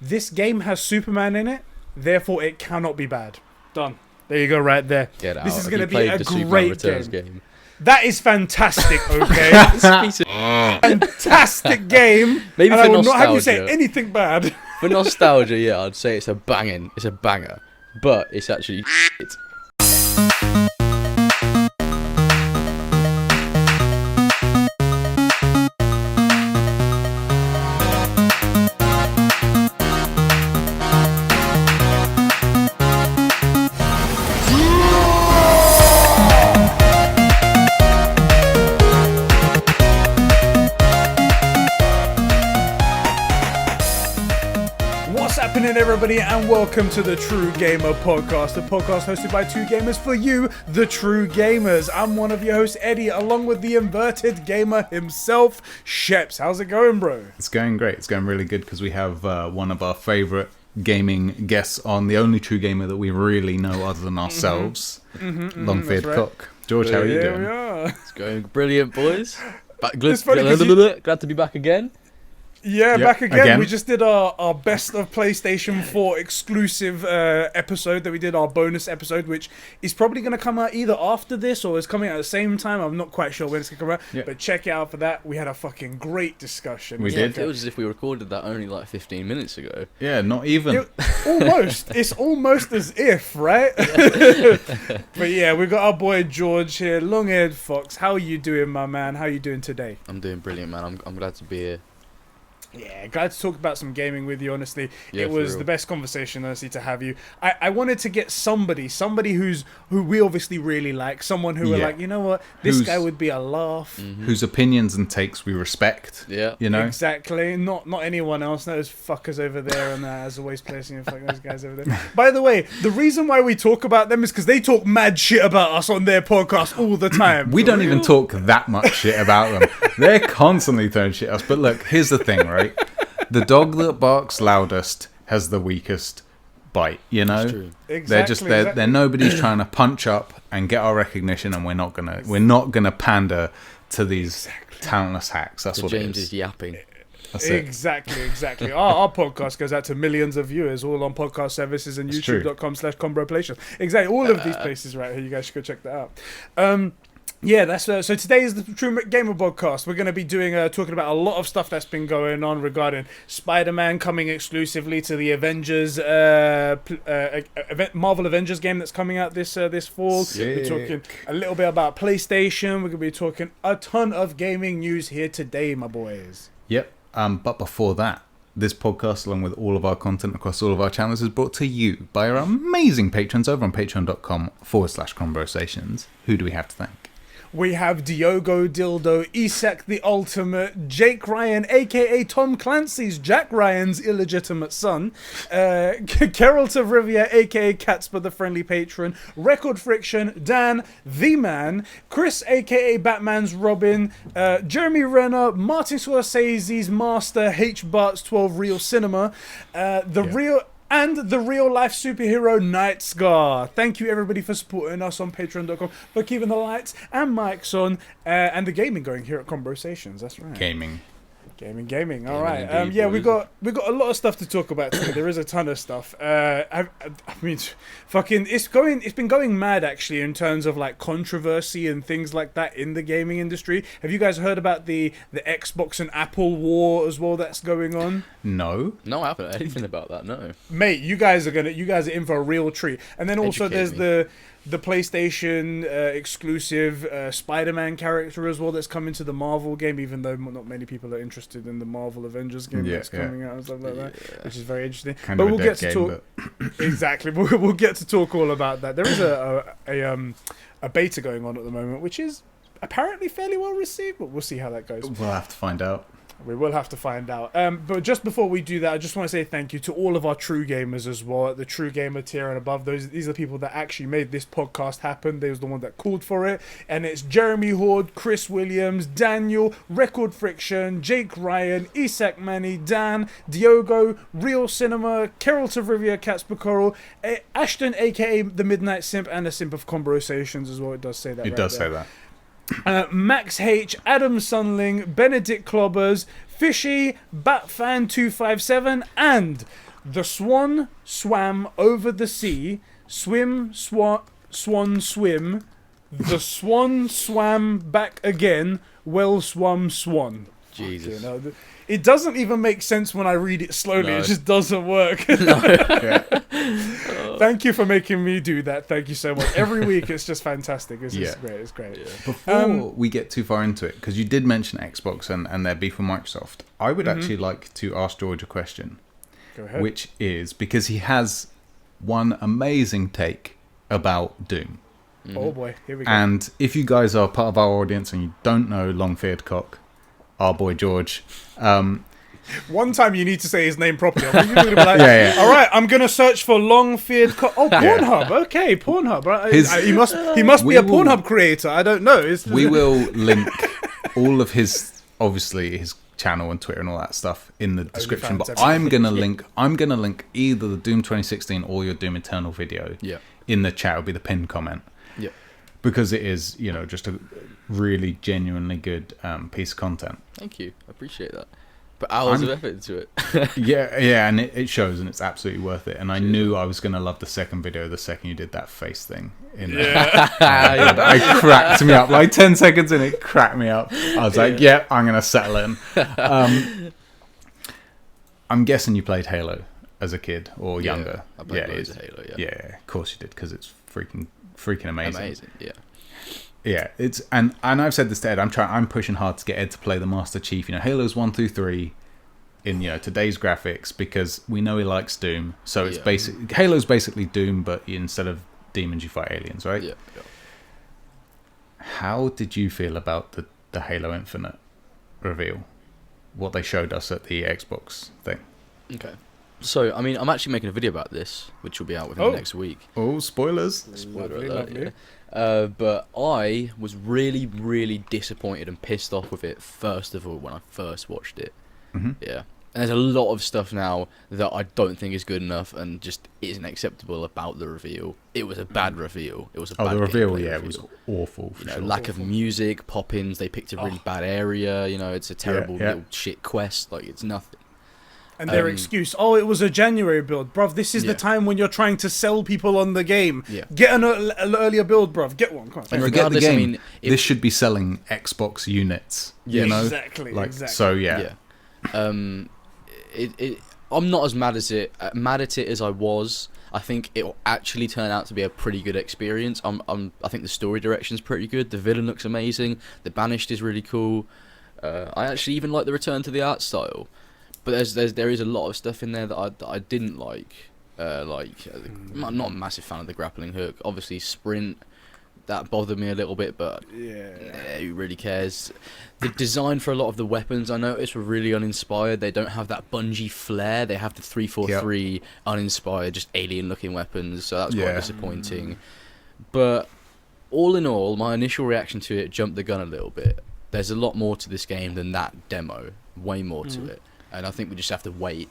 This game has Superman in it, therefore it cannot be bad. Done. There you go, right there. Get out. This is going to be played a the Superman great Returns game. That is fantastic, okay? Fantastic game. Maybe and for I will not have you say nostalgia. anything bad. For nostalgia, yeah, I'd say it's a banger. But it's actually shit. Everybody, and welcome to the True Gamer Podcast, the podcast hosted by two gamers for you, the True Gamers. I'm one of your hosts, Eddie, along with the inverted gamer himself, Sheps. How's it going, bro? It's going great. It's going really good because we have one of our favourite gaming guests on, the only true gamer that we really know other than ourselves, LongEaredFox. George, how are you doing? We are. It's going brilliant, boys. Glad to be back again. Yeah, Yep, back again. We just did our best of PlayStation 4 exclusive episode that we did, our bonus episode, which is probably going to come out either after this or is coming out at the same time. I'm not quite sure when it's going to come out, but check it out for that. We had a fucking great discussion. We did. It was as if we recorded that only like 15 minutes ago. Yeah, not even. Almost. It's almost as if, right? But yeah, we got our boy George here, LongEaredFox. How are you doing, my man? How are you doing today? I'm doing brilliant, man. I'm glad to be here. Yeah, glad to talk about some gaming with you, honestly. Yeah, it was the best conversation, honestly, to have you. I wanted to get somebody who we obviously really like, someone who we're like, you know what, this guy would be a laugh. Whose opinions and takes we respect. Yeah. You know? Exactly. Not anyone else. Those fuckers over there and as always placing and fucking those guys over there. By the way, the reason why we talk about them is because they talk mad shit about us on their podcast all the time. We don't even talk that much shit about them. They're constantly throwing shit at us. But look, here's the thing, right? The dog that barks loudest has the weakest bite, you know? That's true. Exactly, They're nobody's trying to punch up and get our recognition, and we're not gonna pander to these talentless hacks. That's what James it is yapping. That's it. Exactly. Our podcast goes out to millions of viewers, all on podcast services and youtube.com/comboplations. Exactly, all of these places right here. You guys should go check that out. Yeah, that's so. Today is the True Gamer Podcast. We're going to be doing talking about a lot of stuff that's been going on regarding Spider-Man coming exclusively to the Avengers, Marvel Avengers game that's coming out this fall. We're talking a little bit about PlayStation. We're going to be talking a ton of gaming news here today, my boys. Yep. But before that, this podcast, along with all of our content across all of our channels, is brought to you by our amazing patrons over on patreon.com/conversations. Who do we have to thank? We have Diogo, Dildo, Isak the Ultimate, Jake Ryan, aka Tom Clancy's Jack Ryan's illegitimate son, Carol Tavrivia, aka Catsper the Friendly Patron, Record Friction, Dan the Man, Chris, aka Batman's Robin, Jeremy Renner, Martin Scorsese's Master, Ep.12 Real Cinema, and the real-life superhero Night Scar. Thank you, everybody, for supporting us on Patreon.com, for keeping the lights and mics on, and the gaming going here at Conversations. That's right. Gaming. All right. Indeed, Yeah, we got a lot of stuff to talk about today. There is a ton of stuff. I mean, fucking, it's been going mad actually in terms of like controversy and things like that in the gaming industry. Have you guys heard about the Xbox and Apple war as well that's going on? No, I haven't heard anything about that. No, mate, you guys are in for a real treat. And then also there's the PlayStation exclusive Spider-Man character as well that's coming to the Marvel game, even though not many people are interested in the Marvel Avengers game that's coming out and stuff like that, which is very interesting. But we'll get to talk exactly. We'll get to talk all about that. There is a beta going on at the moment, which is apparently fairly well received, but we'll see how that goes. we'll have to find out. We will have to find out. But just before we do that, I just want to say thank you to all of our true gamers as well, at the True Gamer tier and above. These are the people that actually made this podcast happen. They was the one that called for it. And it's Jeremy Horde, Chris Williams, Daniel, Record Friction, Jake Ryan, Isak Manny, Dan, Diogo, Real Cinema, Carol Tavrivia, Catsper Coral, Ashton, aka the Midnight Simp, and a Simp of Conversations as well. It does say that. It does say that. Max H, Adam Sunling, Benedict Klobbers, Fishy, Batfan257, and The swan swam over the sea. Swim, swan, swim. The swan swam back again. Well swum, swan. Jesus. Okay, no, it doesn't even make sense when I read it slowly. No. It just doesn't work. Thank you for making me do that. Thank you so much. Every week it's just fantastic. It's great. It's great. Yeah. Before we get too far into it, because you did mention Xbox and their beef with Microsoft, I would actually like to ask George a question. Go ahead. Which is because he has one amazing take about Doom. Oh boy, here we go. And if you guys are part of our audience and you don't know Long-Feared Cock, our boy George, one time you need to say his name properly. I think you're gonna be like, Yeah. all right, I'm gonna search for long-feared. Oh, Pornhub. Okay, Pornhub. Right? He must be a Pornhub creator. I don't know. We will link all of his, obviously his channel and Twitter and all that stuff in the description. But I'm gonna link either the Doom 2016 or your Doom Eternal video. Yeah. In the chat will be the pinned comment. Yeah. Because it is, just a really genuinely good piece of content. Thank you. I appreciate that. Put hours of effort into it. yeah, and it shows, and it's absolutely worth it. And I knew I was going to love the second video the second you did that face thing in there. Yeah. It cracked me up. Like 10 seconds in, it cracked me up. I was like, yeah, I'm going to settle in. I'm guessing you played Halo as a kid or younger. I played loads of Halo, Yeah, of course you did, because it's freaking amazing. Amazing, yeah. Yeah, it's and I've said this to Ed. I'm pushing hard to get Ed to play the Master Chief. Halo's 1 through 3 in today's graphics, because we know he likes Doom. So it's Halo's basically Doom, but instead of demons, you fight aliens, right? Yeah. How did you feel about the Halo Infinite reveal? What they showed us at the Xbox thing. Okay. So, I mean, I'm actually making a video about this, which will be out within the next week. Oh, spoilers! Spoiler alert, yeah. But I was really, really disappointed and pissed off with it, first of all, when I first watched it. Mm-hmm. Yeah. And there's a lot of stuff now that I don't think is good enough and just isn't acceptable about the reveal. It was a bad reveal. It was a bad the reveal, gameplay it was awful. For sure. Lack of music, pop-ins, they picked a really bad area, it's a terrible little shit quest, like, it's nothing. And their excuse, it was a January build. Bruv, this is the time when you're trying to sell people on the game. Yeah. Get an earlier build, bruv. Get one. Come on. And forget the game. This should be selling Xbox units. Exactly. So, yeah. I'm not as mad at it as I was. I think it will actually turn out to be a pretty good experience. I think the story direction's pretty good. The villain looks amazing. The Banished is really cool. I actually even like the return to the art style. But there is a lot of stuff in there that I didn't like. I'm not a massive fan of the grappling hook. Obviously, sprint, that bothered me a little bit, but who really cares? The design for a lot of the weapons I noticed were really uninspired. They don't have that Bungie flair. They have the 343 uninspired, just alien-looking weapons. So that's quite disappointing. But all in all, my initial reaction to it jumped the gun a little bit. There's a lot more to this game than that demo. Way more to it. And I think we just have to wait.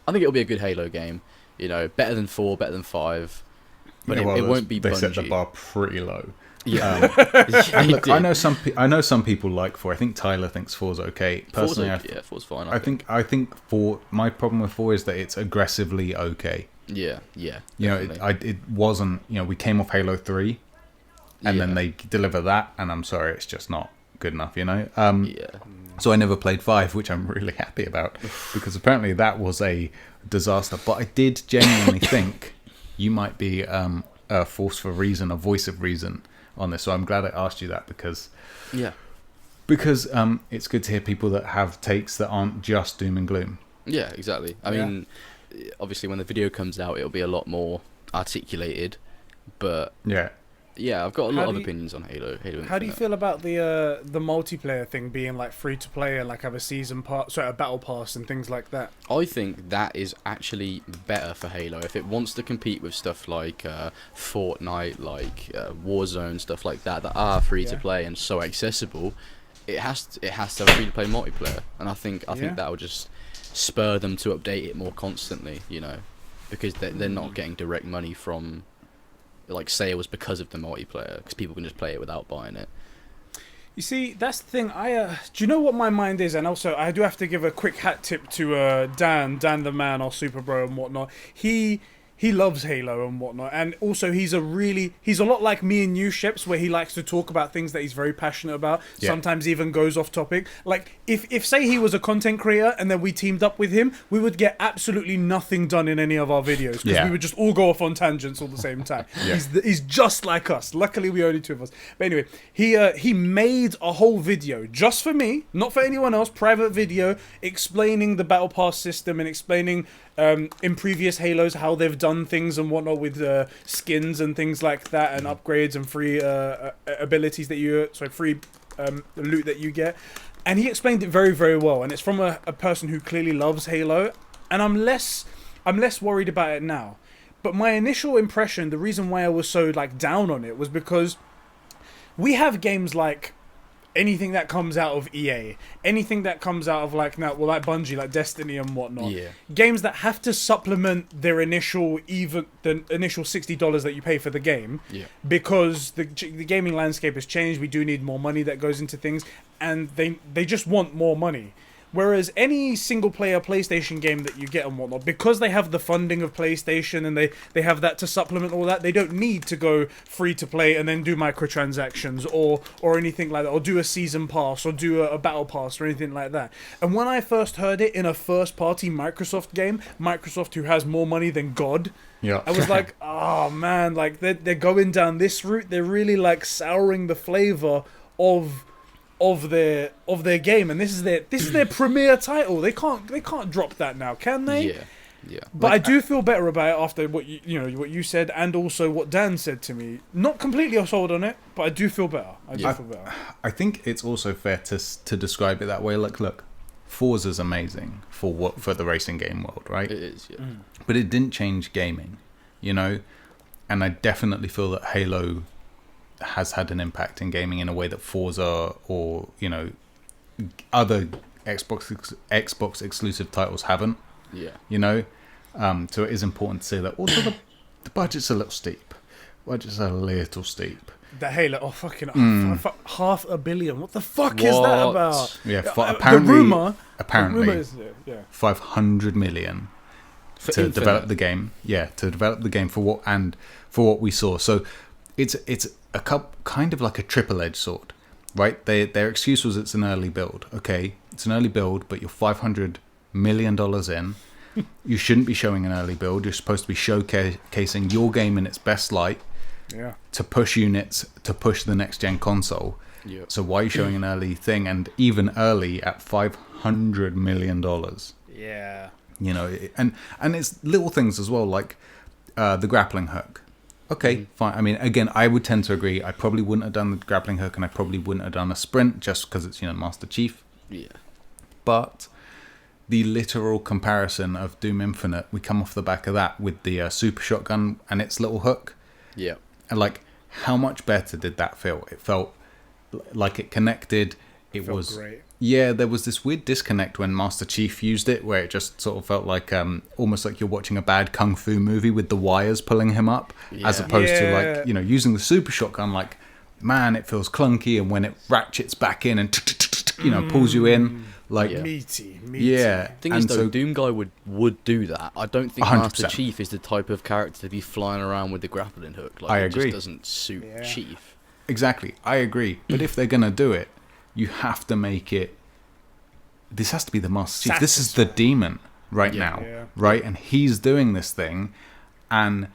I think it'll be a good Halo game. Better than 4, better than 5. But it won't be Bungie. They set the bar pretty low. Yeah. Look, I know some people like 4. I think Tyler thinks 4's okay. Personally, 4's fine. I think 4. My problem with 4 is that it's aggressively okay. Yeah. It wasn't. We came off Halo 3, and then they deliver that, and I'm sorry, it's just not good enough. So I never played 5, which I'm really happy about, because apparently that was a disaster. But I did genuinely think you might be a force for reason, a voice of reason on this. So I'm glad I asked you that, because it's good to hear people that have takes that aren't just doom and gloom. Yeah, exactly. I mean, obviously when the video comes out, it'll be a lot more articulated. But I've got a lot of opinions on Halo Infinite. How do you feel about the multiplayer thing being like free to play and like have a season pass, a battle pass and things like that? I think that is actually better for Halo. If it wants to compete with stuff like Fortnite, like Warzone, stuff like that are free to play and so accessible, it has to have free to play multiplayer. And I think that will just spur them to update it more constantly. Because they're not getting direct money from sales because of the multiplayer, because people can just play it without buying it. You see, that's the thing. Do you know what my mind is? And also, I do have to give a quick hat tip to Dan the man, our super bro and whatnot. He loves Halo and whatnot, and also he's a lot like me and you, Ships, where he likes to talk about things that he's very passionate about. Yeah. Sometimes even goes off topic. Like if say he was a content creator and then we teamed up with him, we would get absolutely nothing done in any of our videos because we would just all go off on tangents all the same time. He's just like us. Luckily, we only two of us. But anyway, he made a whole video just for me, not for anyone else. Private video explaining the Battle Pass system and explaining. In previous Halos, how they've done things and whatnot with skins and things like that, and upgrades and free abilities that free loot that you get. And he explained it very, very well. And it's from a person who clearly loves Halo. And I'm less worried about it now. But my initial impression, the reason why I was so down on it, was because we have games like anything that comes out of EA, anything that comes out of Bungie, like Destiny and whatnot. Yeah. Games that have to supplement their initial $60 that you pay for the game. Yeah. Because the gaming landscape has changed. We do need more money that goes into things, and they just want more money. Whereas any single-player PlayStation game that you get and whatnot, because they have the funding of PlayStation and they have that to supplement all that, they don't need to go free-to-play and then do microtransactions or anything like that, or do a season pass or do a battle pass or anything like that. And when I first heard it in a first-party Microsoft game, Microsoft who has more money than God, I was like, oh man, they're going down this route. They're really souring the flavor of their game, and this is their premier title. They can't drop that now, can they? Yeah. But I do feel better about it after what you said, and also what Dan said to me. Not completely sold on it, but I do feel better. I think it's also fair to describe it that way. Look, Forza's amazing for the racing game world, right? It is, yeah. But it didn't change gaming, and I definitely feel that Halo has had an impact in gaming in a way that Forza or other Xbox exclusive titles haven't. So it is important to say that. Also, the budget's a little steep. The Halo, fucking $500 million. What the fuck is that about? Yeah, apparently, the rumor is, 500 million to develop the game. Yeah, to develop the game for what we saw. So it's kind of like a triple-edged sword, right? Their excuse was it's an early build. Okay, it's an early build, but you're $500 million in. You shouldn't be showing an early build. You're supposed to be showcasing your game in its best light to push units, to push the next-gen console. Yep. So why are you showing an early thing, and even early at $500 million? Yeah. And it's little things as well, like the grappling hook. Okay, fine. I mean, again, I would tend to agree. I probably wouldn't have done the grappling hook, and I probably wouldn't have done a sprint just because it's, Master Chief. Yeah. But the literal comparison of Doom Infinite, we come off the back of that with the super shotgun and its little hook. Yeah. And how much better did that feel? It felt like it connected. It was great. Yeah, there was this weird disconnect when Master Chief used it, where it just sort of felt like almost like you're watching a bad kung fu movie with the wires pulling him up, as opposed to using the super shotgun. Man, it feels clunky, and when it ratchets back in and pulls you in, meaty. Yeah. Thing is, though, Doom Guy would do that. I don't think 100%. Master Chief is the type of character to be flying around with the grappling hook. I agree. It just doesn't suit Chief. Exactly, I agree. But if they're gonna do it, you have to make it. This has to be the Master Chief. This is the demon now, right? And he's doing this thing, and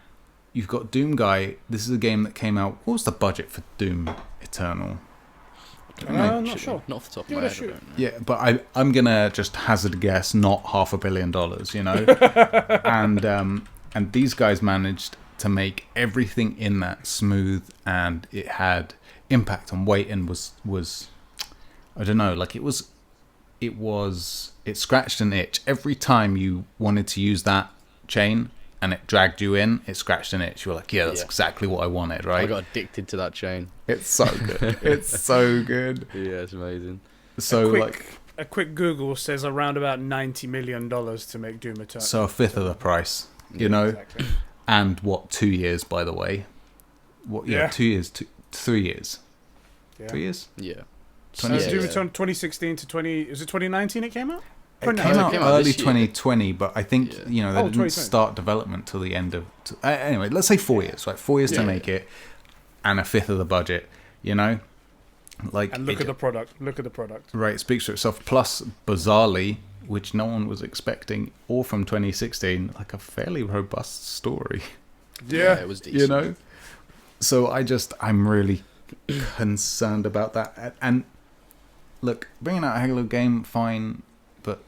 you've got Doom Guy. This is a game that came out. What was the budget for Doom Eternal? I'm not sure. Not off the top of my head. I don't know. Yeah, but I'm gonna just hazard a guess. Not $500 million, and these guys managed to make everything in that smooth, and it had impact on weight, and was I don't know, it scratched an itch every time you wanted to use that chain and it dragged you in. It scratched an itch. You were like, that's exactly what I wanted, right? I got addicted to that chain. It's so good. It's so good. Yeah, it's amazing. So a quick Google says around about $90 million to make Doom Eternal. So a fifth of the price, you know. Exactly. And 2 years, by the way? 2 years, 3 years. Yeah. 3 years? Yeah. Doom Eternal 2016 to 20. Is it 2019? It came out. It came out early this year. 2020, but I think they didn't start development till the end of. Anyway, let's say 4 years. Right, 4 years to make it, and a fifth of the budget. Like, and look at the product. Look at the product. Right, it speaks for itself. Plus, bizarrely, which no one was expecting, or from 2016, like a fairly robust story. Yeah, it was decent. So I'm really concerned about that. And look, bringing out a Halo game, fine, but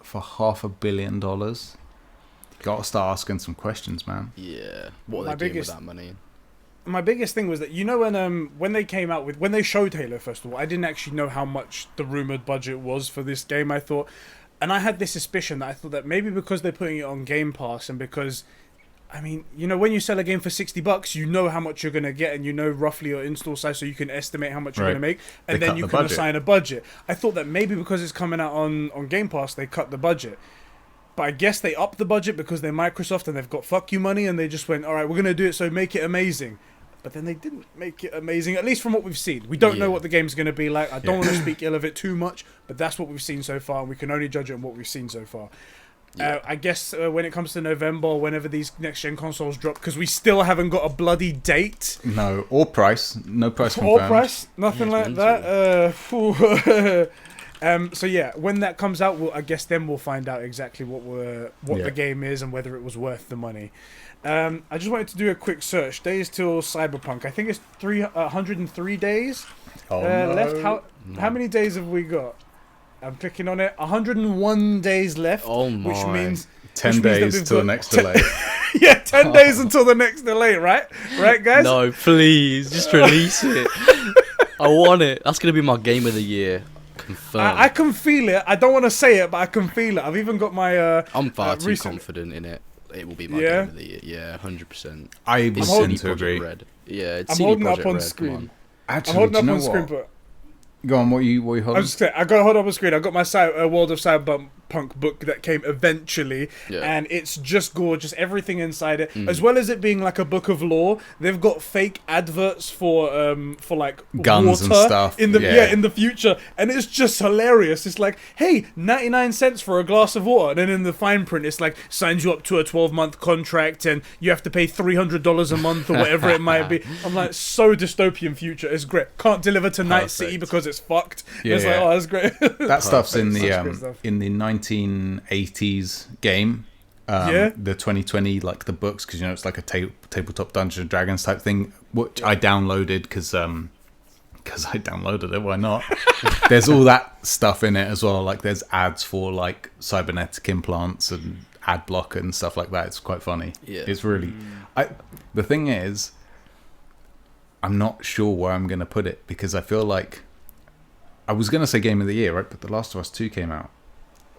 for $500 million, gotta start asking some questions, man. Yeah, what are they doing with that money? My biggest thing was that when they came out when they showed Halo first of all, I didn't actually know how much the rumored budget was for this game. I thought, and I had this suspicion that I thought that maybe because they're putting it on Game Pass and because, I mean, when you sell a game for $60, you know how much you're gonna get and you know roughly your install size, so you can estimate how much you're gonna make, and then you can assign a budget. I thought that maybe because it's coming out on Game Pass, they cut the budget. But I guess they upped the budget because they're Microsoft and they've got fuck you money, and they just went, all right, we're gonna do it, so make it amazing. But then they didn't make it amazing, at least from what we've seen. We don't know what the game's going to be like. I don't want to speak ill of it too much, but that's what we've seen so far, and we can only judge it on what we've seen so far. I guess when it comes to November, or whenever these next-gen consoles drop, because we still haven't got a bloody date. No, or price. No price confirmed. Or price, nothing like that. So yeah, when that comes out, I guess then we'll find out exactly what the game is and whether it was worth the money. I just wanted to do a quick search. Days till Cyberpunk. I think it's 103 days left. How many days have we got? I'm clicking on it. 101 days left. Oh my. Which means 10 days till the next delay. Yeah, 10 days until the next delay, right? Right, guys? No, please, just release it. I want it. That's going to be my game of the year. Confirmed. I can feel it. I don't want to say it, but I can feel it. I've even got my... I'm far too confident in it. It will be my game of the year. Yeah, 100%. I would tend to agree. Red. Yeah, I'm holding up on screen. Actually, I'm holding up on screen, but... Go on, what are you holding? I was just saying, I got to hold up on screen. I got my World of Cyberpunk book that came eventually, and it's just gorgeous. Everything inside it, as well as it being like a book of lore. They've got fake adverts for like guns water and stuff in the future, and it's just hilarious. It's like, hey, 99 cents for a glass of water, and then in the fine print, it's like signs you up to a 12-month contract, and you have to pay $300 a month or whatever it might be. I'm like, so dystopian future. It's great. Can't deliver to Night City because it's fucked. It's like, oh, that's great. That stuff's in the 1980s game. The 2020, like the books, because it's like a tabletop Dungeons and Dragons type thing, which I downloaded because I downloaded it. Why not? There's all that stuff in it as well. Like there's ads for like cybernetic implants and ad block and stuff like that. It's quite funny. Yeah, it's really. The thing is, I'm not sure where I'm going to put it because I feel like I was going to say Game of the Year, right? But The Last of Us 2 came out.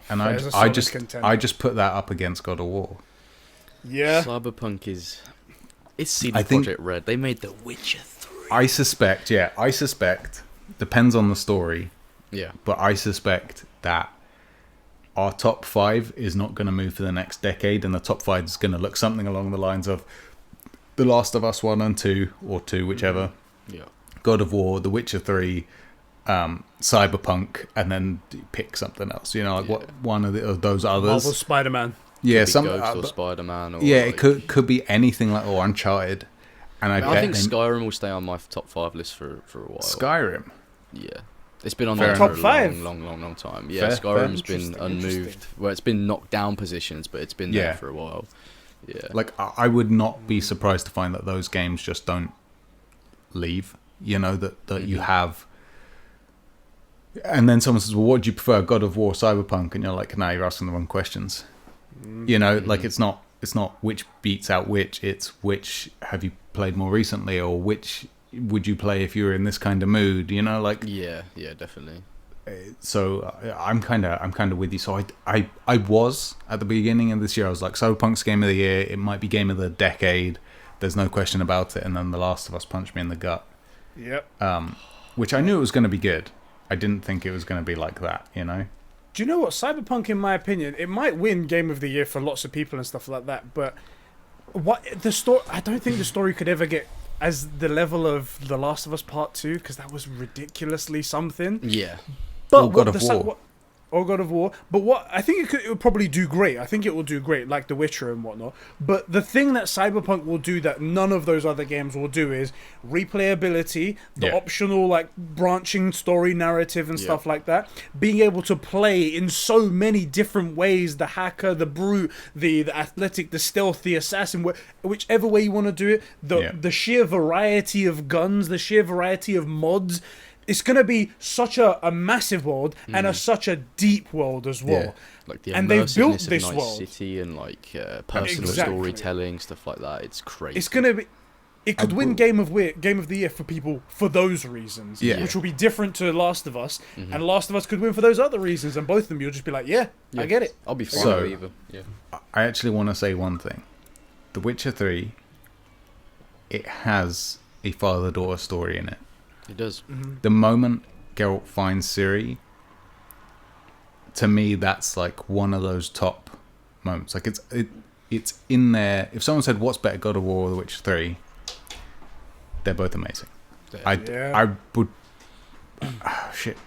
And I just put that up against God of War. Yeah. Cyberpunk it's CD Projekt Red. They made The Witcher 3. I suspect, depends on the story. Yeah. But I suspect that our top 5 is not going to move for the next decade, and the top 5 is going to look something along the lines of The Last of Us 1 and 2, or 2, whichever. Yeah. God of War, The Witcher 3, Cyberpunk, and then pick something else. What one of those others? Marvel Spider-Man. Yeah, Ghost or Spider-Man. Or it could be anything like or Uncharted. And I think Skyrim will stay on my top 5 list for a while. Skyrim. Yeah, it's been on there top for 5. a long time. Yeah, Skyrim's been unmoved. Well, it's been knocked down positions, but it's been there for a while. Yeah, like I would not be surprised to find that those games just don't leave. That you have. And then someone says, well, what do you prefer, God of War, Cyberpunk? And you're like, no, you're asking the wrong questions. Like it's not which beats out which, it's which have you played more recently, or which would you play if you were in this kind of mood, Yeah, definitely. So I'm kind of with you. So I was, at the beginning of this year, I was like, Cyberpunk's Game of the Year, it might be Game of the Decade, there's no question about it. And then The Last of Us punched me in the gut. Yep. Which I knew it was going to be good. I didn't think it was going to be like that, Do you know what? Cyberpunk, in my opinion, it might win Game of the Year for lots of people and stuff like that, but I don't think the story could ever get as the level of The Last of Us Part 2, because that was ridiculously something. Yeah. But Or God of War. Or God of War. But what I think it would probably do great. I think it will do great, like The Witcher and whatnot. But the thing that Cyberpunk will do that none of those other games will do is replayability, the optional like branching story narrative and stuff like that. Being able to play in so many different ways, the hacker, the brute, the athletic, the stealth, the assassin, whichever way you want to do it. The sheer variety of guns, the sheer variety of mods. It's going to be such a massive world and such a deep world as well. Yeah. Like the and they've built of this Night world. City and like personal storytelling, stuff like that. It's crazy. It's going to be... It could win Game of the Year for people for those reasons, which will be different to Last of Us. And Last of Us could win for those other reasons. And both of them, you'll just be like, I get it. I'll be fine with either. Yeah. I actually want to say one thing. The Witcher 3, it has a father-daughter story in it. It does. The moment Geralt finds Ciri, to me, that's like one of those top moments. Like it's in there. If someone said, "What's better, God of War or The Witcher 3?" They're both amazing. I would. Shit.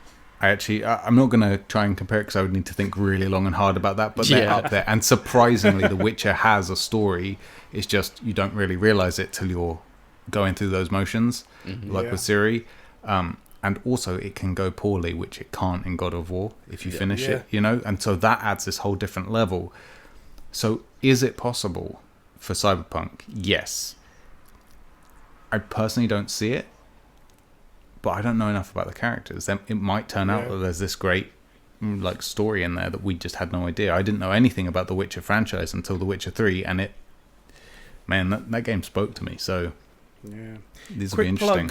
I'm not gonna try and compare it because I would need to think really long and hard about that. But they're up there. And surprisingly, The Witcher has a story. It's just you don't really realize it till you're going through those motions, like with Ciri. And also it can go poorly, which it can't in God of War if you finish it, and so that adds this whole different level. So is it possible for Cyberpunk? Yes. I personally don't see it, but I don't know enough about the characters. Then it might turn out that there's this great like story in there that we just had no idea. I didn't know anything about the Witcher franchise until The Witcher 3, and that game spoke to me. So these will be interesting.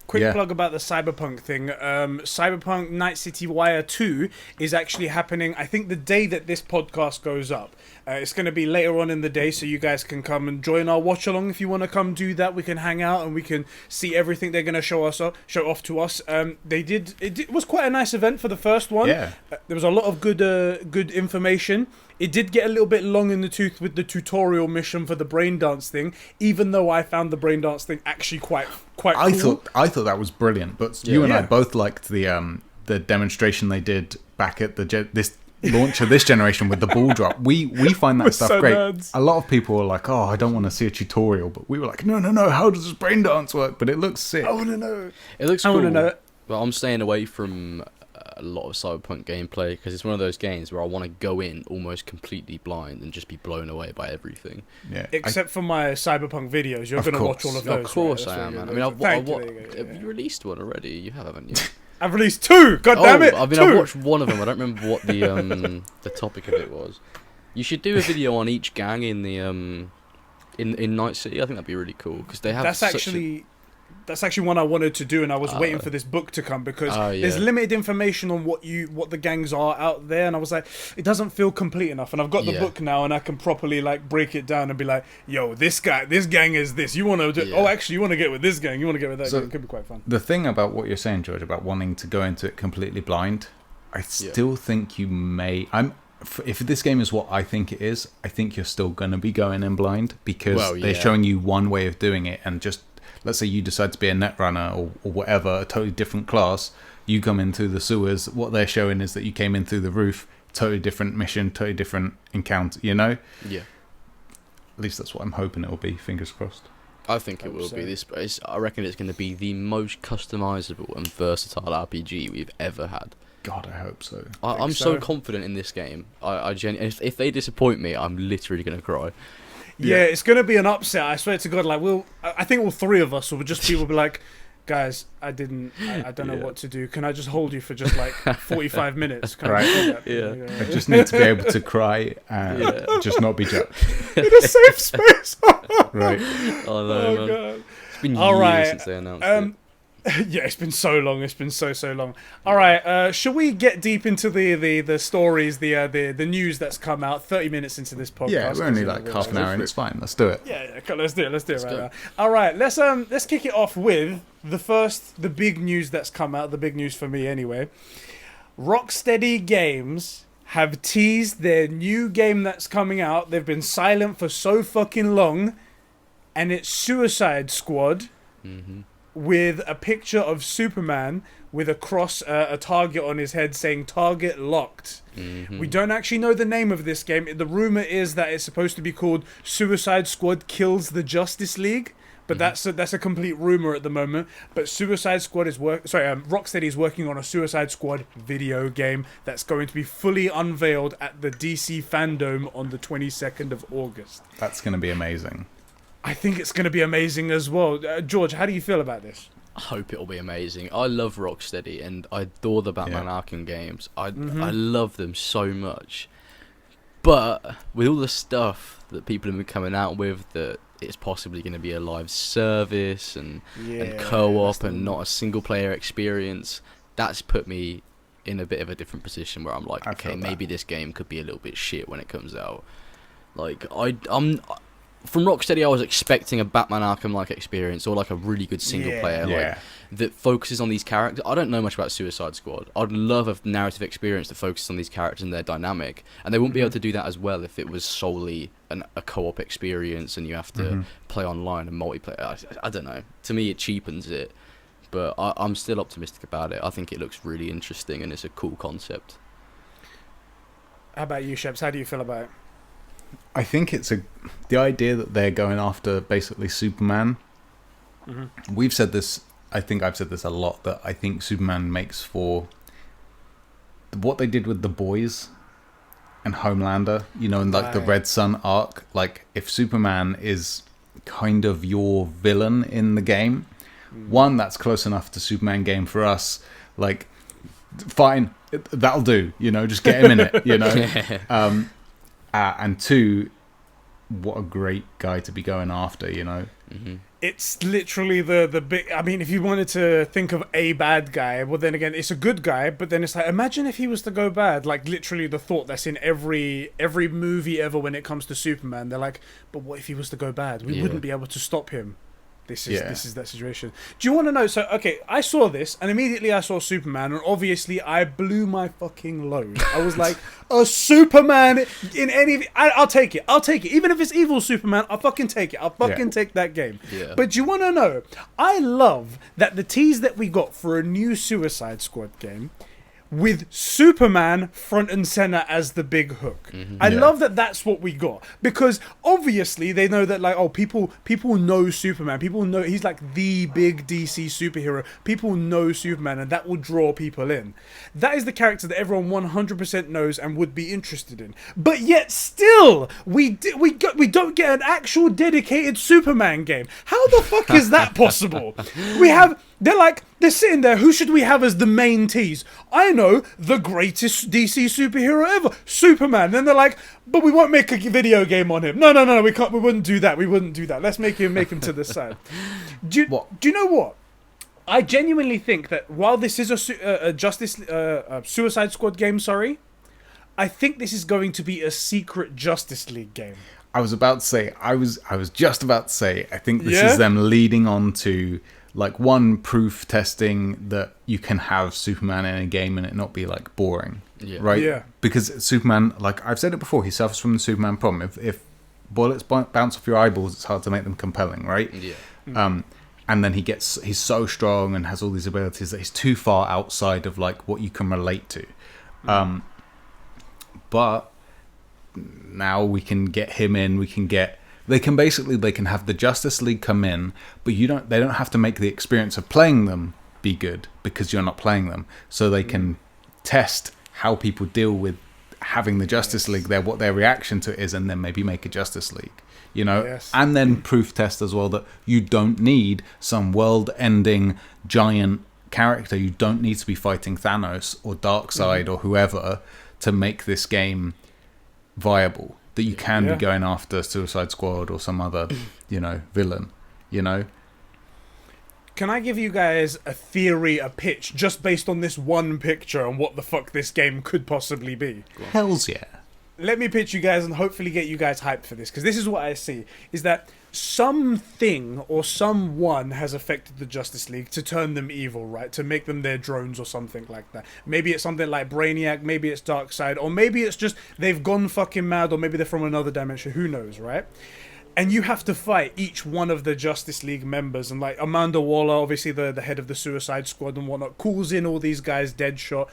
Quick plug about the Cyberpunk thing. Cyberpunk Night City Wire 2 is actually happening, I think, the day that this podcast goes up. It's going to be later on in the day, so you guys can come and join our watch along if you want to come do that. We can hang out and we can see everything they're going to show off to us. It was quite a nice event for the first one. Yeah. There was a lot of good information. It did get a little bit long in the tooth with the tutorial mission for the brain dance thing, even though I found the brain dance thing actually quite cool. I thought that was brilliant, but you and I both liked the demonstration they did back at this launch of this generation with the ball drop. We find that stuff great. Nerds. A lot of people were like, "Oh, I don't want to see a tutorial," but we were like, "No, how does this brain dance work?" But it looks sick. I want to know. It looks cool. I want to know. But I'm staying away from a lot of Cyberpunk gameplay because it's one of those games where I want to go in almost completely blind and just be blown away by everything. Yeah. Except for my Cyberpunk videos, you're going to watch all of those. Of course I am, man. I mean, I've you released one already. You have, haven't you? I've released 2. God damn it! I've watched one of them. I don't remember what the topic of it was. You should do a video on each gang in the in Night City. I think that'd be really cool because they have. That's actually one I wanted to do, and I was waiting for this book to come because there's limited information on what the gangs are out there, and I was like, it doesn't feel complete enough. And I've got the book now, and I can properly like break it down and be like, yo, this gang is this. You want to do? Oh, actually, you want to get with this gang. You want to get with that. So gang. It could be quite fun. The thing about what you're saying, George, about wanting to go into it completely blind, I still think you may. If this game is what I think it is, I think you're still going to be going in blind because they're showing you one way of doing it, and just. Let's say you decide to be a netrunner or whatever, a totally different class. You come in through the sewers. What they're showing is that you came in through the roof. Totally different mission, totally different encounter, Yeah. At least that's what I'm hoping it will be. Fingers crossed. I think it will be. I reckon it's going to be the most customizable and versatile RPG we've ever had. God, I hope so. I'm so confident in this game. If they disappoint me, I'm literally going to cry. Yeah, it's going to be an upset. I swear to God. Like, I think all 3 of us will be like, guys, I don't know what to do. Can I just hold you for just like 45 minutes? Can I do that? I just need to be able to cry and just not be judged. In a safe space. Right. Oh, no, man. God. It's been years since they announced it. Yeah, it's been so long. It's been so long. All right, shall we get deep into the stories, the news that's come out? 30 minutes into this podcast. Yeah, we're only like half an hour, and it's fine. Let's do it. Yeah, let's do it. Let's do it right now. All right, let's kick it off with the big news that's come out. The big news for me, anyway. Rocksteady Games have teased their new game that's coming out. They've been silent for so fucking long, and it's Suicide Squad. with a picture of Superman with a cross, a target on his head saying "Target Locked." We don't actually know the name of this game. The rumor is that it's supposed to be called Suicide Squad Kills the Justice League, but that's a complete rumor at the moment. But Suicide Squad is Rocksteady is working on a Suicide Squad video game that's going to be fully unveiled at the DC Fandom on the 22nd of August. That's going to be amazing. I think it's going to be amazing as well. George, how do you feel about this? I hope it'll be amazing. I love Rocksteady and I adore the Batman Arkham games. I love them so much. But with all the stuff that people have been coming out with, that it's possibly going to be a live service and co-op and not a single player experience, that's put me in a bit of a different position where I'm like, okay, maybe this game could be a little bit shit when it comes out. Like, I'm from Rocksteady, I was expecting a Batman Arkham-like experience, or like a really good single-player like that focuses on these characters. I don't know much about Suicide Squad. I'd love a narrative experience that focuses on these characters and their dynamic, and they wouldn't be able to do that as well if it was solely a co-op experience and you have to play online and multiplayer. I don't know. To me, it cheapens it, but I'm still optimistic about it. I think it looks really interesting and it's a cool concept. How about you, Sheps? How do you feel about it? I think it's the idea that they're going after basically Superman. We've said this, I think I've said this a lot, that I think Superman makes for what they did with The Boys and Homelander, and like the Red Sun arc. Like, if Superman is kind of your villain in the game, one, that's close enough to Superman game for us. Like, fine, that'll do, just get him in it, and two, what a great guy to be going after, It's literally the big... I mean, if you wanted to think of a bad guy, well, then again, it's a good guy, but then it's like, imagine if he was to go bad. Like, literally the thought that's in every movie ever when it comes to Superman. They're like, but what if he was to go bad? We wouldn't be able to stop him. This is that situation. Do you want to know? So, okay, I saw this, and immediately I saw Superman, and obviously I blew my fucking load. I was like, a Superman in any... I'll take it. I'll take it. Even if it's evil Superman, I'll fucking take it. I'll fucking take that game. Yeah. But do you want to know? I love that the tease that we got for a new Suicide Squad game with Superman front and center as the big hook. I love that that's what we got, because obviously they know that, like, oh, people know Superman, people know he's like the big DC superhero, people know Superman, and that will draw people in. That is the character that everyone 100% knows and would be interested in. But yet still we don't get an actual dedicated Superman game. How the fuck is that possible? They're sitting there, who should we have as the main tease? I know, the greatest DC superhero ever, Superman. Then they're like, but we won't make a video game on him. No, we can't. We wouldn't do that. Let's make him to the side. Do you know what? I genuinely think that while this is a Suicide Squad game, I think this is going to be a secret Justice League game. I was just about to say, I think this is them leading on to, like, one, proof testing that you can have Superman in a game and it not be, like, boring, right? Yeah. Because Superman, like I've said it before, he suffers from the Superman problem. If bullets bounce off your eyeballs, it's hard to make them compelling, right? Yeah. And then he's so strong and has all these abilities that he's too far outside of, like, what you can relate to. But now we can get him in. They can have the Justice League come in, but they don't have to make the experience of playing them be good because you're not playing them. So they can test how people deal with having the Justice League there, what their reaction to it is, and then maybe make a Justice League. And then proof test as well that you don't need some world-ending giant character. You don't need to be fighting Thanos or Darkseid or whoever to make this game viable. That you can be going after Suicide Squad or some other, villain, Can I give you guys a theory, a pitch, just based on this one picture and what the fuck this game could possibly be? Hells yeah. Let me pitch you guys and hopefully get you guys hyped for this, because this is what I see, is that something or someone has affected the Justice League to turn them evil, right? To make them their drones or something like that. Maybe it's something like Brainiac, maybe it's Darkseid, or maybe it's just they've gone fucking mad, or maybe they're from another dimension, who knows, right? And you have to fight each one of the Justice League members. And like Amanda Waller, obviously the head of the Suicide Squad and whatnot, calls in all these guys, Deadshot,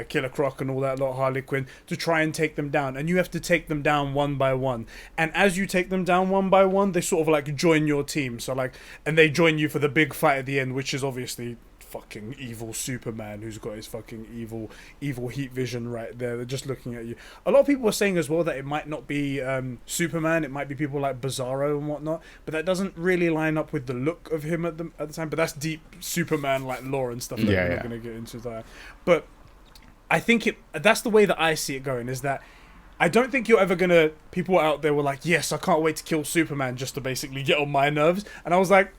Killer Croc and all that lot, Harley Quinn, to try and take them down. And you have to take them down one by one. And as you take them down one by one, they sort of like join your team. So like, and they join you for the big fight at the end, which is obviously fucking evil Superman, who's got his fucking evil heat vision right there. They're just looking at you. A lot of people are saying as well that it might not be Superman, it might be people like Bizarro and whatnot, but that doesn't really line up with the look of him at the time. But that's deep Superman like lore and stuff that we're not going to get into that. But I think that's the way that I see it going, is that I don't think you're ever gonna, people out there were like, yes, I can't wait to kill Superman just to basically get on my nerves. And I was like,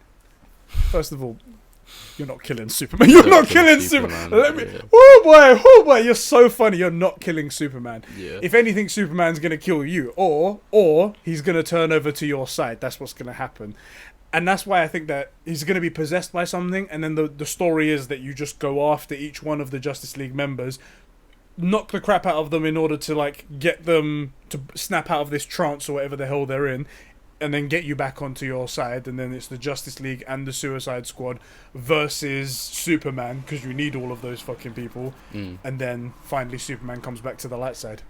first of all, you're not killing Superman. You're not killing Superman. Oh boy, you're so funny. You're not killing Superman. Yeah. If anything, Superman's gonna kill you, or he's gonna turn over to your side. That's what's gonna happen, and that's why I think that he's gonna be possessed by something. And then the story is that you just go after each one of the Justice League members, knock the crap out of them in order to like get them to snap out of this trance or whatever the hell they're in. And then get you back onto your side, and then it's the Justice League and the Suicide Squad versus Superman, because you need all of those fucking people. And then finally Superman comes back to the light side.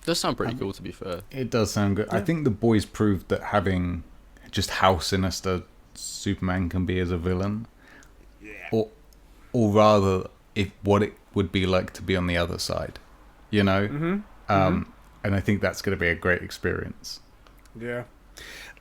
Does sound pretty cool, to be fair. It does sound good. Yeah. I think the boys proved that having just how sinister Superman can be as a villain, or rather, what it would be like to be on the other side, you know. And I think that's going to be a great experience. Yeah.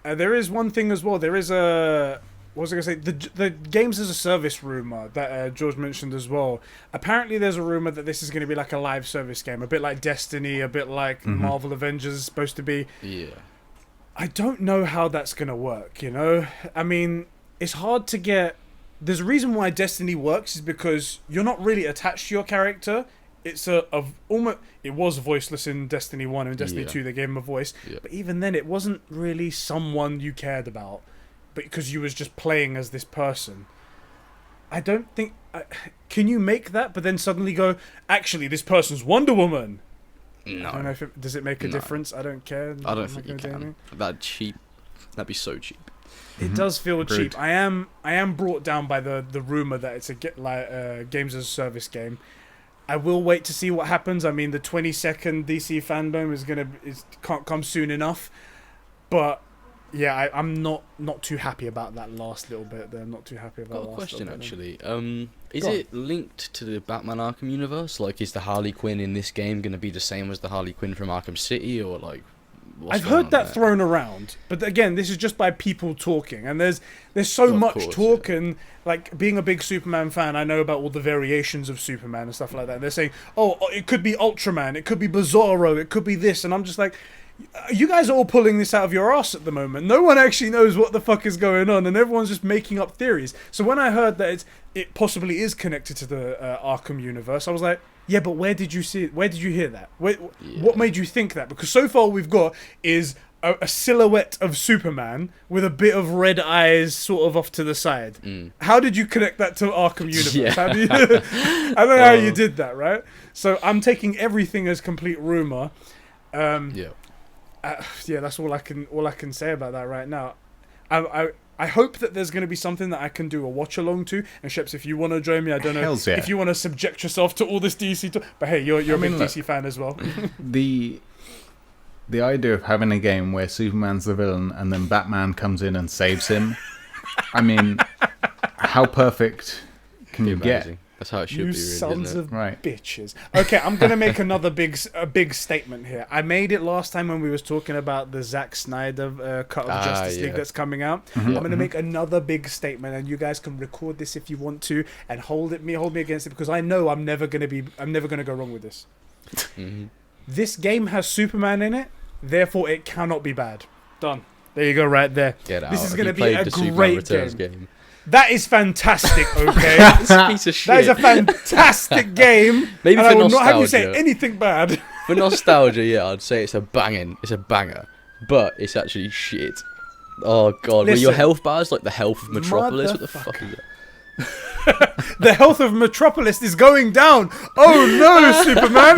There is one thing as well. There is what was I going to say? The games as a service rumor that George mentioned as well. Apparently there's a rumor that this is going to be like a live service game, a bit like Destiny, a bit like Marvel Avengers is supposed to be. Yeah. I don't know how that's going to work, you know? I mean, it's hard to get... There's a reason why Destiny works is because you're not really attached to your character. It's almost, it was voiceless in Destiny 1 and Destiny 2, they gave him a voice. Yeah. But even then, it wasn't really someone you cared about, but because you was just playing as this person. I don't think... can you make that, but then suddenly go, actually, this person's Wonder Woman? No. I don't know if does it make a difference? I don't care. I don't think you can. That'd be so cheap. It does feel cheap. I am brought down by the rumor that it's a games as a service game. I will wait to see what happens. I mean, the 22nd DC fandom can't come soon enough. But yeah, I'm not too happy about that last little bit there. I'm not too happy about that. Got a question actually. Is it linked to the Batman Arkham universe? Like, is the Harley Quinn in this game going to be the same as the Harley Quinn from Arkham City, or like? I've heard that thrown around, but again, this is just by people talking, and there's so much talk, and like being a big Superman fan, I know about all the variations of Superman and stuff like that. They're saying, oh, it could be Ultraman, it could be Bizarro, it could be this, and I'm just like, you guys are all pulling this out of your ass at the moment. No one actually knows what the fuck is going on, and everyone's just making up theories. So when I heard that it possibly is connected to the Arkham universe, I was like, yeah, but where did you see it? Where did you hear that? What made you think that? Because so far all we've got is a silhouette of Superman with a bit of red eyes sort of off to the side. How did you connect that to Arkham universe? Yeah. How do you, I don't know how you did that, right? So I'm taking everything as complete rumor. Yeah, that's all I can say about that right now. I hope that there's going to be something that I can do a watch along to. And Sheps, if you want to join me, I don't know if you want to subject yourself to all this DC talk. But hey, you're a big DC fan as well. The idea of having a game where Superman's the villain and then Batman comes in and saves him. I mean, how perfect can you get? That's how it should be, really, sons of right. bitches. Okay, I'm gonna make another big statement here. I made it last time when we was talking about the Zack Snyder cut of Justice League that's coming out. I'm gonna make another big statement, and you guys can record this if you want to, and hold me against it, because I know I'm never gonna go wrong with this. This game has Superman in it, therefore it cannot be bad. Done. There you go, right there. This is gonna be a great game. That is fantastic, okay? Piece of shit. That is a fantastic game. Maybe and for I will nostalgia. not have you say anything bad. For nostalgia, yeah, I'd say it's a banger. But it's actually shit. Oh, God. Were your health bars like the health of Metropolis? What the fuck is it? The health of Metropolis is going down. Oh, no, Superman.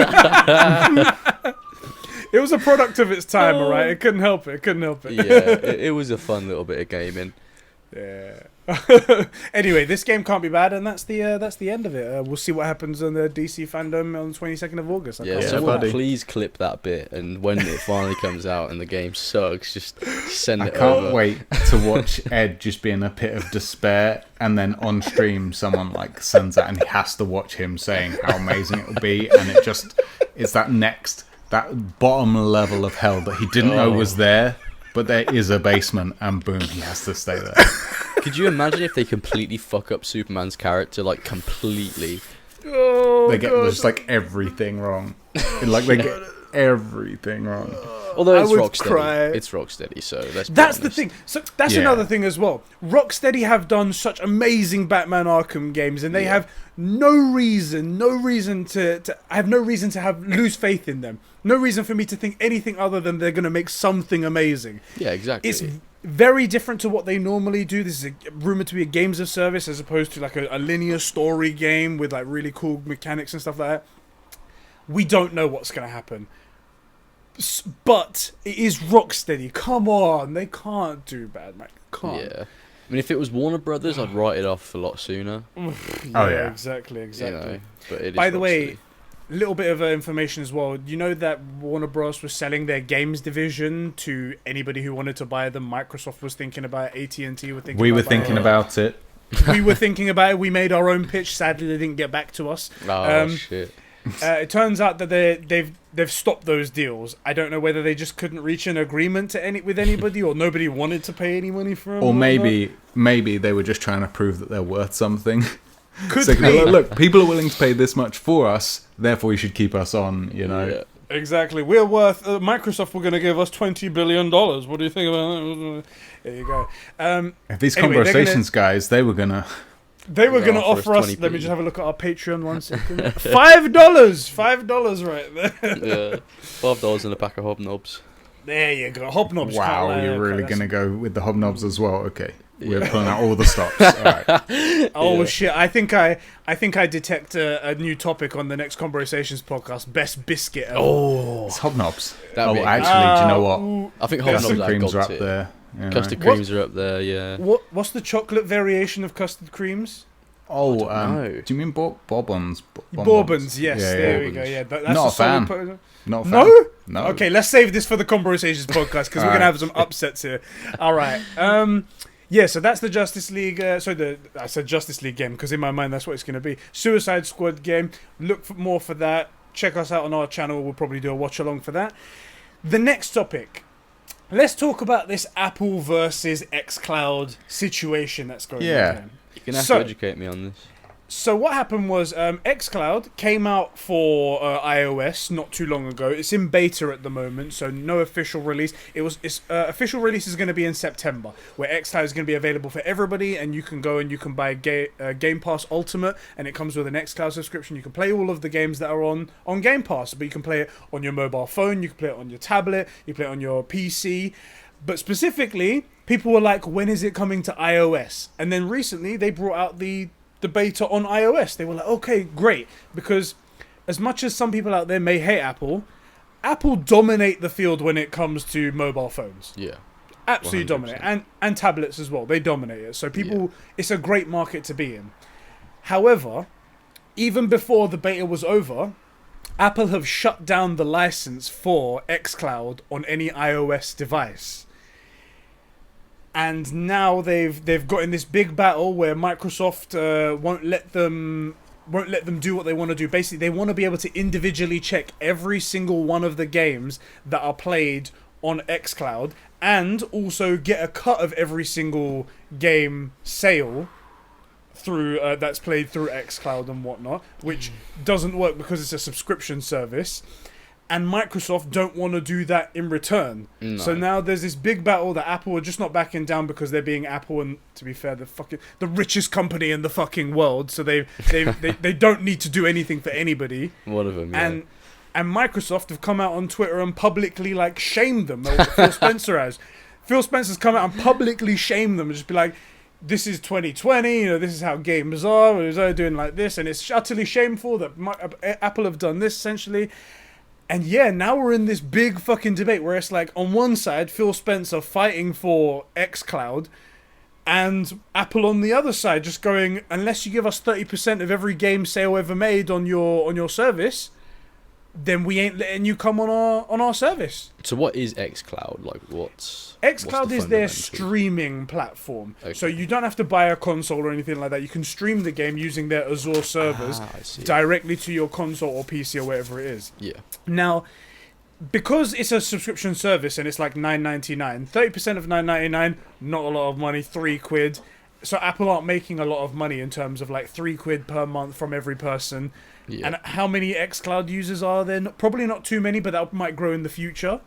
It was a product of its time, alright. It couldn't help it. Yeah, it was a fun little bit of gaming. Yeah. Anyway, this game can't be bad, and that's the end of it. We'll see what happens on the DC fandom on the 22nd of August. Yeah, someone please clip that bit, and when it finally comes out and the game sucks, just send it over. I can't wait to watch Ed just be in a pit of despair, and then on stream someone like sends that, and he has to watch him saying how amazing it will be, and it's that bottom level of hell that he didn't know was there. But there is a basement, and boom, he has to stay there. Could you imagine if they completely fuck up Superman's character, like completely? They get just like everything wrong. Like they get everything wrong. Although it's Rocksteady. It's Rocksteady, so that's the thing. So that's another thing as well. Rocksteady have done such amazing Batman Arkham games, and they have no reason to lose faith in them. No reason for me to think anything other than they're going to make something amazing. Yeah, exactly. It's very different to what they normally do. This is rumored to be a games of service as opposed to like a linear story game with like really cool mechanics and stuff like that. We don't know what's going to happen. But it is Rocksteady. Come on, they can't do bad, man. Can't. Yeah. I mean, if it was Warner Brothers, I'd write it off a lot sooner. Yeah, exactly. You know, but it is By the Rocksteady. way, little bit of information as well. You know that Warner Bros. Was selling their games division to anybody who wanted to buy them. Microsoft was thinking about it. AT&T were thinking. We were thinking about it. We were thinking about it. We made our own pitch. Sadly, they didn't get back to us. Oh shit! It turns out that they've stopped those deals. I don't know whether they just couldn't reach an agreement with anybody, or nobody wanted to pay any money for them. Or maybe they were just trying to prove that they're worth something. Could so, be. Look, people are willing to pay this much for us, therefore you should keep us on. You know. Yeah. Exactly. We're worth. Microsoft were going to give us $20 billion. What do you think about that? There you go. If these conversations, guys, they were gonna. They were going to offer us. 20p. Let me just have a look at our Patreon 1 second. $5 right there. Yeah, $5 and a pack of hobnobs. There you go. Hobnobs. Wow, you're really going to go with the hobnobs as well. Okay, we're pulling out all the stops. All right. Oh shit! I think I detect a new topic on the next Conversations podcast. Best biscuit ever. Oh, It's hobnobs. That'd be Actually, do you know what? Ooh. I think Custard hobnobs creams are up it. there. You know. Custard creams are up there. Yeah. What's the chocolate variation of custard creams? Oh, know. do you mean Bourbons? Bourbons, yes. Yeah, there yeah. we go. Yeah, that's Not a fan. Not a fan. No? No. Okay, let's save this for the Conversations podcast because we're going to have some upsets here. All right. Yeah, so that's the Justice League. I said Justice League game because in my mind that's what it's going to be. Suicide Squad game. Look for more for that. Check us out on our channel. We'll probably do a watch along for that. The next topic. Let's talk about this Apple versus xCloud situation that's going on here. You're going to have to educate me on this. So what happened was xCloud came out for iOS not too long ago. It's in beta at the moment, so no official release. Its official release is going to be in September, where xCloud is going to be available for everybody, and you can go and you can buy Game Pass Ultimate, and it comes with an xCloud subscription. You can play all of the games that are on Game Pass, but you can play it on your mobile phone, you can play it on your tablet, you can play it on your PC. But specifically, people were like, when is it coming to iOS? And then recently, they brought out the beta on iOS. They were like, okay, great. Because as much as some people out there may hate Apple dominate the field when it comes to mobile phones. Yeah. Absolutely 100%. dominate. And tablets as well. They dominate it. So it's a great market to be in. However, even before the beta was over, Apple have shut down the license for xCloud on any iOS device. And now they've got in this big battle where Microsoft won't let them do what they want to do. Basically, they want to be able to individually check every single one of the games that are played on xCloud, and also get a cut of every single game sale through that's played through xCloud and whatnot, which doesn't work because it's a subscription service. And Microsoft don't want to do that in return. No. So now there's this big battle that Apple are just not backing down because they're being Apple, and to be fair, the richest company in the fucking world. So they don't need to do anything for anybody. One of them, yeah. And Microsoft have come out on Twitter and publicly shamed them. Phil Spencer has. Phil Spencer's come out and publicly shamed them and just be like, this is 2020, this is how games are. They're doing like this, and it's utterly shameful that Apple have done this essentially. And yeah, now we're in this big fucking debate where it's like, on one side, Phil Spencer fighting for xCloud, and Apple on the other side just going, unless you give us 30% of every game sale ever made on your service, then we ain't letting you come on our service. So what is xCloud? Like, what's xCloud is their fundamental? streaming platform. Okay. So you don't have to buy a console or anything like that. You can stream the game using their Azure servers I see. directly to your console or PC or whatever it is. Yeah. Now, because it's a subscription service and it's like $9.99, 30% of $9.99, not a lot of money, £3. So Apple aren't making a lot of money in terms of like £3 per month from every person. Yeah. And how many xCloud users are there? Probably not too many, but that might grow in the future.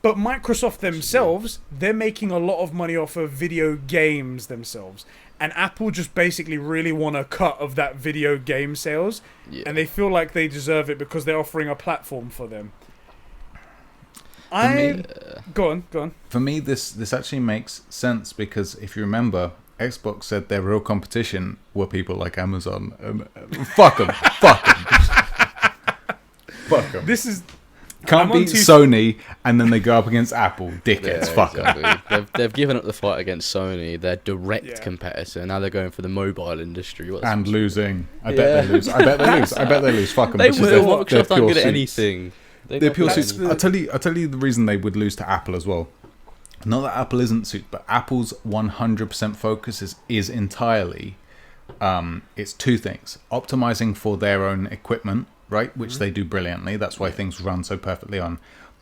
But Microsoft themselves, they're making a lot of money off of video games themselves. And Apple just basically really want a cut of that video game sales. Yeah. And they feel like they deserve it because they're offering a platform for them. Go on. For me, this actually makes sense because if you remember, Xbox said their real competition were people like Amazon. Fuck them. This is... Can't beat Sony, and then they go up against Apple. Dickheads, fuck them. Exactly. They've given up the fight against Sony, their direct competitor. Now they're going for the mobile industry. And losing. I bet they lose. I bet they lose. Fuck them. They will. Microsoft aren't good at anything. They're pure suits. I'll tell you the reason they would lose to Apple as well. Not that Apple isn't suit, but Apple's 100% focus is entirely, it's two things. Optimizing for their own equipment, right? Which they do brilliantly. That's why things run so perfectly on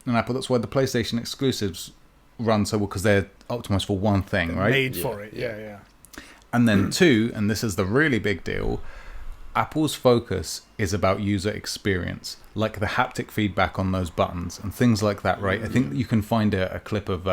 an Apple. That's why the PlayStation exclusives run so well, because they're optimized for one thing, right? Made for it, yeah. And then two, and this is the really big deal, Apple's focus is about user experience, like the haptic feedback on those buttons and things like that, right? I think that you can find a clip of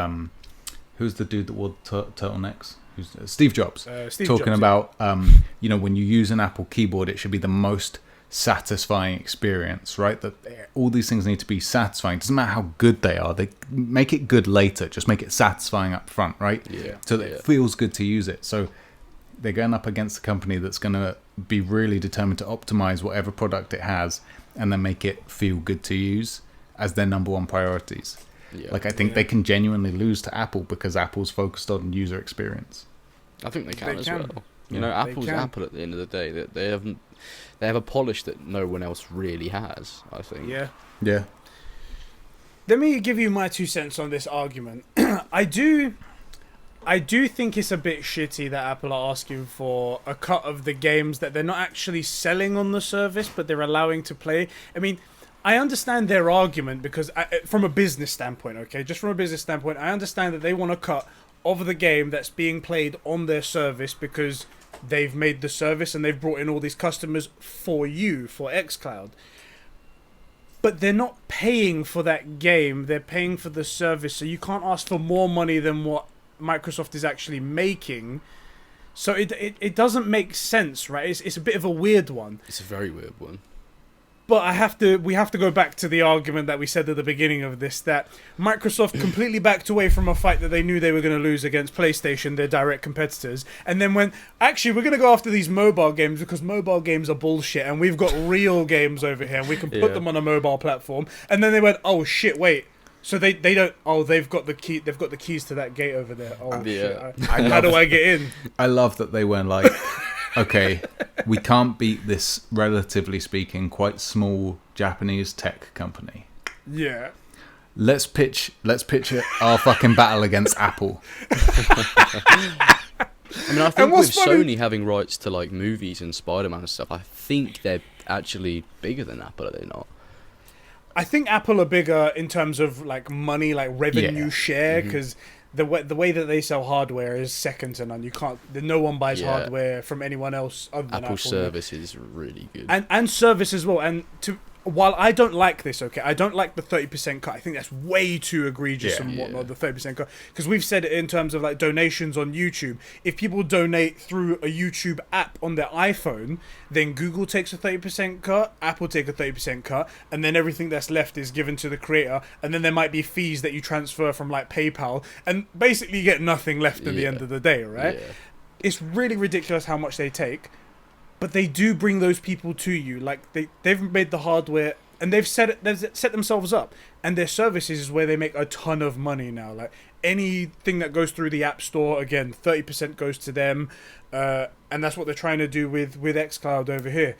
who's the dude that wore turtlenecks? Who's Steve Jobs talking about when you use an Apple keyboard, it should be the most satisfying experience, right? That all these things need to be satisfying. It doesn't matter how good they are; they make it good later. Just make it satisfying up front, right? Yeah. So that it feels good to use it. So they're going up against a company that's going to be really determined to optimize whatever product it has and then make it feel good to use as their number one priorities. Yeah. Like, I think they can genuinely lose to Apple because Apple's focused on user experience. I think they can as well. You Yeah. know, Apple's Apple at the end of the day. That they have a polish that no one else really has, I think. Yeah. Yeah. Let me give you my 2 cents on this argument. I do think it's a bit shitty that Apple are asking for a cut of the games that they're not actually selling on the service, but they're allowing to play. I mean, I understand their argument because from a business standpoint, okay? Just from a business standpoint, I understand that they want a cut of the game that's being played on their service because they've made the service and they've brought in all these customers for you, for xCloud. But they're not paying for that game. They're paying for the service. So you can't ask for more money than what Microsoft is actually making. So it doesn't make sense, right? It's a bit of a weird one. It's a very weird one. But we have to go back to the argument that we said at the beginning of this, that Microsoft completely backed away from a fight that they knew they were going to lose against PlayStation, their direct competitors, and then went, actually, we're going to go after these mobile games because mobile games are bullshit, and we've got real games over here, and we can put them on a mobile platform. And then they went, oh shit, wait. So they don't. Oh, they've got the key. They've got the keys to that gate over there. Oh shit! How do I get in? I love that they weren't like, okay, we can't beat this, relatively speaking, quite small Japanese tech company. Yeah. Let's pitch our fucking battle against Apple. I mean, I think with funny, Sony having rights to like movies and Spider-Man and stuff, I think they're actually bigger than Apple, are they not? I think Apple are bigger in terms of like money, like revenue share, because the way that they sell hardware is second to none. You can't. No one buys hardware from anyone else other than Apple. Service is really good, and service as well. And while I don't like this, okay, I don't like the 30% cut. I think that's way too egregious and whatnot. The 30% cut, because we've said it in terms of like donations on YouTube. If people donate through a YouTube app on their iPhone, then Google takes a 30% cut, Apple take a 30% cut, and then everything that's left is given to the creator. And then there might be fees that you transfer from like PayPal, and basically you get nothing left at the end of the day, right? Yeah. It's really ridiculous how much they take. But they do bring those people to you. Like they've made the hardware and they've set themselves up, and their services is where they make a ton of money now. Like anything that goes through the App Store, again, 30% goes to them, and that's what they're trying to do with xCloud over here.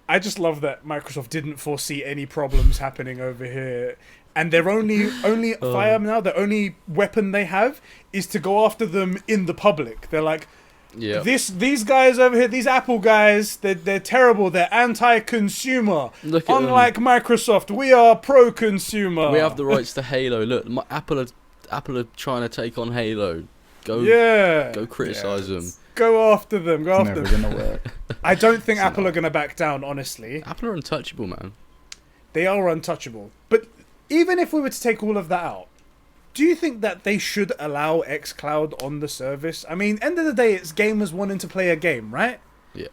I just love that Microsoft didn't foresee any problems happening over here. And their only fire now, the only weapon they have is to go after them in the public. They're like, these guys over here, these Apple guys, they're terrible. They're anti-consumer. Unlike Microsoft, we are pro-consumer. We have the rights to Halo. Look, Apple are trying to take on Halo. Go criticize them. Go after them. It's never gonna work. I don't think Apple are gonna back down. Honestly, Apple are untouchable, man. They are untouchable. But even if we were to take all of that out, do you think that they should allow xCloud on the service? I mean, end of the day, it's gamers wanting to play a game, right? Yeah.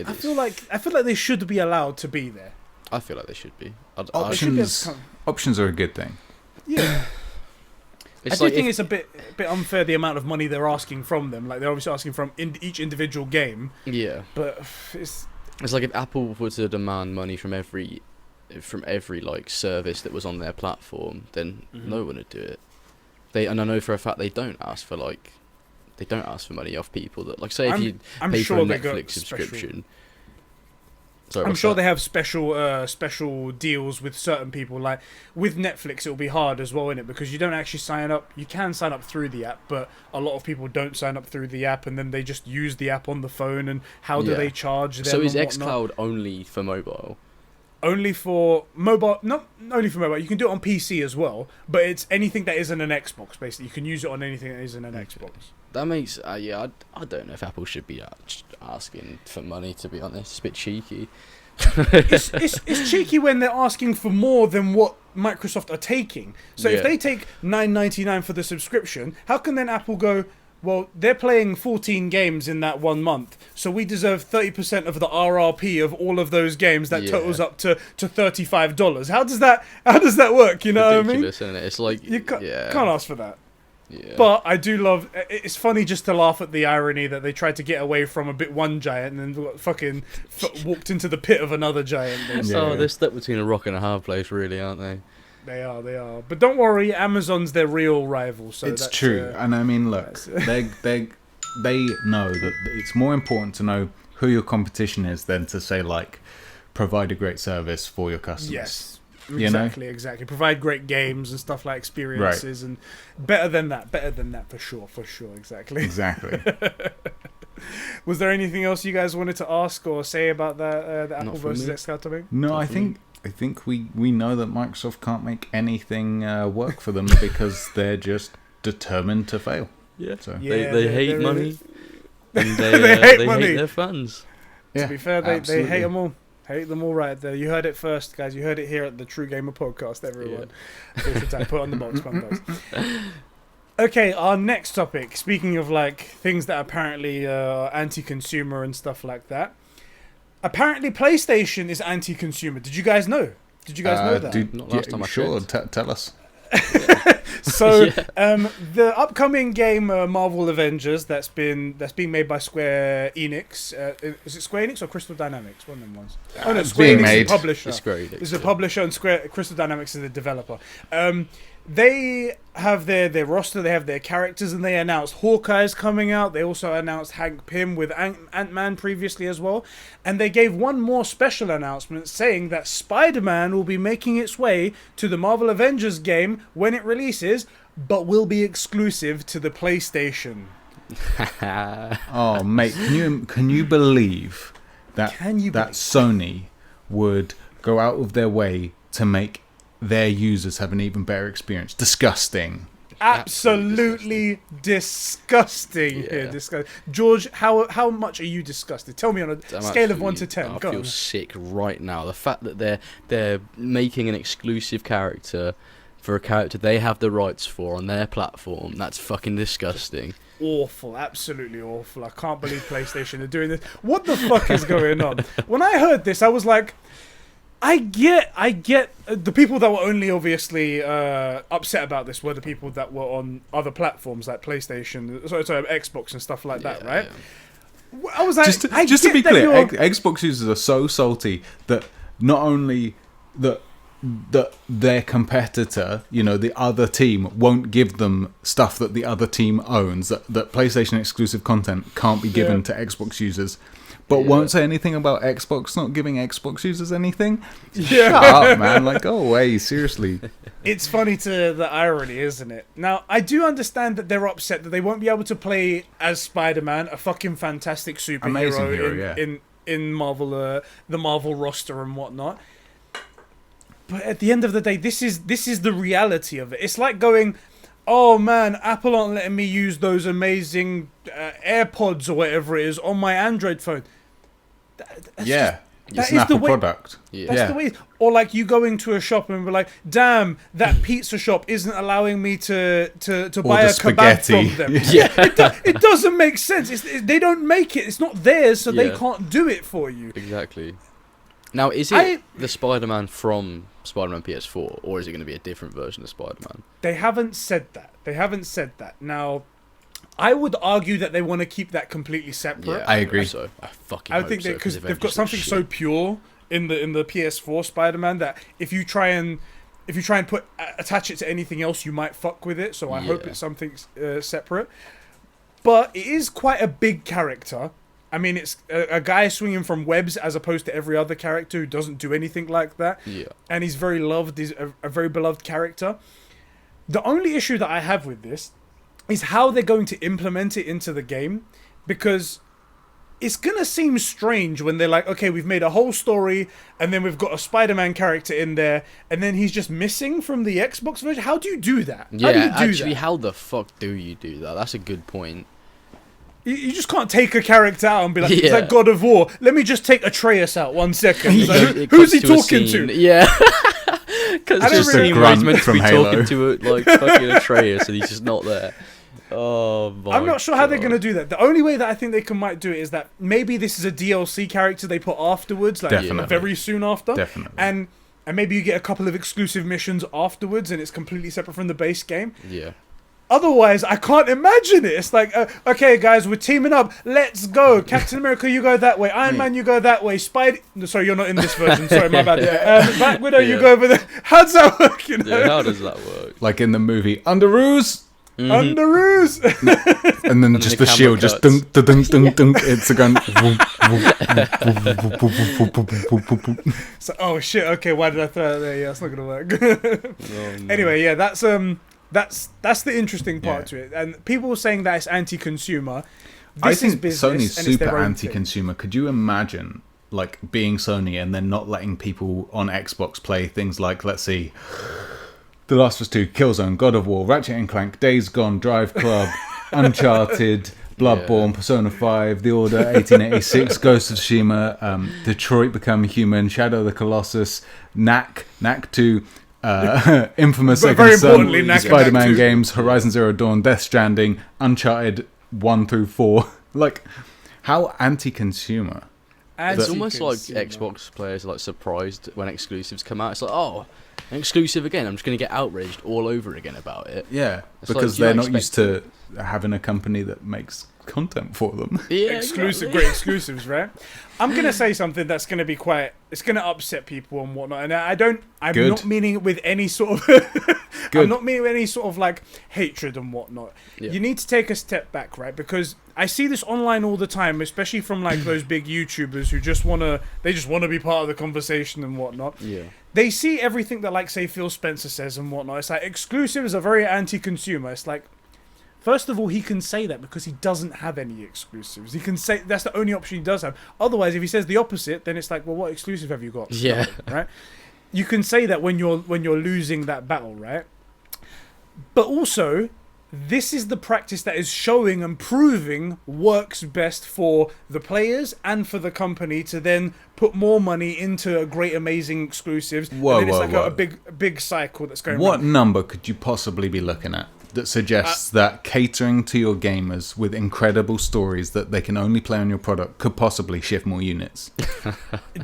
I feel like they should be allowed to be there. I feel like they should be. Options are a good thing. Yeah. I do think it's a bit unfair the amount of money they're asking from them. Like they're obviously asking from each individual game. Yeah. But it's like if Apple were to demand money from every like service that was on their platform, then no one would do it. And I know for a fact they don't ask for money off people that, like, say if you pay for a Netflix subscription. I'm sure they have special deals with certain people. Like with Netflix, it'll be hard as well, innit? Because you don't actually sign up. You can sign up through the app, but a lot of people don't sign up through the app, and then they just use the app on the phone. And how do they charge them? So is xCloud only for mobile? Only for mobile, not only for mobile. You can do it on PC as well, but it's anything that isn't an Xbox. Basically, you can use it on anything that isn't an Xbox. That makes I don't know if Apple should be asking for money. To be honest, it's a bit cheeky. it's cheeky when they're asking for more than what Microsoft are taking. So if they take $9.99 for the subscription, how can then Apple go, well, they're playing 14 games in that 1 month, so we deserve 30% of the RRP of all of those games. That totals up to $35. How does that work? You know what I mean? Ridiculous, isn't it? It's like you can't ask for that. Yeah. But I do love. It's funny just to laugh at the irony that they tried to get away from a bit one giant and then fucking walked into the pit of another giant. They're stuck between a rock and a hard place, really, aren't they? They are. But don't worry, Amazon's their real rival. So it's true, and I mean, look, they know that it's more important to know who your competition is than to say like provide a great service for your customers. Yes. Exactly. Provide great games and stuff like experiences, and better than that for sure. Exactly. Was there anything else you guys wanted to ask or say about the Apple versus xCloud topic? No, I think we know that Microsoft can't make anything work for them because they're just determined to fail. Yeah. So they hate money. And they hate money. Hate their fans. Yeah, to be fair, they hate them all. Hate them all right there. You heard it first, guys. You heard it here at the True Gamer Podcast, everyone. Yeah. Put on the box, Bugs. Okay, our next topic. Speaking of like things that apparently are anti-consumer and stuff like that. Apparently, PlayStation is anti-consumer. Did you guys know? Know that? Not last time I checked. Tell us. So the upcoming game Marvel Avengers that's being made by Square Enix. Is it Square Enix or Crystal Dynamics? One of them ones. Oh no, Square Enix is the publisher. It's a publisher and Crystal Dynamics is the developer. They have their roster, they have their characters, and they announced Hawkeye's coming out. They also announced Hank Pym with Ant-Man previously as well. And they gave one more special announcement saying that Spider-Man will be making its way to the Marvel Avengers game when it releases, but will be exclusive to the PlayStation. Oh, mate, can you believe that Sony would go out of their way to make their users have an even better experience? Disgusting. Absolutely disgusting. Yeah. Disgusting. George, how much are you disgusted? Tell me on a scale of 1 to 10. I feel sick right now. The fact that they're making an exclusive character for a character they have the rights for on their platform, that's fucking disgusting. Awful, absolutely awful. I can't believe PlayStation are doing this. What the fuck is going on? When I heard this, I was like, I get the people that were only obviously upset about this were the people that were on other platforms like PlayStation, sorry, Xbox and stuff like that, right? Yeah. I was like, just to be clear, Xbox users are so salty that not only that their competitor, the other team, won't give them stuff that the other team owns, that PlayStation exclusive content can't be given to Xbox users, but won't say anything about Xbox not giving Xbox users anything. Shut up, man. Like, go away, seriously. It's funny to the irony, isn't it? Now, I do understand that they're upset that they won't be able to play as Spider-Man, a fucking fantastic superhero. Amazing hero, in Marvel, the Marvel roster and whatnot. But at the end of the day, this is the reality of it. It's like going, oh man, Apple aren't letting me use those amazing AirPods or whatever it is on my Android phone. That is the product. That's the way. Or like you go into a shop and be like, damn, that pizza shop isn't allowing me to buy a kebab from them. It doesn't make sense. They don't make it. It's not theirs, so they can't do it for you. Exactly. Now, is it the Spider-Man from Spider-Man PS4, or is it going to be a different version of Spider-Man? They haven't said that. Now, I would argue that they want to keep that completely separate. Yeah, I agree. So I think so, because they've got something so pure in the PS4 Spider-Man that if you try and attach it to anything else, you might fuck with it. So I hope it's something separate. But it is quite a big character. I mean, it's a guy swinging from webs as opposed to every other character who doesn't do anything like that. Yeah. And he's very loved. He's a very beloved character. The only issue that I have with this is how they're going to implement it into the game, because it's going to seem strange when they're like, okay, we've made a whole story and then we've got a Spider-Man character in there and then he's just missing from the Xbox version. How do you do that? How the fuck do you do that? That's a good point. You just can't take a character out and be like, it's like God of War. Let me just take Atreus out 1 second. Like, who's he talking to? Yeah. Because it's just a grunt meant to be Halo. talking to like fucking Atreus and he's just not there. Oh my I'm not sure how they're going to do that. The only way that I think they might do it is that maybe this is a DLC character they put afterwards, like very soon after. Definitely. And maybe you get a couple of exclusive missions afterwards and it's completely separate from the base game. Yeah. Otherwise, I can't imagine it. It's like, okay, guys, we're teaming up. Let's go. Captain America, you go that way. Iron Man, you go that way. Sorry, you're not in this version. Sorry, my bad. Black Widow, you go over there. How does that work? Yeah, how does that work? Like in the movie Underoos. Underoos. And then just the shield, just dunk, dunk, dunk, dunk. It's a gun. So, oh shit. Okay, why did I throw it there? Yeah, it's not gonna work. Anyway, yeah, that's the interesting part to it. And people were saying that it's anti-consumer. I think Sony's super anti-consumer. Could you imagine like being Sony and then not letting people on Xbox play things like, let's see, The Last of Us 2, Killzone, God of War, Ratchet & Clank, Days Gone, Drive Club, Uncharted, Bloodborne, Persona 5, The Order 1886, Ghost of Tsushima, Detroit Become Human, Shadow of the Colossus, Knack 2, Infamous Second Son, Spider-Man games, Horizon Zero Dawn, Death Stranding, Uncharted 1 through 4. Like, how anti-consumer? It's almost like Xbox players are like surprised when exclusives come out. It's like, oh, an exclusive again. I'm just going to get outraged all over again about it. Yeah, it's because they're not used to having a company that makes content for them. Yeah, great exclusives, right? I'm gonna say something that's gonna be it's gonna upset people and whatnot, and I'm not meaning it with any sort of I'm not meaning with any sort of like hatred and whatnot. You need to take a step back, right? Because I see this online all the time, especially from like those big YouTubers who just wanna be part of the conversation and whatnot. Yeah. They see everything that, like, say Phil Spencer says and whatnot. It's like exclusives are very anti-consumer. It's like, first of all, he can say that because he doesn't have any exclusives. He can say that's the only option he does have. Otherwise, if he says the opposite, then it's like, well, what exclusive have you got? Yeah. Right? You can say that when you're losing that battle, right? But also, this is the practice that is showing and proving works best for the players and for the company to then put more money into great, amazing exclusives. Whoa, and then whoa. a big cycle that's going on. What number could you possibly be looking at that suggests that catering to your gamers with incredible stories that they can only play on your product could possibly shift more units?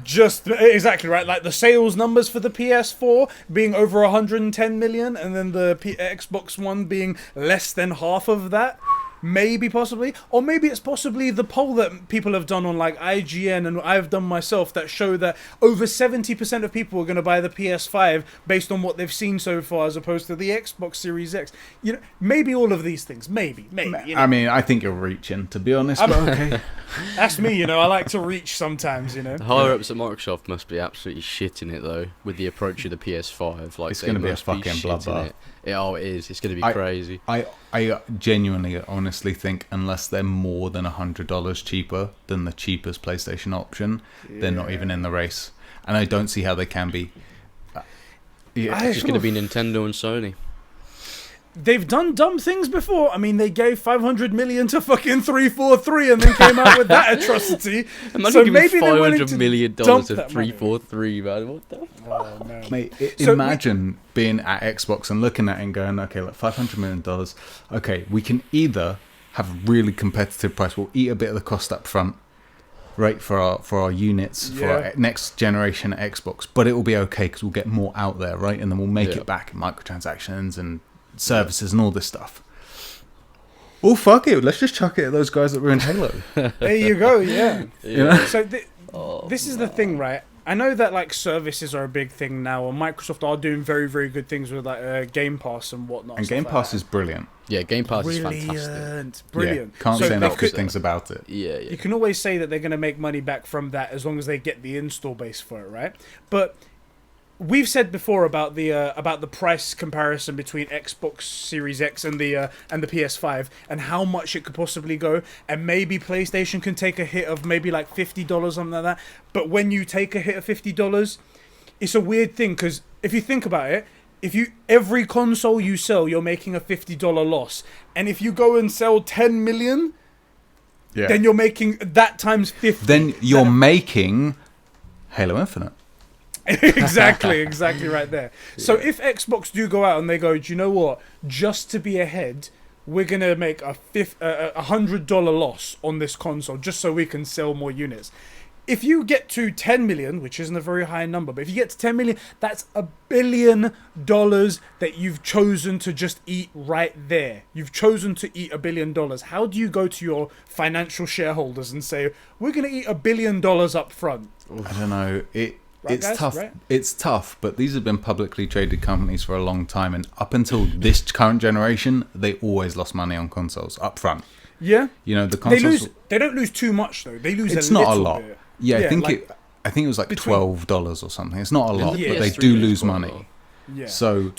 Just exactly right. Like the sales numbers for the PS4 being over 110 million, and then the Xbox One being less than half of that. Maybe, possibly. Or maybe it's possibly the poll that people have done on like IGN and I've done myself that show that over 70% of people are going to buy the PS5 based on what they've seen so far as opposed to the Xbox Series X. You know, maybe all of these things. Maybe. You know. I mean, I think you're reaching, to be honest. But okay. That's me, you know. I like to reach sometimes, you know. The higher ups at Microsoft must be absolutely shitting it though with the approach of the PS5. Like It's going to be a fucking bloodbath. Oh, it is. It's going to be crazy. I genuinely, honestly think unless they're more than $100 cheaper than the cheapest PlayStation option, they're not even in the race. And I don't see how they can be. It's just going to be Nintendo and Sony. They've done dumb things before. I mean, they gave 500 million to fucking 343 and then came out with that atrocity. Imagine so giving maybe $500 million to that 343, man. What the fuck? Oh, man. Mate, imagine being at Xbox and looking at it and going, okay, like $500 million. Okay, we can either have a really competitive price. We'll eat a bit of the cost up front, right, for our units, for our next generation Xbox. But it will be okay because we'll get more out there, right? And then we'll make it back in microtransactions and services and all this stuff. Oh, fuck it. Let's just chuck it at those guys that were in Halo. There you go, yeah. You know? So this is the thing, right? I know that like services are a big thing now, and Microsoft are doing very, very good things with like Game Pass and whatnot. And Game Pass is brilliant. Yeah, Game Pass is fantastic. Brilliant. Yeah, can't say enough good things about it. Yeah. You can always say that they're going to make money back from that as long as they get the install base for it, right? But we've said before about the price comparison between Xbox Series X and the PS5 and how much it could possibly go, and maybe PlayStation can take a hit of maybe like $50, something like that. But when you take a hit of $50, it's a weird thing because if you think about it, every console you sell, you're making a $50 loss, and if you go and sell 10 million, then you're making that times 50. Then you're making Halo Infinite. exactly right there. So if Xbox do go out and they go, do you know what? Just to be ahead, we're gonna make a $100 loss on this console just so we can sell more units. If you get to 10 million, which isn't a very high number, but if you get to 10 million, that's $1 billion that you've chosen to just eat right there. You've chosen to eat $1 billion. How do you go to your financial shareholders and say, we're gonna eat $1 billion up front? I don't know. It's guys? tough. Right? It's tough, but these have been publicly traded companies for a long time, and up until this current generation, they always lost money on consoles up front. Yeah, you know the consoles. They don't lose too much though. They lose. It's a not little a lot. Bit. Yeah, I think like, it was like $12 or something. It's not a lot, Yeah, but they PS3 do is lose quite a money. lot. Yeah. So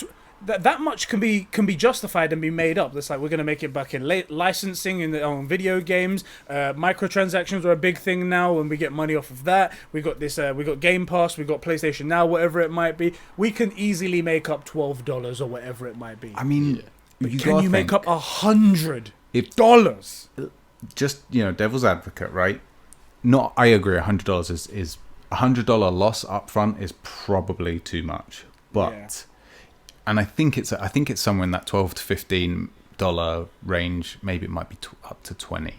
that much can be justified and be made up. That's like we're going to make it back in licensing in on video games. Microtransactions are a big thing now, and we get money off of that. We got this. We got Game Pass. We got PlayStation Now. Whatever it might be, we can easily make up $12 or whatever it might be. I mean, can you make up $100? Just devil's advocate, right? I agree. $100 is $100 loss up front is probably too much, but. And I think it's somewhere in that $12 to $15 range. Maybe it might be up to $20.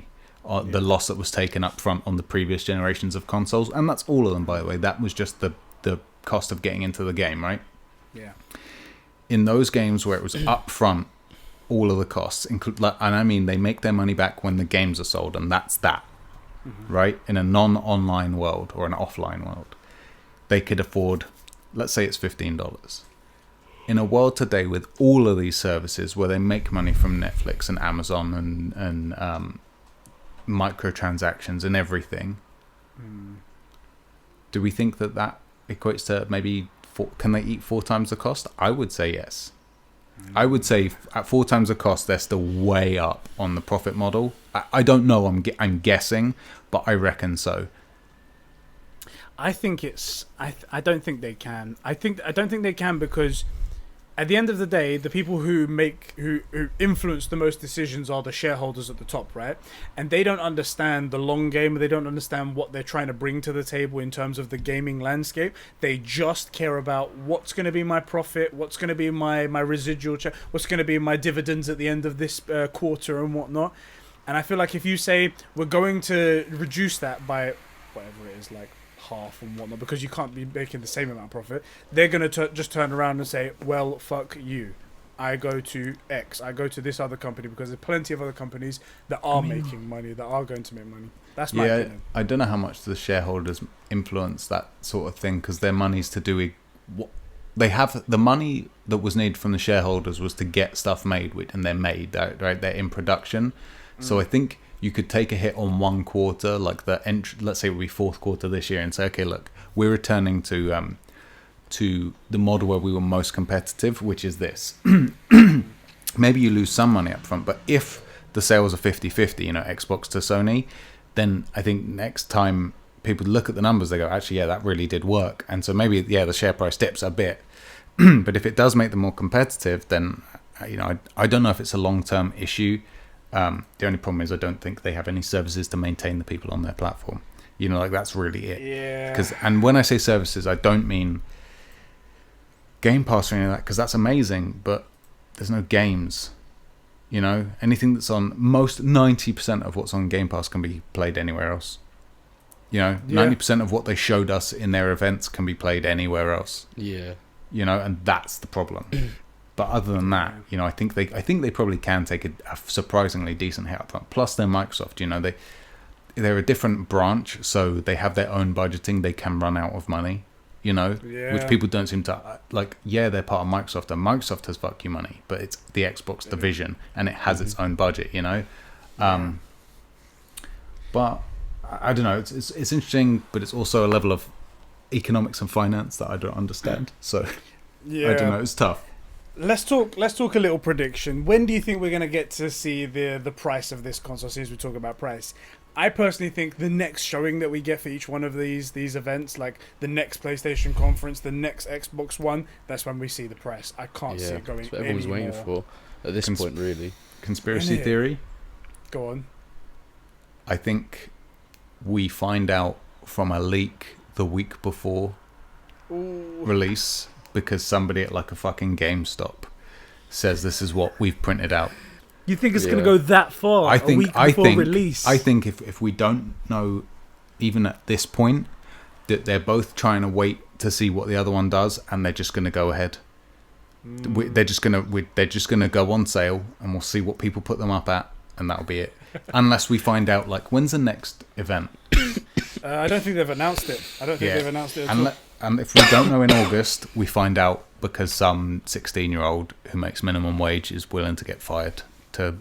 The loss that was taken up front on the previous generations of consoles, and that's all of them, by the way. That was just the cost of getting into the game, right? Yeah. In those games where it was up front, all of the costs, and I mean they make their money back when the games are sold, and that's that, right? In a non-online world or an offline world, they could afford, let's say it's $15. In a world today with all of these services where they make money from Netflix and Amazon and microtransactions and everything, do we think that equates to maybe can they eat 4 times the cost? I would say yes. I would say at 4 times the cost, they're still way up on the profit model. I don't know. I'm guessing, but I reckon so. I think it's. I don't think they can. I don't think they can because. At the end of the day, the people who influence the most decisions are the shareholders at the top, right? And they don't understand the long game. They don't understand what they're trying to bring to the table in terms of the gaming landscape. They just care about what's going to be my profit, what's going to be my residual, what's going to be my dividends at the end of this quarter and whatnot. And I feel like if you say we're going to reduce that by whatever it is, like half and whatnot, because you can't be making the same amount of profit, they're going to just turn around and say, well, fuck you. I go to X. I go to this other company because there's plenty of other companies that are making money, that are going to make money. That's my opinion. I don't know how much the shareholders influence that sort of thing because their money's to do with what they have. The money that was needed from the shareholders was to get stuff made, and they're made, right? They're in production. So I think you could take a hit on one quarter, like let's say it would be fourth quarter this year, and say, okay, look, we're returning to the model where we were most competitive, which is this. Maybe you lose some money up front, but if the sales are 50-50, Xbox to Sony, then I think next time people look at the numbers, they go, actually, yeah, that really did work. And so maybe, the share price dips a bit. But if it does make them more competitive, then, I don't know if it's a long-term issue. The only problem is I don't think they have any services to maintain the people on their platform. That's really it. Yeah. And when I say services, I don't mean Game Pass or anything like that, because that's amazing, but there's no games. Anything that's on 90% of what's on Game Pass can be played anywhere else. 90% of what they showed us in their events can be played anywhere else. Yeah. And that's the problem. But other than that, I think they probably can take a surprisingly decent hit up front. Plus, they're Microsoft. They're a different branch, so they have their own budgeting. They can run out of money. Which people don't seem to like. Yeah, they're part of Microsoft, and Microsoft has fuck you money, but it's the Xbox division, and it has its own budget. But I don't know. It's interesting, but it's also a level of economics and finance that I don't understand. So I don't know. It's tough. Let's talk a little prediction. When do you think we're gonna get to see the price of this console? Since we talk about price, I personally think the next showing that we get for each one of these events, like the next PlayStation conference, the next Xbox One, that's when we see the price. I can't see it going. That's what everyone's waiting for at this point, really. Conspiracy theory. Go on. I think we find out from a leak the week before release because somebody at like a fucking GameStop says this is what we've printed out. You think it's going to go that far? A week before release? I think if we don't know, even at this point, that they're both trying to wait to see what the other one does, and they're just going to go ahead. They're just gonna go on sale, and we'll see what people put them up at, and that'll be it. Unless we find out, like, when's the next event? I don't think they've announced it. And if we don't know in August, we find out because some 16-year-old who makes minimum wage is willing to get fired to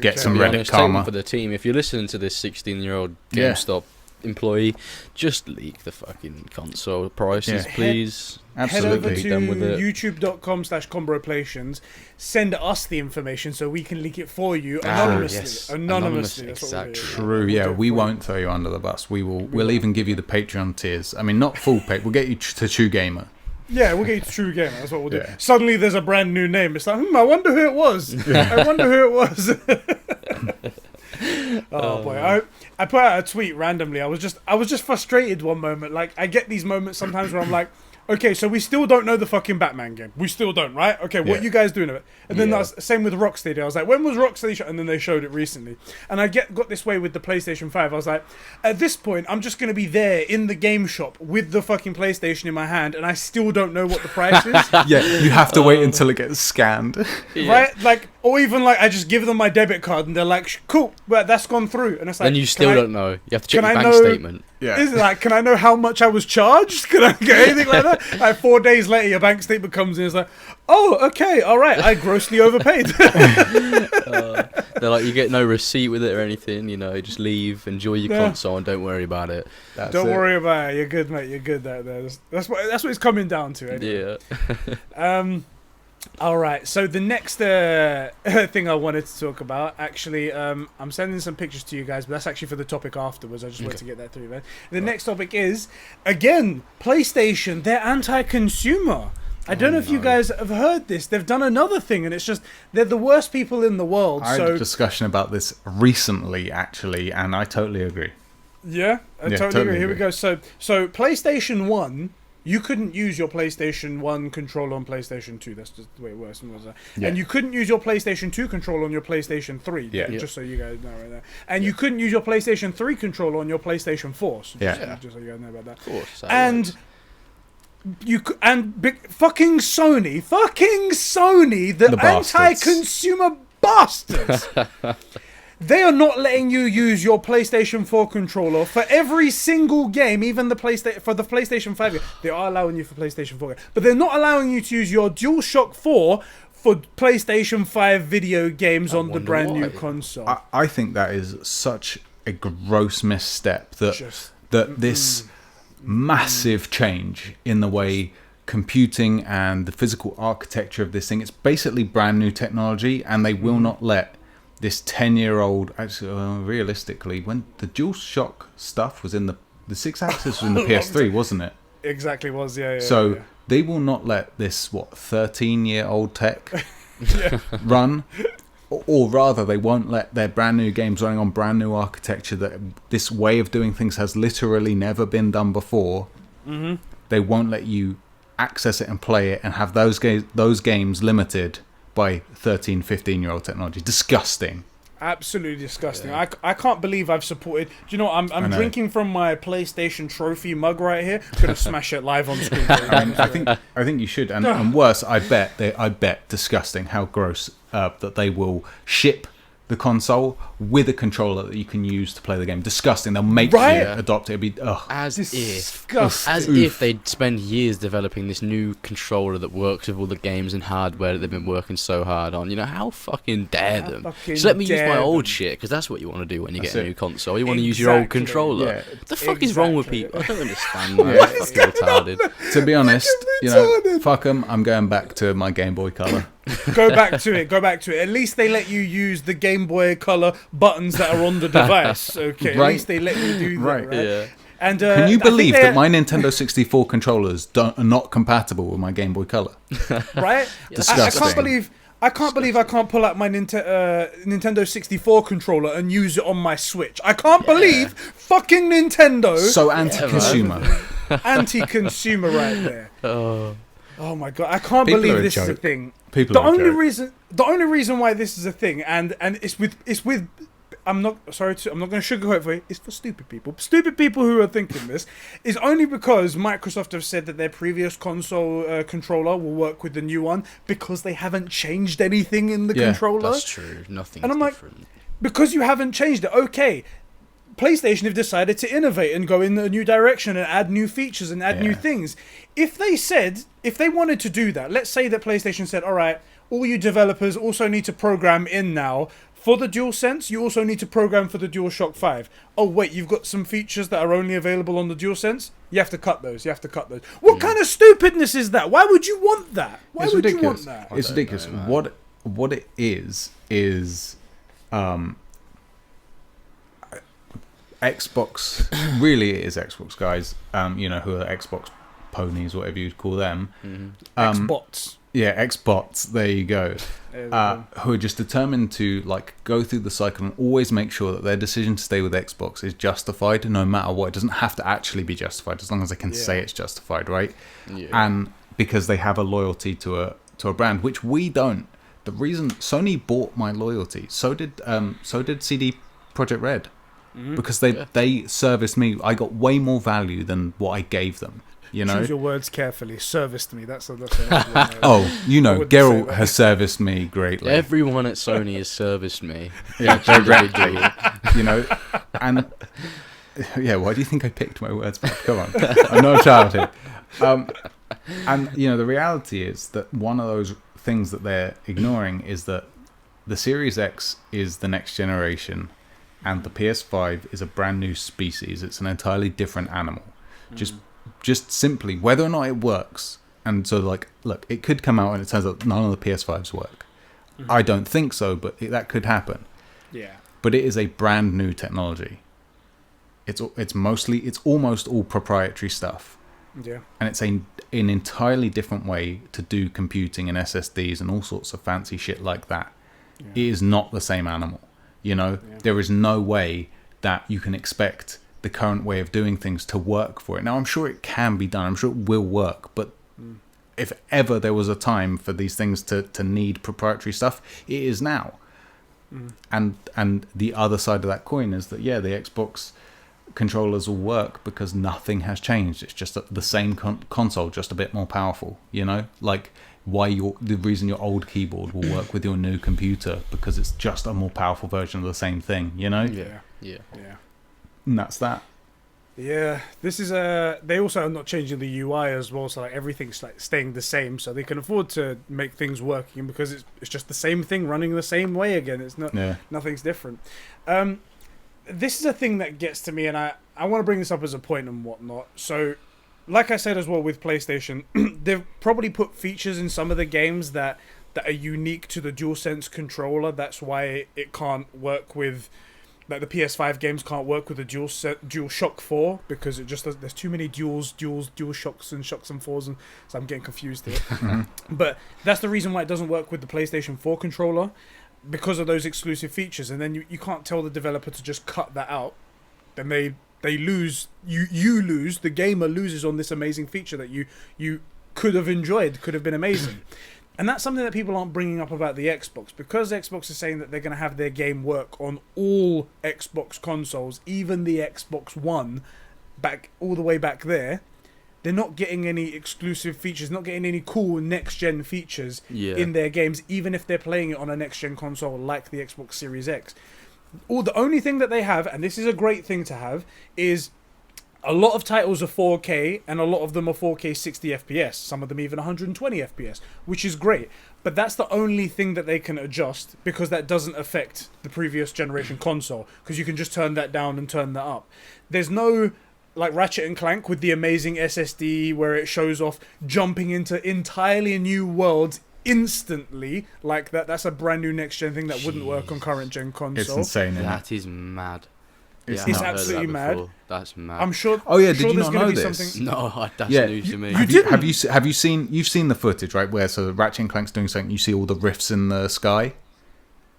get some Reddit karma for the team. If you're listening to this 16-year-old GameStop employee, just leak the fucking console prices, please. Absolutely. Head over to youtube.com/comboplations. Send us the information so we can leak it for you anonymously. Anonymously. Exactly. True. Yeah, we won't throw you under the bus. We'll even give you the Patreon tiers. I mean, not full pay. We'll get you to True Gamer. Yeah, we'll get you to True Gamer. That's what we'll do. Suddenly, there's a brand new name. It's like, I wonder who it was. I wonder who it was. Oh boy, I put out a tweet randomly. I was just frustrated one moment. Like, I get these moments sometimes where I'm like, okay, so we still don't know the fucking Batman game. We still don't, right? Okay, what you guys doing of it? And then that's same with Rocksteady. I was like, when was Rocksteady? And then they showed it recently. And I got this way with the PlayStation 5. I was like, at this point, I'm just going to be there in the game shop with the fucking PlayStation in my hand, and I still don't know what the price is. Yeah, you have to wait until it gets scanned. Right? Like, or even like, I just give them my debit card, and they're like, cool, but that's gone through. And it's like, then you still don't know. You have to check your bank statement. Yeah. Is it like, can I know how much I was charged? Can I get anything like that? Like 4 days later, your bank statement comes in. It's like, oh, okay, all right, I grossly overpaid. They're like, you get no receipt with it or anything. You know, just leave, enjoy your console, and don't worry about it. Don't worry about it. You're good, mate. You're good. That's what it's coming down to. Anyway. Yeah. All right. So the next thing I wanted to talk about, actually, I'm sending some pictures to you guys, but that's actually for the topic afterwards. I just wanted to get that through. The next topic is, again, PlayStation. They're anti-consumer. I don't know if you guys have heard this. They've done another thing, and it's just they're the worst people in the world. I had a discussion about this recently, actually, and I totally agree. Yeah, I totally agree. Here we go. So PlayStation 1. You couldn't use your PlayStation 1 controller on PlayStation 2. That's just the way it works. Yeah. And you couldn't use your PlayStation 2 controller on your PlayStation 3. Yeah. Just so you guys know right there. And you couldn't use your PlayStation 3 controller on your PlayStation 4. So just so you guys know about that. Of course. And Fucking Sony, the bastards. anti-consumer bastards. They are not letting you use your PlayStation 4 controller for every single game, even for the PlayStation 5 game. They are allowing you for PlayStation 4 game, but they're not allowing you to use your Dualshock 4 for PlayStation 5 video games on the brand new console. I think that is such a gross misstep that this massive change in the way computing and the physical architecture of this thing, it's basically brand new technology, and they will not let this 10-year-old, actually, realistically, when the DualShock stuff was in the 6-axis was in the PS3, wasn't it? Exactly, was, yeah. So they will not let this, 13-year-old tech run, or rather, they won't let their brand new games running on brand new architecture that this way of doing things has literally never been done before. Mm-hmm. They won't let you access it and play it and have those games limited by 13, 15-year-old technology. Disgusting. Absolutely disgusting. Yeah. I can't believe I've supported. Do you know, I'm drinking from my PlayStation trophy mug right here. I'm gonna smash it live on screen. I think you should. And worse, I bet disgusting how gross that they will ship the console with a controller that you can use to play the game. Disgusting. They'll make you adopt it. It'd be as if they'd spend years developing this new controller that works with all the games and hardware that they've been working so hard on. You know, how fucking dare them? Just let me use my old shit, because that's what you want to do when you get a new console. You want to use your old controller. Yeah. What the fuck is wrong with people? I don't understand that. It's fucking retarded. To be honest, fuck them. I'm going back to my Game Boy Color. Go back to it. At least they let you use the Game Boy Color buttons that are on the device. Okay, right. At least they let you do that. Right. Yeah. And can you believe that my Nintendo 64 controllers are not compatible with my Game Boy Color? Right? Disgusting. I can't believe I can't pull out my Nintendo 64 controller and use it on my Switch. I can't believe fucking Nintendo. So anti-consumer. Anti-consumer right there. Oh my god! I can't believe this is a thing. The only reason why this is a thing, and it's with. I'm not going to sugarcoat for you. It's for stupid people. Stupid people who are thinking this is only because Microsoft have said that their previous console controller will work with the new one because they haven't changed anything in the controller. That's true. Nothing. And I'm different. Like, because you haven't changed it, okay. PlayStation have decided to innovate and go in a new direction and add new features and add new things. If they wanted to do that, let's say that PlayStation said, all right, all you developers also need to program in now for the DualSense, you also need to program for the DualShock 5. Oh, wait, you've got some features that are only available on the DualSense? You have to cut those. What kind of stupidness is that? Why would you want that? Why would you want that? It's ridiculous. What it is Xbox, really it is Xbox guys, who are Xbox ponies, whatever you'd call them. Xbots. Yeah, Xbots, there you go. Who are just determined to go through the cycle and always make sure that their decision to stay with Xbox is justified no matter what. It doesn't have to actually be justified as long as they can say it's justified, right? Yeah. And because they have a loyalty to a brand, which we don't. The reason Sony bought my loyalty, so did CD Projekt Red. Mm-hmm. Because they serviced me. I got way more value than what I gave them. Choose your words carefully. Serviced me. That's Geralt has serviced me greatly. Everyone at Sony has serviced me. Yeah, directly. And why do you think I picked my words back? Come on, I'm not a child here. And the reality is that one of those things that they're ignoring is that the Series X is the next generation. And the PS5 is a brand new species. It's an entirely different animal. Just simply whether or not it works. And so, look, it could come out and it turns out none of the PS5s work. Mm-hmm. I don't think so, but that could happen. Yeah. But it is a brand new technology. It's almost all proprietary stuff. Yeah. And it's an entirely different way to do computing and SSDs and all sorts of fancy shit like that. Yeah. It is not the same animal. There is no way that you can expect the current way of doing things to work for it. Now, I'm sure it can be done. I'm sure it will work. But if ever there was a time for these things to need proprietary stuff, it is now. And the other side of that coin is that, the Xbox controllers will work because nothing has changed. It's just the same console, just a bit more powerful. You know, like the reason your old keyboard will work with your new computer because it's just a more powerful version of the same thing. You know. Yeah. And that's that. Yeah, this is they also are not changing the UI as well, so like everything's like staying the same, so they can afford to make things working because it's just the same thing running the same way again. It's not nothing's different. This is a thing that gets to me, and I want to bring this up as a point and whatnot. So, like I said as well with PlayStation, they've probably put features in some of the games that are unique to the DualSense controller. That's why it can't work with. Like the PS5 games can't work with the DualShock 4 because there's too many DualShocks and Shocks and 4s, and so I'm getting confused here. But that's the reason why it doesn't work with the PlayStation 4 controller, because of those exclusive features. And then you can't tell the developer to just cut that out. Then they lose. You lose. The gamer loses on this amazing feature that you could have enjoyed, could have been amazing. And that's something that people aren't bringing up about the Xbox, because Xbox is saying that they're going to have their game work on all Xbox consoles, even the Xbox One, all the way back there. They're not getting any exclusive features, not getting any cool next-gen features in their games, even if they're playing it on a next-gen console like the Xbox Series X. The only thing that they have, and this is a great thing to have, is a lot of titles are 4K, and a lot of them are 4K 60 FPS. Some of them even 120 FPS, which is great. But that's the only thing that they can adjust, because that doesn't affect the previous generation console, because you can just turn that down and turn that up. There's no like Ratchet and Clank with the amazing SSD where it shows off jumping into entirely new worlds instantly like that. That's a brand new next gen thing that wouldn't work on current gen console. It's insane. That is mad. It's absolutely mad. That's mad. I'm sure. Oh yeah, I'm sure did you there's not gonna know be this? something. No, that's news to me. Have you seen the footage, right? Where Ratchet and Clank's doing something, you see all the rifts in the sky.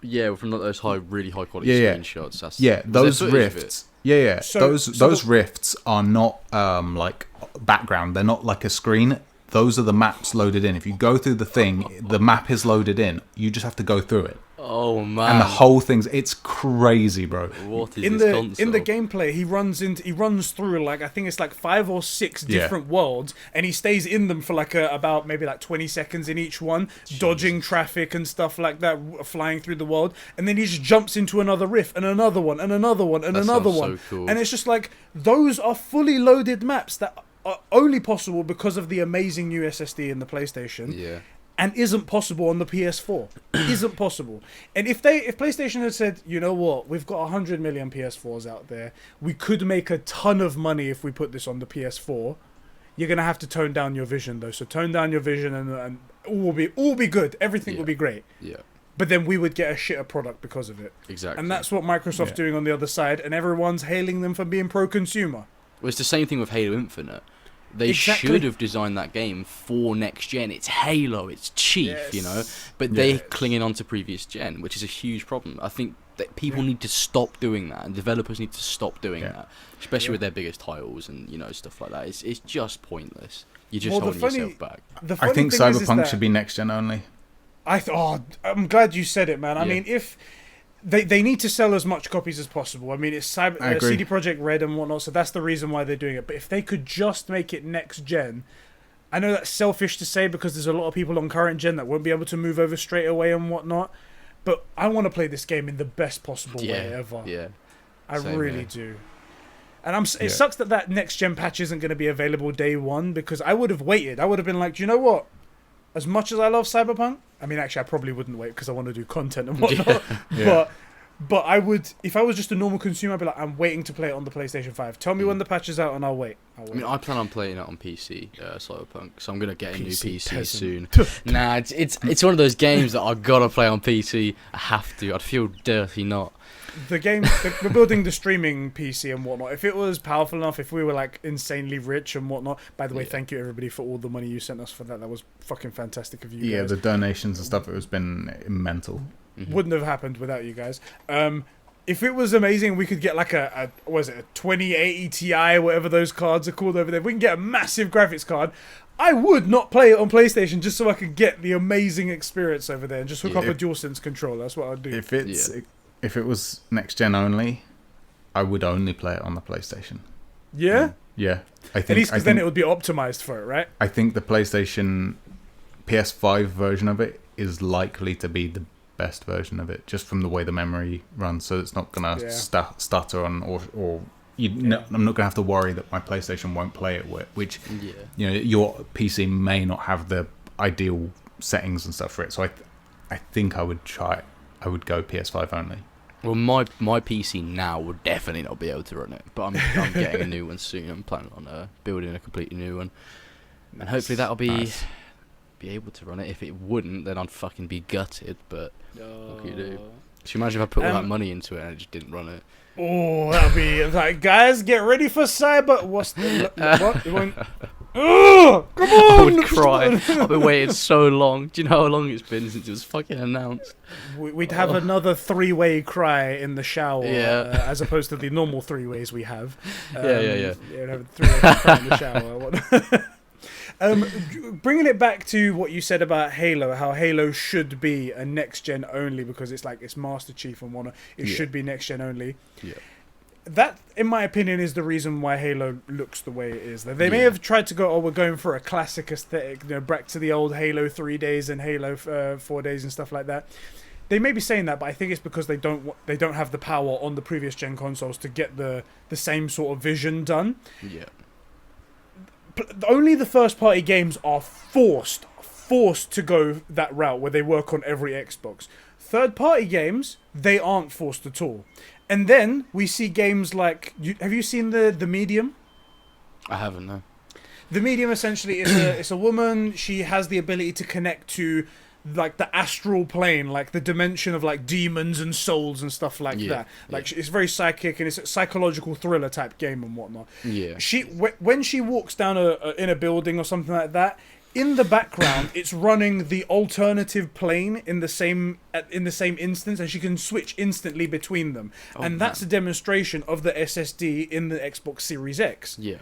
Yeah, from those really high quality screenshots. Those rifts. Yeah. So those rifts are not like background. They're not like a screen. Those are the maps loaded in. If you go through the thing, the map is loaded in. You just have to go through it. Oh man! And the whole it's crazy, bro. What is in this the console? in the gameplay? He runs through like I think it's like 5 or 6 different worlds, and he stays in them for like about maybe like 20 seconds in each one, dodging traffic and stuff like that, flying through the world, and then he just jumps into another rift and another one and another one and another one, so cool. And it's just like those are fully loaded maps that are only possible because of the amazing new SSD in the PlayStation. Yeah. And isn't possible on the PS4. Isn't possible. And if PlayStation had said, you know what, we've got 100 million PS4s out there, we could make a ton of money if we put this on the PS4. You're gonna have to tone down your vision though. So tone down your vision, and all will be good. Everything will be great. Yeah. But then we would get a shitter product because of it. Exactly. And that's what Microsoft's doing on the other side, and everyone's hailing them for being pro-consumer. Well, it's the same thing with Halo Infinite. They should have designed that game for next gen. It's Halo, it's chief, you know, but they're clinging on to previous gen, which is a huge problem. I think that people need to stop doing that, and developers need to stop doing that, especially with their biggest titles and stuff like that. It's just pointless. You're just holding yourself back. I think Cyberpunk should be next gen only. I'm glad you said it, man. I mean, if They need to sell as much copies as possible. I mean, it's CD Projekt Red and whatnot, so that's the reason why they're doing it. But if they could just make it next gen, I know that's selfish to say because there's a lot of people on current gen that won't be able to move over straight away and whatnot. But I want to play this game in the best possible way ever. Yeah, I really do. And it sucks that next gen patch isn't going to be available day one, because I would have waited. I would have been like, do you know what? As much as I love Cyberpunk, I mean, actually, I probably wouldn't wait because I want to do content and whatnot. But I would, if I was just a normal consumer, I'd be like, I'm waiting to play it on the PlayStation 5. Tell me when the patch is out and I'll wait. I mean, I plan on playing it on PC, Cyberpunk, so I'm gonna get a new PC soon. Nah, it's one of those games that I gotta play on PC. I have to. I'd feel dirty not. The game, we're building the streaming PC and whatnot. If it was powerful enough, if we were like insanely rich and whatnot. By the way, thank you everybody for all the money you sent us for that. That was fucking fantastic of you guys. Yeah, the donations and stuff, it was been mental. Wouldn't have happened without you guys. If it was amazing, we could get like a 2080 Ti, whatever those cards are called over there. If we can get a massive graphics card, I would not play it on PlayStation just so I could get the amazing experience over there and just hook up a DualSense controller. That's what I'd do. If it was next gen only, I would only play it on the PlayStation. Yeah? Yeah. At least because then it would be optimized for it, right? I think the PlayStation PS5 version of it is likely to be the best version of it, just from the way the memory runs. So it's not going to stutter on, or I'm not going to have to worry that my PlayStation won't play it, which your PC may not have the ideal settings and stuff for it. So I think I would go PS5 only. Well, my PC now would definitely not be able to run it, but I'm getting a new one soon. I'm planning on building a completely new one, and hopefully that'll be able to run it. If it wouldn't, then I'd fucking be gutted. But what can you do? Can you imagine if I put all that money into it and it just didn't run it? Oh, that'd be like, guys, get ready for Cyber. What's the what? It won't. Oh, come on! I would cry. I've been waiting so long. Do you know how long it's been since it was fucking announced? We'd have another 3-way cry in the shower, as opposed to the normal 3 ways we have. Yeah. We'd have a 3-way cry in the shower. Bringing it back to what you said about Halo, how Halo should be a next-gen only because it's like it's Master Chief and whatnot. It should be next-gen only. Yeah. That, in my opinion, is the reason why Halo looks the way it is. They may have tried to go, we're going for a classic aesthetic, back to the old Halo 3 days and Halo 4 days and stuff like that. They may be saying that, but I think it's because they don't have the power on the previous gen consoles to get the same sort of vision done. Yeah. Only the first-party games are forced to go that route where they work on every Xbox. Third-party games, they aren't forced at all. And then we see games like... have you seen the Medium? I haven't, no. The Medium essentially is a woman. She has the ability to connect to like the astral plane, like the dimension of like demons and souls and stuff like that. Like it's very psychic and it's a psychological thriller type game and whatnot. Yeah. When she walks down in a building or something like that, in the background, it's running the alternative plane in the same instance, and she can switch instantly between them. And that's a demonstration of the SSD in the Xbox Series X. Yeah.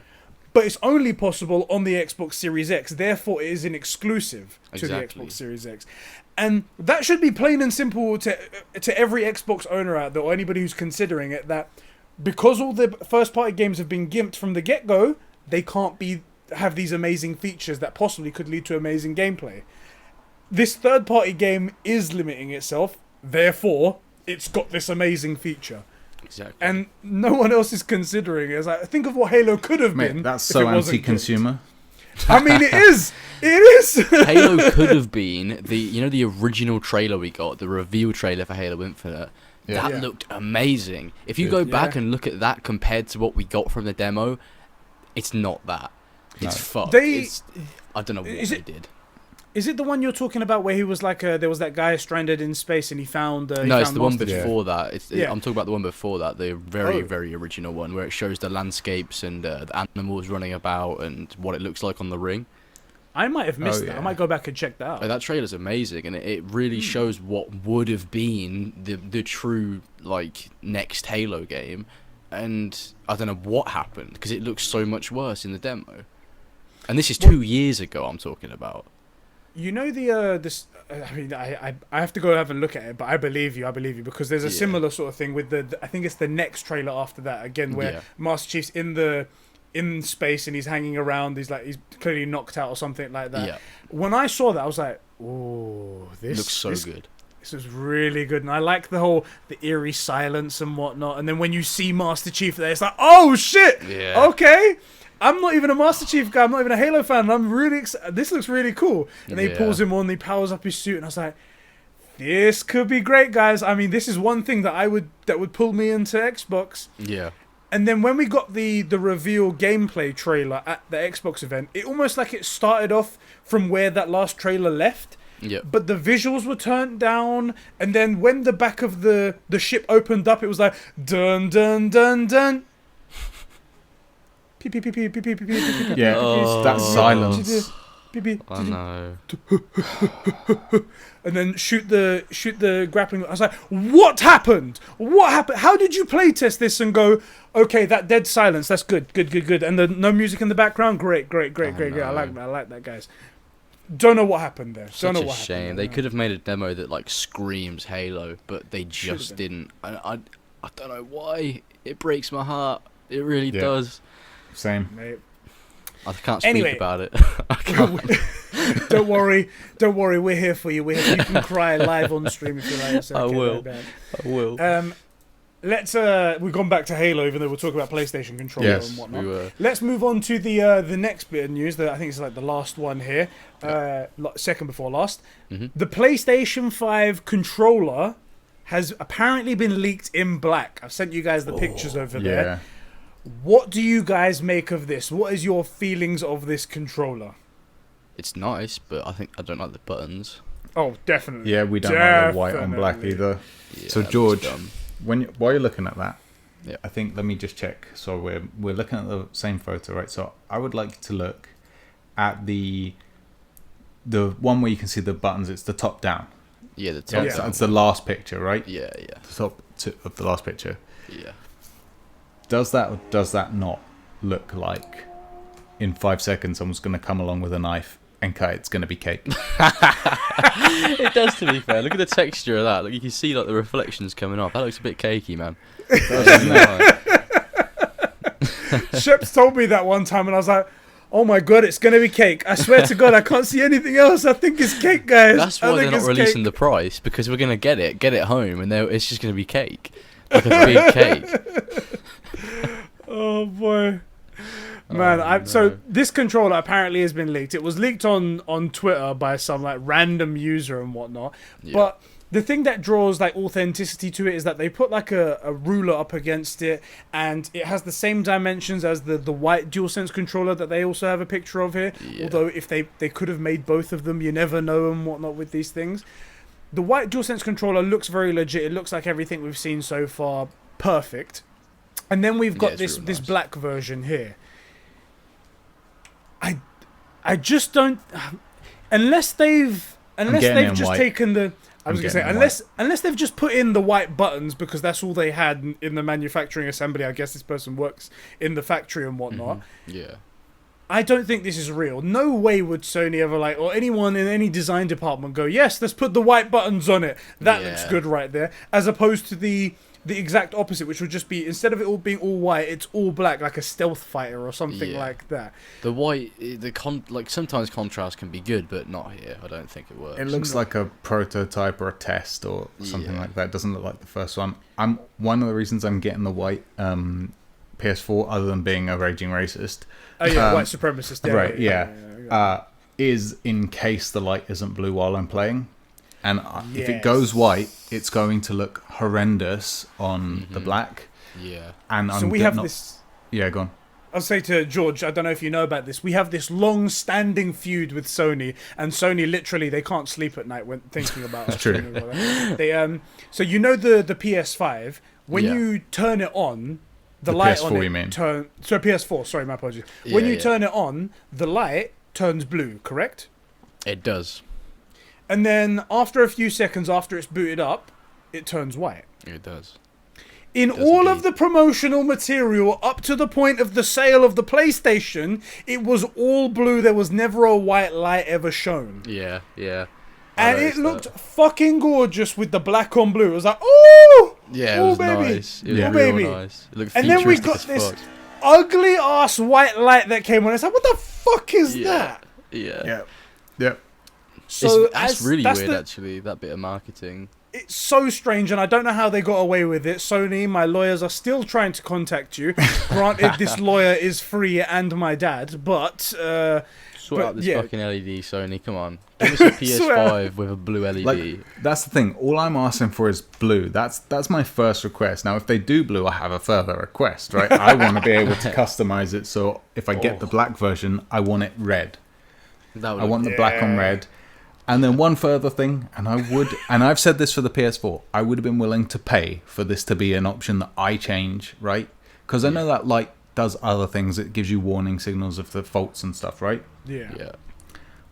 But it's only possible on the Xbox Series X, therefore it is an exclusive to the Xbox Series X. And that should be plain and simple to every Xbox owner out there, or anybody who's considering it, that because all the first-party games have been gimped from the get-go, they can't have these amazing features that possibly could lead to amazing gameplay. This third-party game is limiting itself, therefore it's got this amazing feature. Exactly. And no one else is considering it. It's like, think of what Halo could have been. That's so anti-consumer. I mean, it is. It is. Halo could have been the original trailer we got, the reveal trailer for Halo Infinite. Yeah. That looked amazing. If you go back and look at that compared to what we got from the demo, it's not that. It's fucked. I don't know what they did. Is it the one you're talking about where he was like, there was that guy stranded in space and he found... no, it's the one before that. I'm talking about the one before that, the very, very original one, where it shows the landscapes and the animals running about and what it looks like on the ring. I might have missed that. I might go back and check that out. That trailer's amazing, and it really shows what would have been the true like next Halo game. And I don't know what happened, because it looks so much worse in the demo. And this is 2 years ago I'm talking about. You know this. I mean, I have to go have a look at it, but I believe you because there's a similar sort of thing with the I think it's the next trailer after that again, where Master Chief's in space and he's hanging around. He's clearly knocked out or something like that. Yeah. When I saw that, I was like, "Oh, this looks so good. This is really good," and I like the eerie silence and whatnot. And then when you see Master Chief there, it's like, "Oh shit! Yeah. Okay." I'm not even a Master Chief guy. I'm not even a Halo fan. And I'm really excited. This looks really cool. And then he pulls him on. He powers up his suit, and I was like, "This could be great, guys." I mean, this is one thing that would pull me into Xbox. Yeah. And then when we got the reveal gameplay trailer at the Xbox event, it almost like it started off from where that last trailer left. Yeah. But the visuals were turned down, and then when the back of the ship opened up, it was like dun dun dun dun. Yeah, that silence. I know. And then shoot the grappling. I was like, what happened? What happened? How did you playtest this and go, okay, that dead silence, that's good. And the no music in the background, great. I like that, guys. Don't know what happened there. Such a shame. They could have made a demo that like screams Halo, but they just didn't. I don't know why. It breaks my heart. It really does. Same. Mate. I can't speak about it. I can't. Don't worry. We're here for you. You can cry live on stream if you like. It's okay, I will. We've gone back to Halo, even though we'll talk about PlayStation controller and whatnot. We were. Let's move on to the next bit of news. That I think is like the last one here, second before last. Mm-hmm. The PlayStation 5 controller has apparently been leaked in black. I've sent you guys the pictures over there. What do you guys make of this? What is your feelings of this controller? It's nice, but I don't like the buttons. Oh, definitely. Yeah, we don't like the white on black either. Yeah, so George, while you're looking at that, I think let me just check. So we're looking at the same photo, right? So I would like you to look at the one where you can see the buttons. It's the top down. Yeah, the top down. It's the last picture, right? Yeah. The top of the last picture. Yeah. Does that or does that not look like in 5 seconds someone's going to come along with a knife and cut it's going to be cake? It does, to be fair. Look at the texture of that. Look, you can see like the reflections coming off. That looks a bit cakey, man. Sheps told me that one time and I was like, oh my god, it's going to be cake. I swear to god, I can't see anything else. I think it's cake, guys. That's why they're not releasing the price, because we're going to get it home, and it's just going to be cake. Like a big cake. Oh boy. Man, so this controller apparently has been leaked. It was leaked on Twitter by some like random user and whatnot. Yeah. But the thing that draws like authenticity to it is that they put like a ruler up against it, and it has the same dimensions as the white DualSense controller that they also have a picture of here. Yeah. Although if they could have made both of them, you never know and whatnot with these things. The white DualSense controller looks very legit. It looks like everything we've seen so far, perfect. And then we've got this black version here. I just don't, unless they've just taken the. I was gonna say unless they've just put in the white buttons because that's all they had in the manufacturing assembly. I guess this person works in the factory and whatnot. Mm-hmm. Yeah. I don't think this is real. No way would Sony ever or anyone in any design department go, yes, let's put the white buttons on it. That looks good right there. As opposed to the exact opposite, which would just be, instead of it all being all white, it's all black, like a stealth fighter or something like that. The white, sometimes contrast can be good, but not here. I don't think it works. It looks like a prototype or a test or something like that. It doesn't look like the first one. One of the reasons I'm getting the white PS4, other than being a raging racist. Oh yeah, white supremacist. Yeah, right, yeah. Is in case the light isn't blue while I'm playing. And if it goes white, it's going to look horrendous on the black. Yeah. And so we have this. Yeah, go on. I'll say to George, I don't know if you know about this. We have this long-standing feud with Sony, and Sony literally they can't sleep at night when thinking about us. True. They so you know the PS5 when you turn it on, the light PS4 on it you mean? So PS4. Sorry, my apologies. When you turn it on, the light turns blue. Correct? It does. And then after a few seconds after it's booted up, it turns white. It does. In all of the promotional material up to the point of the sale of the PlayStation, it was all blue. There was never a white light ever shown. Yeah. And it looked fucking gorgeous with the black on blue. It was like, oh! Yeah, it was baby. Nice. It was real nice. It looked and then we got this ugly ass white light that came on. It's like, what the fuck is that? Yeah. So that's really weird, actually, that bit of marketing. It's so strange, and I don't know how they got away with it. Sony, my lawyers are still trying to contact you. Granted, this lawyer is free and my dad, but... Sort out this fucking LED, Sony, come on. Give us a PS5 with a blue LED. That's the thing. All I'm asking for is blue. That's my first request. Now, if they do blue, I have a further request, right? I want to be able to customize it, so if I get the black version, I want it red. I want the black on red. And then one further thing, and I've said this for the PS4, I would have been willing to pay for this to be an option that I change, right? Because I know that light does other things. It gives you warning signals of the faults and stuff, right? Yeah.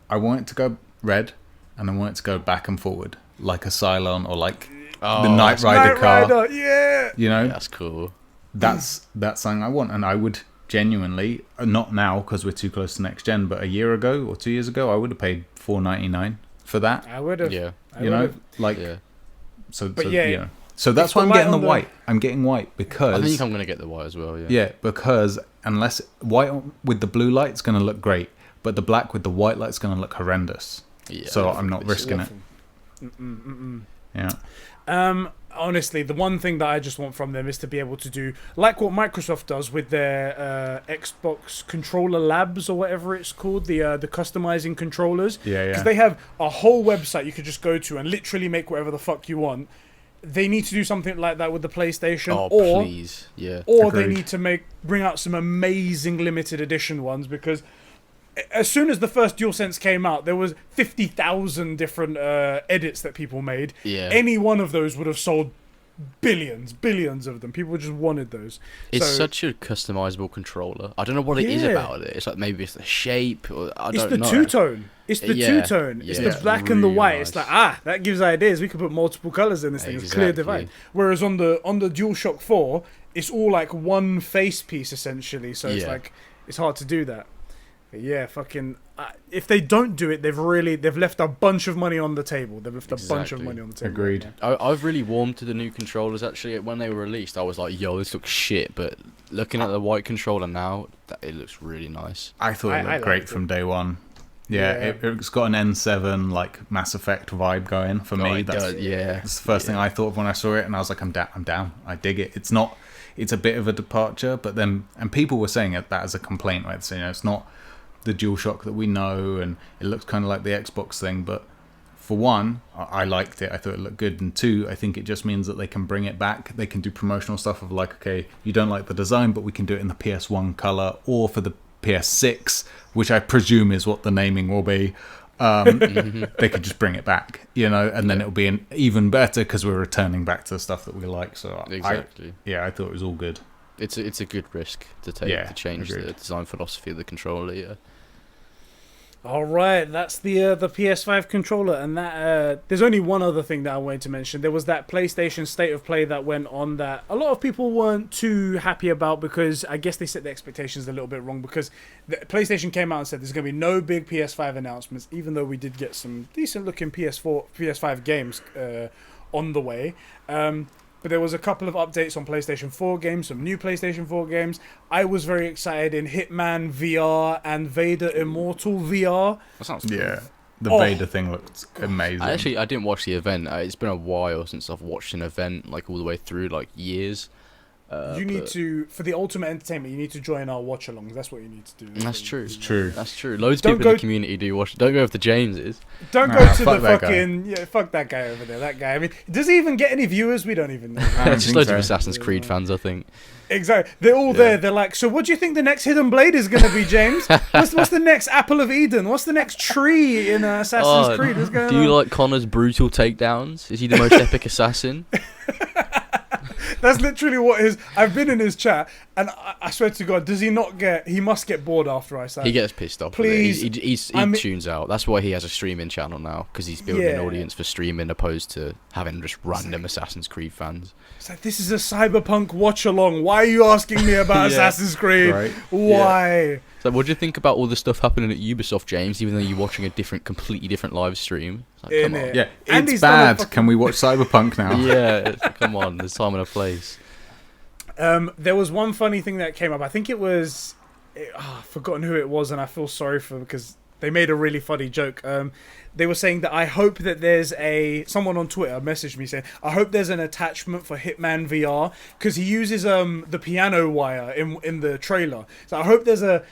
I want it to go red, and I want it to go back and forward, like a Cylon or like the Knight Rider car. Yeah. You know? That's cool. That's something I want, and I would genuinely, not now because we're too close to next gen, but a year ago or 2 years ago, I would have paid $4.99 for that. I would have. Yeah. So So that's It's why the I'm light getting the on the- white. I'm getting white because I think I'm going to get the white as well, yeah. yeah, because unless white with the blue light's going to look great, but the black with the white light's going to look horrendous. Yeah, So I I'm not think risking it. Yeah. Honestly, the one thing that I just want from them is to be able to do like what Microsoft does with their Xbox controller labs or whatever it's called, the customizing controllers. Yeah. Because they have a whole website you could just go to and literally make whatever the fuck you want. They need to do something like that with the PlayStation, Oh, or please. Yeah. or they Agreed. need to bring out some amazing limited edition ones, because as soon as the first DualSense came out, there was 50,000 different edits that people made. Yeah. Any one of those would have sold billions of them. People just wanted those. It's So, such a customizable controller. I don't know what it is Yeah. about it. It's like maybe it's the shape, or I it's don't the know. two-tone. It's the Yeah, two-tone. It's yeah, the black and the really white. nice. It's like, that gives ideas. We could put multiple colors in this thing. It's clear Exactly. divide. Whereas on the Dualshock 4, it's all like one face piece essentially. So it's Yeah. like it's hard to do that. But yeah, fucking. If they don't do it, they've left a bunch of money on the table. They've left a bunch of Exactly. money on the table. Agreed. I've really warmed to the new controllers actually. When they were released, I was like, yo, this looks shit. But looking at the white controller now, it looks really nice. I thought it I looked great liked from day one. Yeah, Yeah. it's got an N7 like Mass Effect vibe going for me. it does, yeah. That's the first thing I thought of when I saw it, and I was like, I'm down. I dig it. It's not. It's a bit of a departure, but then and people were saying that as a complaint, right? So, it's not the DualShock that we know, and it looks kind of like the Xbox thing. But for one, I liked it. I thought it looked good, and two, I think it just means that they can bring it back. They can do promotional stuff of like, okay, you don't like the design, but we can do it in the PS1 color or for the PS6, which I presume is what the naming will be. They could just bring it back, and then it'll be even better because we're returning back to the stuff that we like. So Exactly. I thought it was all good. It's a good risk to take Yeah, to change agreed. the design philosophy of the controller. Yeah. All right, that's the PS5 controller, and that there's only one other thing that I wanted to mention. There was that PlayStation State of Play that went on that a lot of people weren't too happy about, because I guess they set the expectations a little bit wrong, because the PlayStation came out and said there's going to be no big PS5 announcements, even though we did get some decent looking PS5 games on the way. But there was a couple of updates on PlayStation 4 games, some new PlayStation 4 games. I was very excited in Hitman VR and Vader Immortal VR. That sounds cool. Yeah, the Oh. Vader thing looked amazing. I didn't watch the event. It's been a while since I've watched an event like all the way through, like years. You need to, for the ultimate entertainment, you need to join our watch alongs. That's what you need to do. That's true. It's true. That's true. Loads of Don't people in go- the community do watch. Don't go with the Jameses. Don't Nah, go to the fuck that guy. fucking fuck that guy over there. That guy. I mean, does he even get any viewers? We don't even know. I don't It's just think loads so. of Assassin's Creed fans, I think. Exactly. They're all there. They're like, so what do you think the next Hidden Blade is going to be, James? What's the next Apple of Eden? What's the next tree in Assassin's Creed? What's going do you on? like Connor's brutal takedowns? Is he the most epic assassin? That's literally what his. I've been in his chat, and I swear to God, does he not get? He must get bored after I say. He gets pissed off. Please, with it. He tunes out. That's why he has a streaming channel now, because he's building an Yeah. audience for streaming, opposed to having just random Assassin's Creed fans. It's like, this is a Cyberpunk watch along. Why are you asking me about Yeah. Assassin's Creed? Right. Why? So, what do you think about all the stuff happening at Ubisoft, James? Even though you're watching a completely different live stream. It's like, come on. Innit? Yeah, And it's he's done a bad. fucking- Can we watch Cyberpunk now? Yeah, come on. There's time and a place. There was one funny thing that came up. I think it was, I've forgotten who it was, and I feel sorry for because they made a really funny joke. They were saying that I hope that there's someone on Twitter messaged me saying, I hope there's an attachment for Hitman VR, because he uses the piano wire in the trailer. So I hope there's a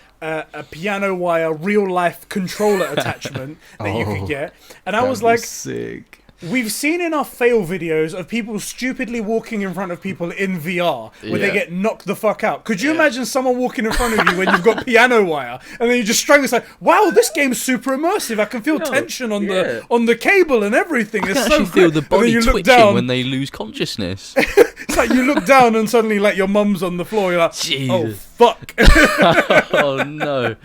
piano wire real life controller attachment that you could get. And I was like, sick. we've seen enough fail videos of people stupidly walking in front of people in VR where they Yeah. get knocked the fuck out. Could you imagine someone walking in front of you when you've got piano wire and then you just struggle? It's like, wow, this game's super immersive. I can feel tension on the cable and everything. I It's can so actually feel great. the And then body you look twitching down. when they lose consciousness. It's like you look down and suddenly like your mum's on the floor. You're like, oh Jesus. fuck. Oh no.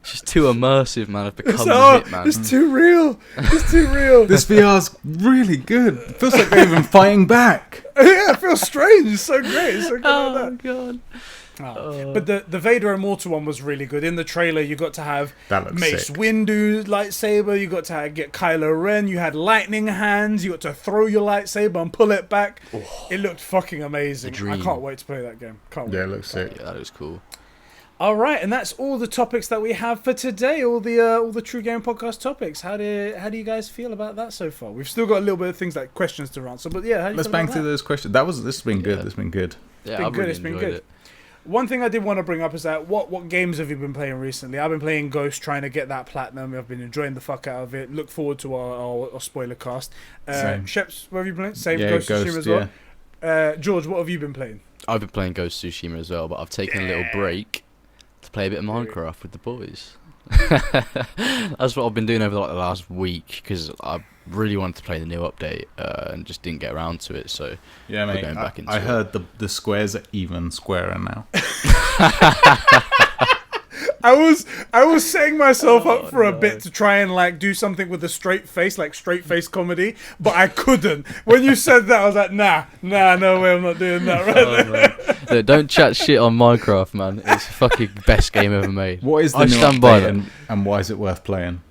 It's just too immersive, man. I've become the hitman. It's too real. It's too real. This VR's really good. It feels like they're even fighting back. Yeah, it feels strange. It's so great. It's so good Oh like that. god. But the Vader Immortal one was really good. In the trailer, you got to have That looks Mace sick. Windu's lightsaber. You got to get Kylo Ren. You had lightning hands. You got to throw your lightsaber and pull it back. It looked fucking amazing. I can't wait to play that game. Can't wait. Yeah, it looks sick. Yeah, that was cool. All right, and that's all the topics that we have for today. All the True Game Podcast topics. How do you guys feel about that so far? We've still got a little bit of things like questions to answer, but yeah, how do you Let's feel bang about through that? those questions. This has been good. This has been good. Yeah, been I've good, really it's been enjoyed good. it. One thing I did want to bring up is that what games have you been playing recently? I've been playing Ghost, trying to get that platinum. I've been enjoying the fuck out of it. Look forward to our spoiler cast. Same. Sheps, what have you been playing? Same Yeah, Ghost Tsushima as well. yeah. George, what have you been playing? I've been playing Ghost of Tsushima as well, but I've taken a little break to play a bit of Minecraft with the boys. That's what I've been doing over the last week because I really wanted to play the new update and just didn't get around to it. So Yeah, we're mate. going back into I it. heard the squares are even squarer now. I was setting myself up for a bit to try and like do something with a straight face, like straight face comedy, but I couldn't. When you said that, I was like, nah, no way, I'm not doing that right there. Look, don't chat shit on Minecraft, man. It's the fucking best game ever made. What is the I new stand by update and why is it worth playing?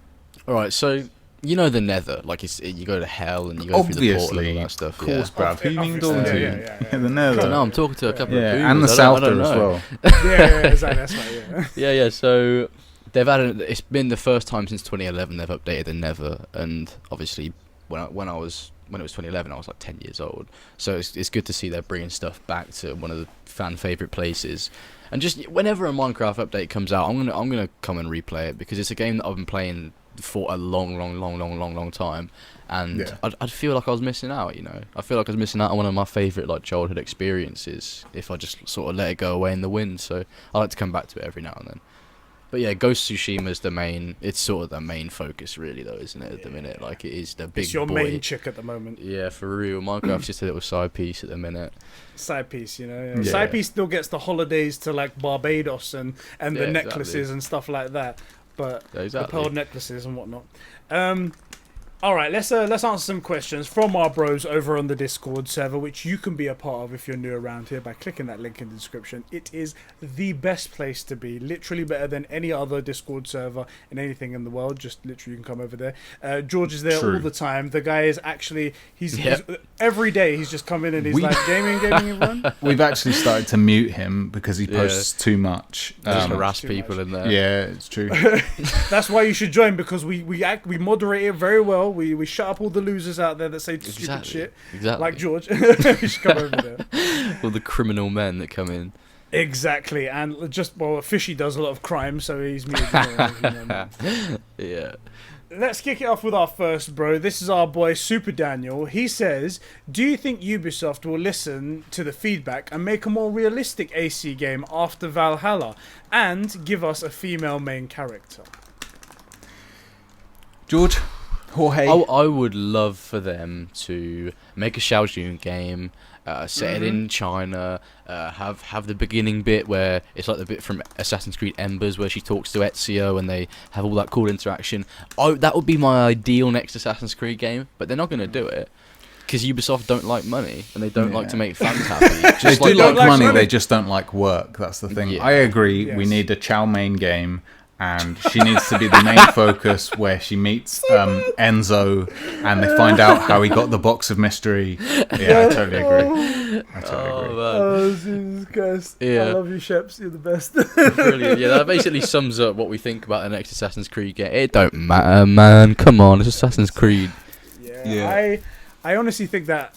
Alright, so you know the Nether, like you go to hell and you go through the portal and all Obviously, that stuff. of course, bruv. Who you mean talking to? Yeah. The Nether. No, I'm talking to a couple of Yeah, boomers. and the I South don't as know. well. Yeah, exactly. That's right. Yeah. Yeah. So they've added. It's been the first time since 2011 they've updated the Nether, and obviously when it was 2011, I was like 10 years old. So it's good to see they're bringing stuff back to one of the fan favorite places. And just whenever a Minecraft update comes out, I'm gonna come and replay it because it's a game that I've been playing for a long time, and Yeah. I'd feel like I was missing out. You know, I feel like I was missing out on one of my favorite like childhood experiences if I just sort of let it go away in the wind. So I like to come back to it every now and then. But yeah, Ghost of Tsushima is the main. It's sort of the main focus, really, though, isn't it? At the minute, like it is the big. It's your boy. main chick at the moment. Yeah, for real. Minecraft's just a little side piece at the minute. Side piece, you know. Yeah. Side piece still gets the holidays to like Barbados and Yeah, the necklaces exactly. and stuff like that. But Yeah, the exactly. pearl necklaces and whatnot. All right, let's answer some questions from our bros over on the Discord server, which you can be a part of if you're new around here by clicking that link in the description. It is the best place to be, literally better than any other Discord server and anything in the world. Just literally, you can come over there. George is there True. all the time. The guy is actually he's Yep. every day he's just come in and he's We- like gaming everyone. We've actually started to mute him because he Yeah. posts too much. Just Um, harass too people much. in there. Yeah, it's true. That's why you should join because we moderate it very well. We shut up all the losers out there that say stupid shit, Exactly. like George. You should come over there. All the criminal men that come in. Exactly, and just Fishy does a lot of crime, so he's muted. Yeah. Let's kick it off with our first bro. This is our boy Super Daniel. He says, "Do you think Ubisoft will listen to the feedback and make a more realistic AC game after Valhalla, and give us a female main character?" George, Jorge. I would love for them to make a Xiaojun game, set it in China, have the beginning bit where it's like the bit from Assassin's Creed Embers where she talks to Ezio and they have all that cool interaction. That would be my ideal next Assassin's Creed game, but they're not going to do it because Ubisoft don't like money and they don't like to make fans happy. They Just do like like money, money. they just don't like work. That's the thing. Yeah. I agree. We Yes. need a Chow Mein game, and she needs to be the main focus where she meets Enzo and they find out how he got the box of mystery. Yeah, I totally agree. I totally agree. man. Oh, Jesus Christ. Yeah. I love you, Sheps. You're the best. Brilliant. Yeah, that basically sums up what we think about the next Assassin's Creed game. It don't matter, man. Come on, it's Assassin's Creed. Yeah. I honestly think that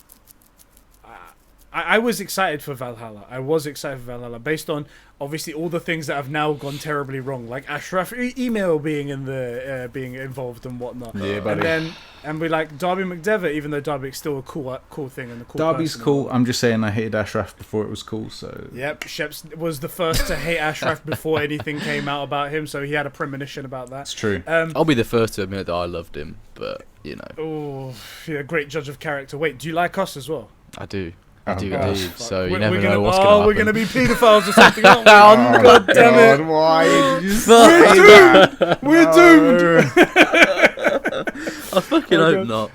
I was excited for Valhalla. I was excited for Valhalla based on obviously all the things that have now gone terribly wrong, like Ashraf email being in the being involved and whatnot. Yeah, buddy. And we like Darby McDevitt, even though Darby's still a cool thing and a cool. Darby's person and cool. whatnot. I'm just saying I hated Ashraf before it was cool, so... Yep, Sheps was the first to hate Ashraf before anything came out about him, so he had a premonition about that. It's true. I'll be the first to admit that I loved him, but you know, Oh, yeah, great judge of character. Wait, do you like us as well? I do. I Oh, do gosh. indeed. So you We're never gonna- know what's going to happen. we're going to be paedophiles or something, aren't we? Oh, God damn it. Why did you We're say that? We're doomed. I fucking hope not.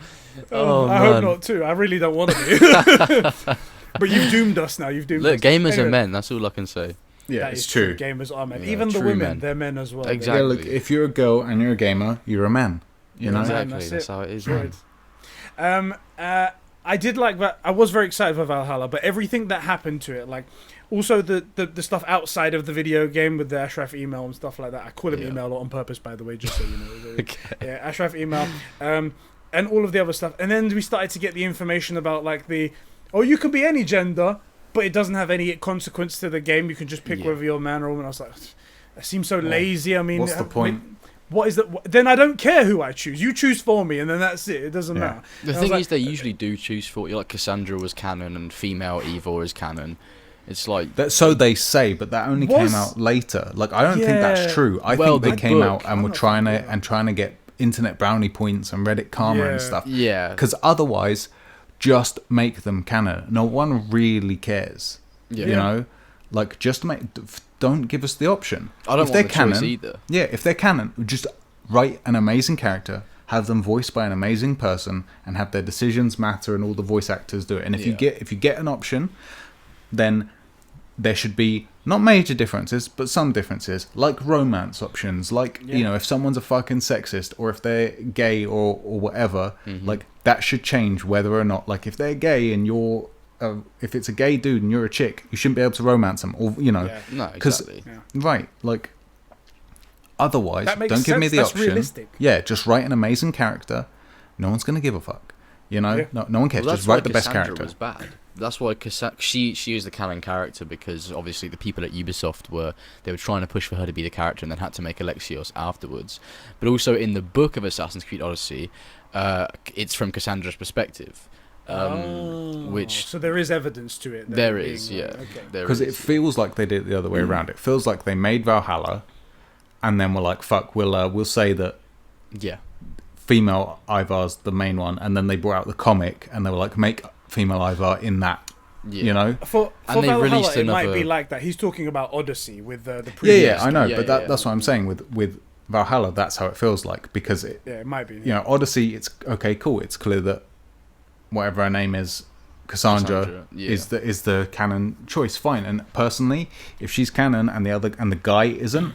I hope not too. I really don't want to be. But you've doomed us now. You've doomed us. Look, gamers are men. That's all I can say. Yeah, That it's is true. Gamers are men. Yeah, Even the true women, men. they're men as well. Exactly. Yeah, look, if you're a girl and you're a gamer, you're a man. You know? Exactly. That's That's it. how it is. Right. Man. I did like that. I was very excited for Valhalla, but everything that happened to it, like also the stuff outside of the video game with the Ashraf email and stuff like that. I call him email on purpose, by the way, just so you know. Okay. Yeah, Ashraf email, and all of the other stuff. And then we started to get the information about like you can be any gender, but it doesn't have any consequence to the game. You can just pick whether you're a man or a woman. I was like, that seems so lazy. I mean, what's the point? What is that? Then I don't care who I choose. You choose for me, and then that's it. It doesn't matter. The thing is, they usually do choose for you. Like Cassandra was canon, and female Ivor is canon. It's like So they say, but that only came out later. Like I don't think that's true. I think they came out and were trying to get internet brownie points and Reddit karma and stuff. Yeah. Because otherwise, just make them canon. No one really cares. Yeah. You know, like just don't give us the option. I don't if want they're the canon, choice either. Yeah, if they're canon, just write an amazing character, have them voiced by an amazing person, and have their decisions matter, and all the voice actors do it. And if you get an option, then there should be not major differences, but some differences, like romance options, like you know, if someone's a fucking sexist or if they're gay or whatever, like that should change whether or not, like if they're gay and you're if it's a gay dude and you're a chick, you shouldn't be able to romance them, or you know, No, exactly. right, like otherwise, That makes don't give me sense. the That's option. realistic. Yeah, just write an amazing character. No one's gonna give a fuck. You know, no one cares. Well, just write the best Cassandra character. was bad. That's why she is the canon character, because obviously the people at Ubisoft were trying to push for her to be the character and then had to make Alexios afterwards. But also in the book of Assassin's Creed Odyssey, it's from Cassandra's perspective. Which so there is evidence to it. There is, yeah. Because it feels like they did it the other way around. It feels like they made Valhalla, and then we're like, "Fuck, we'll say that." Yeah. Female Ivar's the main one, and then they brought out the comic, and they were like, "Make female Ivar in that." Yeah. You know. For And they Valhalla, released it might another- be like that. He's talking about Odyssey with the previous. Yeah, I know, Yeah, but that's what I'm saying with Valhalla. That's how it feels like, because it might be. you know, Odyssey. It's okay, cool. It's clear that whatever her name is, Cassandra is the canon choice. Fine. And personally, if she's canon and the guy isn't,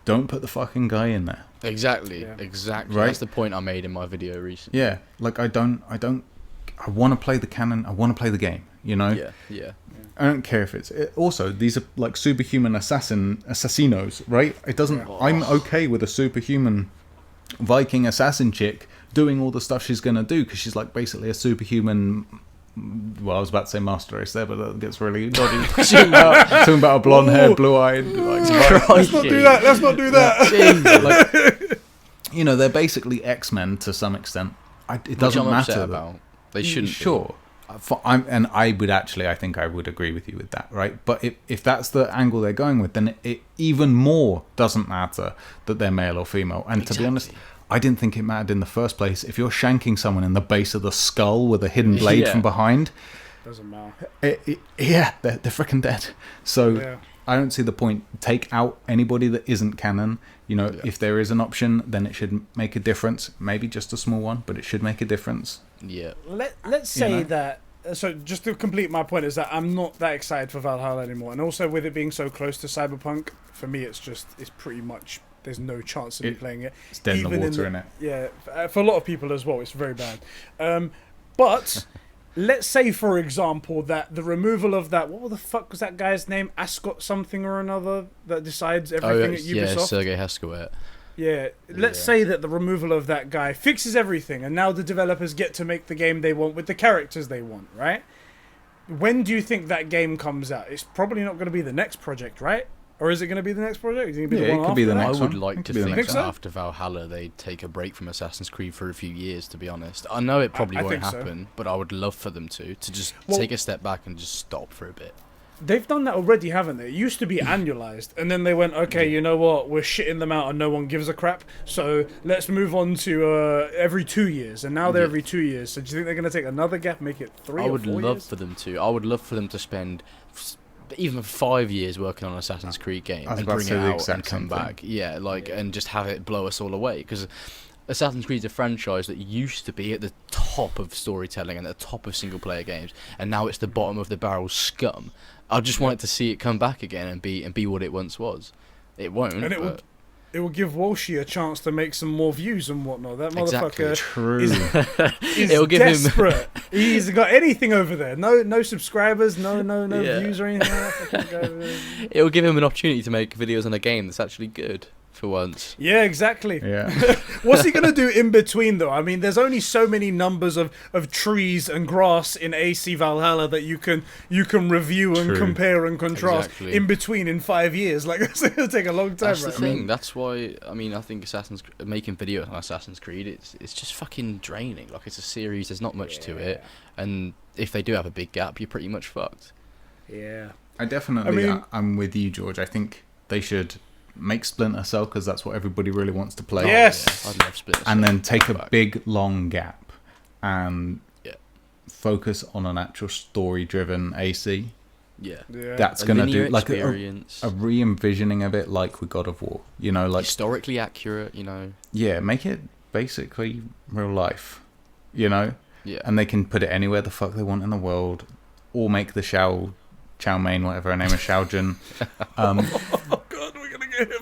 don't put the fucking guy in there. Exactly. Right? That's the point I made in my video recently. Yeah, like I want to play the canon. I want to play the game. You know. Yeah. I don't care if also these are like superhuman assassinos, right? It doesn't. I'm okay with a superhuman Viking assassin chick doing all the stuff she's gonna do, because she's like basically a superhuman. Well, I was about to say master race there, but that gets really dodgy. Talking about a blonde-haired, blue-eyed. Like, Let's not do that. Let's not do that. like, you know, they're basically X-Men to some extent. It doesn't Which I'm matter. upset about. They shouldn't. Sure. I think I would agree with you with that, right? But if that's the angle they're going with, then it even more doesn't matter that they're male or female. And to be honest, I didn't think it mattered in the first place. If you're shanking someone in the base of the skull with a hidden blade from behind, Doesn't matter. they're freaking dead. So I don't see the point. Take out anybody that isn't canon. You know, if there is an option, then it should make a difference. Maybe just a small one, but it should make a difference. Yeah. Let's say that. So just to complete my point is that I'm not that excited for Valhalla anymore, and also with it being so close to Cyberpunk, for me it's pretty much there's no chance of me playing it. It's dead in the water, innit? Yeah, for a lot of people as well, it's very bad. But let's say, for example, that the removal of that, what the fuck was that guy's name? Ascot something or another that decides everything at Ubisoft. Yeah, Sergei Heskowet. Yeah, let's say that the removal of that guy fixes everything, and now the developers get to make the game they want with the characters they want, right? When do you think that game comes out? It's probably not going to be the next project, right? Or is it going to be the next project? Is it going to be the one it could be the after that? next I would one. like It to could be the think next that one. after Valhalla they take a break from Assassin's Creed for a few years, to be honest. I know it probably I won't think so. happen, but I would love for them to just Well- take a step back and just stop for a bit. They've done that already, haven't they? It used to be annualized, and then they went, okay, you know what? We're shitting them out and no one gives a crap, so let's move on to every 2 years, and now they're every 2 years. So do you think they're going to take another gap, make it 3 I or would 4 love years? for them to. I would love for them to spend even 5 years working on an Assassin's Creed game and bring it out and come back. Yeah, and just have it blow us all away. Because Assassin's Creed is a franchise that used to be at the top of storytelling and at the top of single-player games, and now it's the bottom of the barrel scum. I just wanted to see it come back again and be what it once was. It won't. And it will give Walshy a chance to make some more views and whatnot. That motherfucker is It'll give desperate. He's got anything over there. No subscribers, no views or anything like that. It'll give him an opportunity to make videos on a game that's actually good. For once. Yeah, exactly. Yeah. What's he gonna do in between though? I mean, there's only so many numbers of trees and grass in AC Valhalla that you can review and compare and contrast in between in 5 years. Like it's gonna take a long time. That's the thing. That's why I think making videos on Assassin's Creed, it's just fucking draining. Like it's a series. There's not much to it, and if they do have a big gap, you're pretty much fucked. Yeah. I'm with you, George. I think they should make Splinter Cell because that's what everybody really wants to play. Yes, I'd love Splinter Cell. And then take a big long gap and focus on an actual story-driven AC. Yeah. That's gonna do like a re-envisioning of it, like with God of War. You know, like historically accurate. You know. Yeah, make it basically real life. You know. Yeah. And they can put it anywhere the fuck they want in the world, or make the chow mein, whatever her name is, Xiao Jun.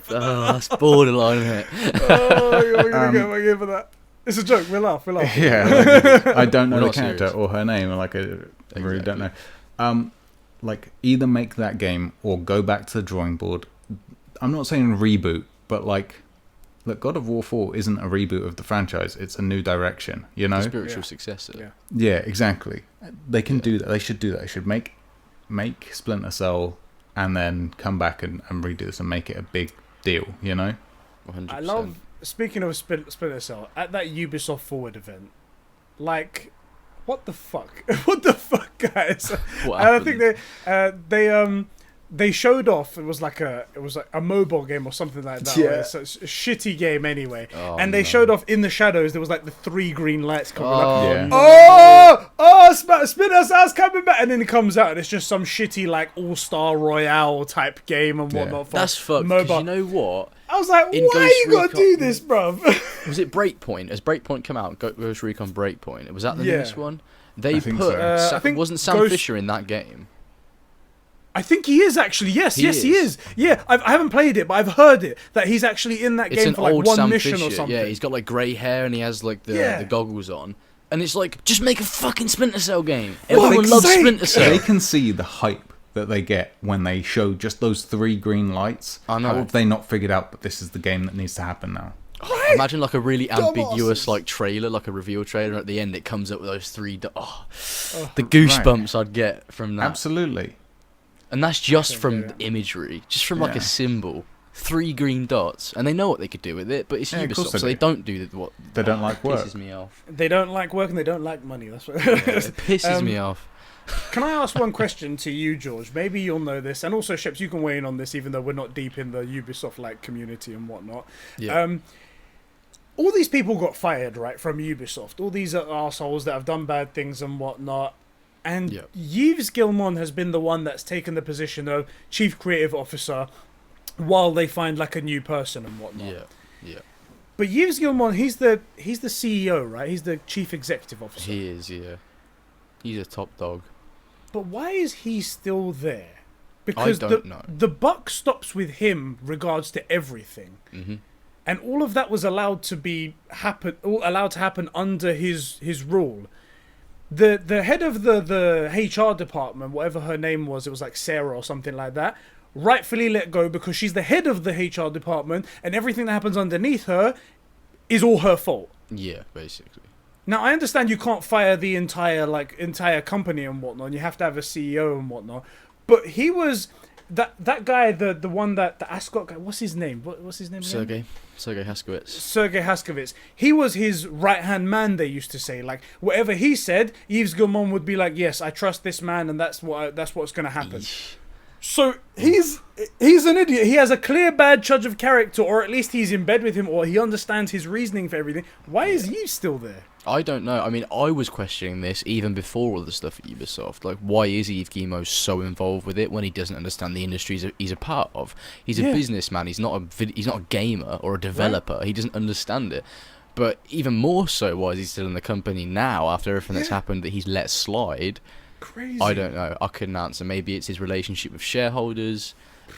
That's borderline, isn't it? We're gonna get my game for that. It's a joke. We laugh. Yeah, I don't know the character serious. or her name. I really don't know. Like either make that game or go back to the drawing board. I'm not saying reboot, but like, look, God of War 4 isn't a reboot of the franchise. It's a new direction. You know, spiritual successor. Yeah, exactly. They can do that. They should do that. They should make Splinter Cell. And then come back and redo this and make it a big deal, you know? 100%. I love, speaking of Splinter Cell, at that Ubisoft Forward event, like, what the fuck? What the fuck, guys? I think they showed off, it was like a mobile game or something like that. Yeah. Right? So it's a shitty game anyway. And they showed off in the shadows, there was like the 3 green lights coming up. Splinter Cell's coming back, and then it comes out and it's just some shitty like All-Star Royale type game and whatnot. For that's fucked. Mobile. You know what? I was like, why you gotta do this, bruv? Was it Breakpoint? Has Breakpoint come out? Ghost Recon Breakpoint. Was that the newest one? They put. So. I think wasn't Sam Fisher in that game? I think he is actually. Yes, he is. Yeah, I haven't played it, but I've heard it that he's actually in that game for like one Sam mission Fisher. or something. Yeah, he's got like grey hair and he has like the goggles on. And it's like, just make a fucking Splinter Cell game. Everyone loves Splinter Cell. They can see the hype that they get when they show just those 3 green lights. I know. How have they not figured out that this is the game that needs to happen now? Right? Imagine like a really ambiguous like trailer, like a reveal trailer. At the end, it comes up with those 3. The goosebumps I'd get from that. Absolutely. And that's just from the imagery, just from like a symbol. 3 green dots, and they know what they could do with it, but it's Ubisoft, so they don't do what they don't like work. Pisses me off. They don't like work and they don't like money. That's what it pisses me off. Can I ask one question to you, George? Maybe you'll know this, and also Sheps, you can weigh in on this, even though we're not deep in the Ubisoft like community and whatnot. Yeah. All these people got fired, right, from Ubisoft. All these are assholes that have done bad things and whatnot. And Yves Guillemot has been the one that's taken the position of Chief Creative Officer while they find like a new person and whatnot. Yeah. But Yves Guillemot, he's the CEO, right? He's the Chief Executive Officer. He is, yeah. He's a top dog. But why is he still there? Because I don't know. The buck stops with him regards to everything. Mm-hmm. And all of that was allowed to happen under his rule. The head of the HR department, whatever her name was, it was like Sarah or something like that, rightfully let go because she's the head of the HR department and everything that happens underneath her is all her fault. Yeah, basically. Now, I understand you can't fire the entire company and whatnot, and you have to have a CEO and whatnot, but he was... That guy, the one that the Ascot guy, what's his name? What's his name again? Sergei Haskowitz. Sergei Haskowitz. He was his right-hand man, they used to say. Like, whatever he said, Yves Guillemot would be like, yes, I trust this man, and that's what's going to happen. So, he's an idiot. He has a clear bad judge of character, or at least he's in bed with him, or he understands his reasoning for everything. Why is Yves still there? I don't know. I mean, I was questioning this even before all the stuff at Ubisoft. Like, why is Yves Guillemot so involved with it when he doesn't understand the industry he's a part of? He's a businessman. He's not a gamer or a developer. Right. He doesn't understand it. But even more so, why is he still in the company now after everything that's happened that he's let slide? Crazy. I don't know. I couldn't answer. Maybe it's his relationship with shareholders.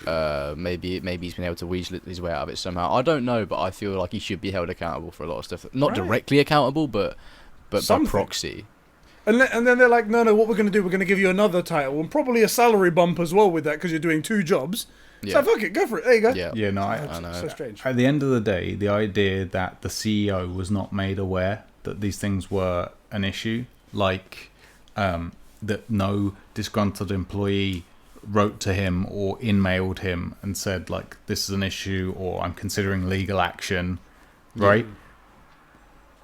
Maybe he's been able to weasel his way out of it somehow. I don't know, but I feel like he should be held accountable for a lot of stuff. Not directly accountable, but by proxy. And then they're like, no, what we're going to do, we're going to give you another title and probably a salary bump as well with that because you're doing 2 jobs. So fuck it, go for it. There you go. Yeah, no, I know. So strange. At the end of the day, the idea that the CEO was not made aware that these things were an issue, like that no disgruntled employee wrote to him or in-mailed him and said, like, this is an issue or I'm considering legal action, right,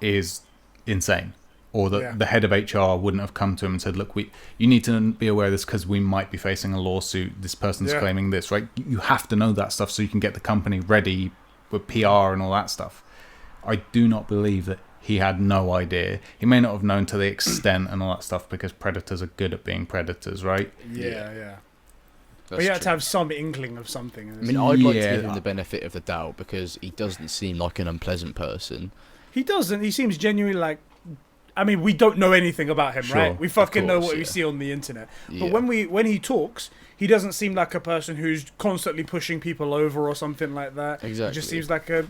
is insane. Or that the head of HR wouldn't have come to him and said, look, you need to be aware of this because we might be facing a lawsuit. This person's claiming this, right? You have to know that stuff so you can get the company ready with PR and all that stuff. I do not believe that he had no idea. He may not have known to the extent and all that stuff because predators are good at being predators, right? Yeah. But you had to have some inkling of something. I mean, I'd like to give him the benefit of the doubt because he doesn't seem like an unpleasant person. He doesn't. He seems genuinely like... I mean, we don't know anything about him, right? We fucking know what we see on the internet. But when he talks, he doesn't seem like a person who's constantly pushing people over or something like that. Exactly. He just seems like a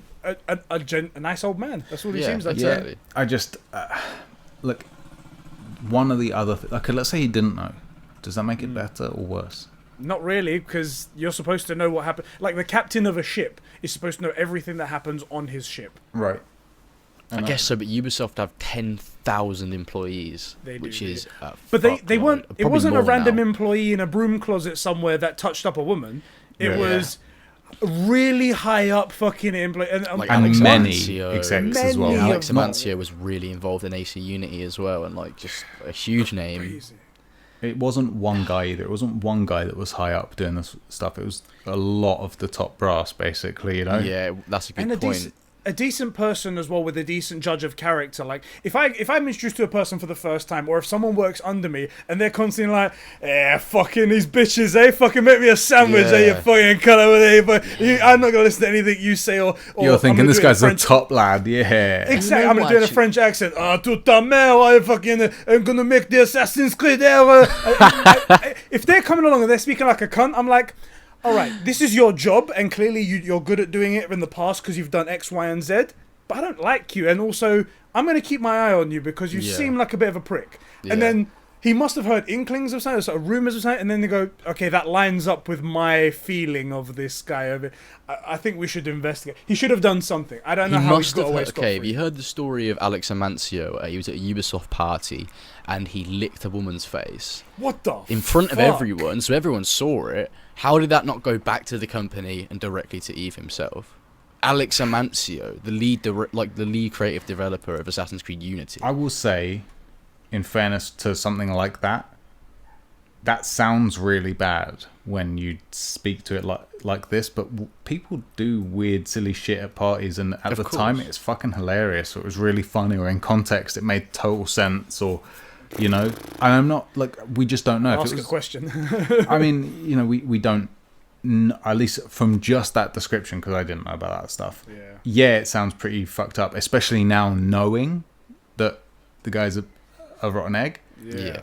nice old man. That's what he seems like. Exactly. I just... look, one of the other... Okay, let's say he didn't know. Does that make it better or worse? Not really, because you're supposed to know what happened. Like, the captain of a ship is supposed to know everything that happens on his ship. Right. I guess so, but Ubisoft have 10,000 employees, which is but they weren't. It wasn't a random employee in a broom closet somewhere that touched up a woman. It was really high up fucking employee, and Alex many execs as well. Alex Amancio was really involved in AC Unity as well, and like just a huge name. Crazy. It wasn't one guy either. It wasn't one guy that was high up doing this stuff. It was a lot of the top brass, basically. You know. Yeah, that's a good point. A decent person as well with a decent judge of character. Like if I'm introduced to a person for the first time, or if someone works under me and they're constantly like, fucking these bitches, fucking make me a sandwich, you fucking cut over there, but I'm not gonna listen to anything you say. Or you're thinking this guy's a top lad, exactly. I'm doing a French accent. Tout ta mère, I'm gonna make the Assassin's Creed. If they're coming along and they're speaking like a cunt, I'm like, all right, this is your job, and clearly you're good at doing it in the past because you've done X, Y, and Z, but I don't like you, and also I'm going to keep my eye on you because you seem like a bit of a prick. And then he must have heard inklings of something, sort of rumors of something, and then they go, okay, that lines up with my feeling of this guy over. I think we should investigate. He should have done something. I don't know how he's got away. Okay, have you heard the story of Alex Amancio? He was at a Ubisoft party, and he licked a woman's face. What the in front of everyone, so everyone saw it. How did that not go back to the company and directly to Eve himself? Alex Amancio, the lead creative developer of Assassin's Creed Unity. I will say, in fairness to something like that, that sounds really bad when you speak to it like this, but people do weird, silly shit at parties, and at the time it's fucking hilarious, or it was really funny, or in context it made total sense, or... You know, and I'm not like, we just don't know. Ask a question. I mean, you know, we don't, at least from just that description, because I didn't know about that stuff. Yeah, it sounds pretty fucked up, especially now knowing that the guy's a rotten egg. Yeah.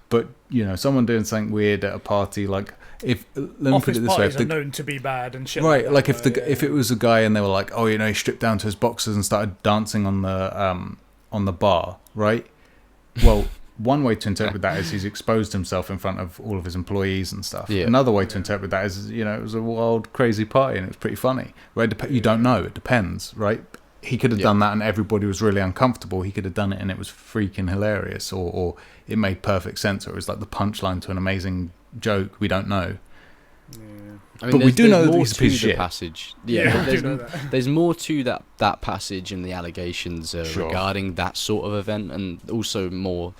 But, you know, someone doing something weird at a party, like, let me put it this way. Office parties are known to be bad and shit. Right, like if it was a guy and they were like, oh, you know, he stripped down to his boxers and started dancing on the bar, right? Well... One way to interpret that is he's exposed himself in front of all of his employees and stuff. Yeah. Another way to interpret that is, you know, it was a wild, crazy party and it was pretty funny. Right? You don't know. It depends, right? He could have done that and everybody was really uncomfortable. He could have done it and it was freaking hilarious, or it made perfect sense, or it was like the punchline to an amazing joke. We don't know. I mean, but we do know that he's a piece of shit. Passage. There's more to that passage and the allegations regarding that sort of event, and also more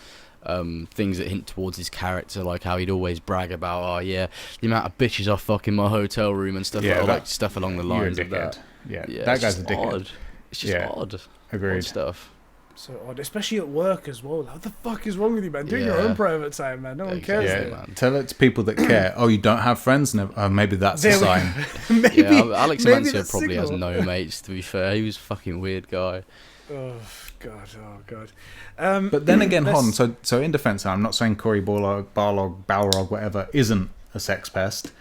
things that hint towards his character, like how he'd always brag about, the amount of bitches I fuck in my hotel room and stuff, like stuff along the lines of that. Yeah, that guy's a dickhead. Odd. It's just odd. Agreed. Odd stuff. So odd, especially at work as well. What the fuck is wrong with you, man? Do your own private time, man. No one cares. Yeah, man. Tell it to people that care. Oh, you don't have friends? No, maybe that's a sign. Maybe, Alex maybe Mancia probably has signal. no mates, to be fair. He was a fucking weird guy. Oh god. But then again, so in defense, I'm not saying Cory Balrog, whatever, isn't a sex pest.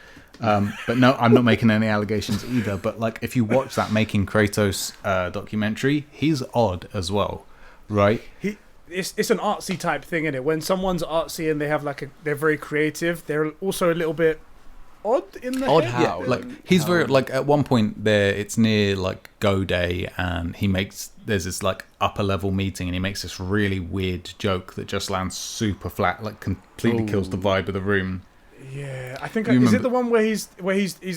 But no, I'm not making any allegations either. But like, if you watch that Making Kratos documentary, he's odd as well, right? It's an artsy type thing, isn't it? When someone's artsy and they have they're very creative, they're also a little bit odd in the Odd head. how? Yeah, like he's very like at one point there, it's near like Go Day, and there's this like upper level meeting, and he makes this really weird joke that just lands super flat, like completely kills the vibe of the room. Yeah, I think is it the one where he's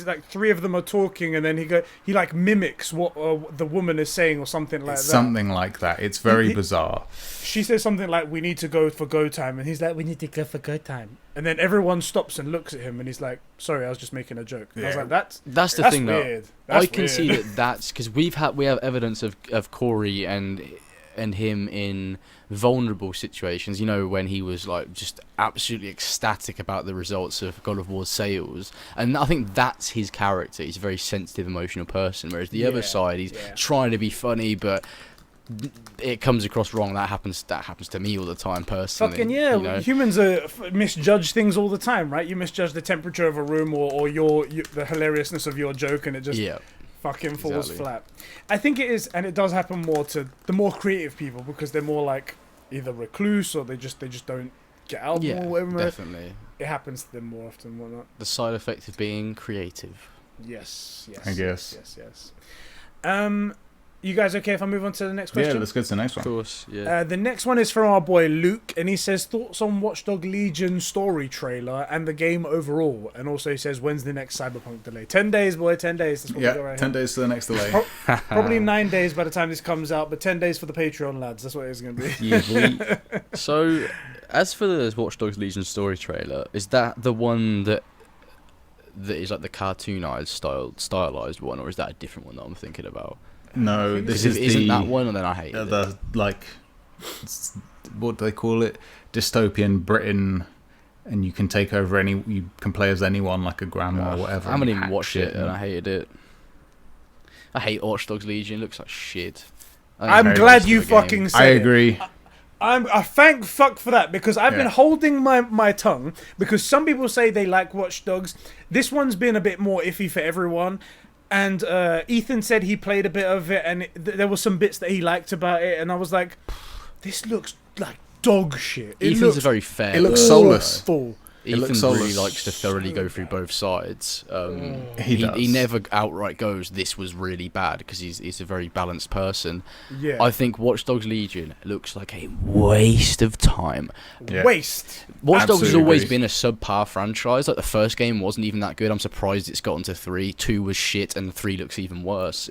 like three of them are talking and then he like mimics what the woman is saying or something like that. Something like that. It's very bizarre. She says something like, "We need to go for go time," and he's like, "We need to go for go time." And then everyone stops and looks at him, and he's like, "Sorry, I was just making a joke." And I was like, That's the thing weird. though. I can see that's because we have evidence of Corey and him in vulnerable situations, you know, when he was like just absolutely ecstatic about the results of God of War's sales, and I think that's his character. He's a very sensitive, emotional person, whereas the other side, he's trying to be funny, but it comes across wrong. That happens to me all the time personally. Fucking you know? Humans misjudge things all the time, right? You misjudge the temperature of a room or the hilariousness of your joke, and it just fucking falls flat. I think it is, and it does happen more to the more creative people, because they're more like either recluse or they just don't get out more. Whatever. Definitely. It happens to them more often, whatnot. The side effect of being creative. Yes. I guess. Yes. You guys okay if I move on to the next question? Yeah, let's go to the next one. Of course, yeah. The next one is from our boy Luke, and he says thoughts on Watchdog Legion story trailer and the game overall, and also he says when's the next Cyberpunk delay? 10 days, boy, 10 days. That's what we got right 10 here. days to the next delay. Probably 9 days by the time this comes out, but 10 days for the Patreon lads. That's what it's going to be. So, as for the Watch Dogs Legion story trailer, is that the one that is like the cartoonized stylized one, or is that a different one that I'm thinking about? No, this isn't that one, and then I hate the like, what do they call it? Dystopian Britain, and you can take over you can play as anyone, like a grandma or whatever. I haven't even watched it, and I hated it. I hate Watch Dogs Legion. It looks like shit. I'm glad you fucking said it. I agree. I thank fuck for that, because I've been holding my tongue, because some people say they like Watch Dogs. This one's been a bit more iffy for everyone. And Ethan said he played a bit of it, and there were some bits that he liked about it, and I was like, this looks like dog shit. Ethan's a very fair. It looks soulless. Ethan really likes to thoroughly go through both sides. He never outright goes, this was really bad, because he's a very balanced person. Yeah. I think Watch Dogs Legion looks like a waste of time. Yeah. Waste. Watch Dogs has always agree. been a subpar franchise. Like, the first game wasn't even that good. I'm surprised it's gotten to 3. 2 was shit, and 3 looks even worse.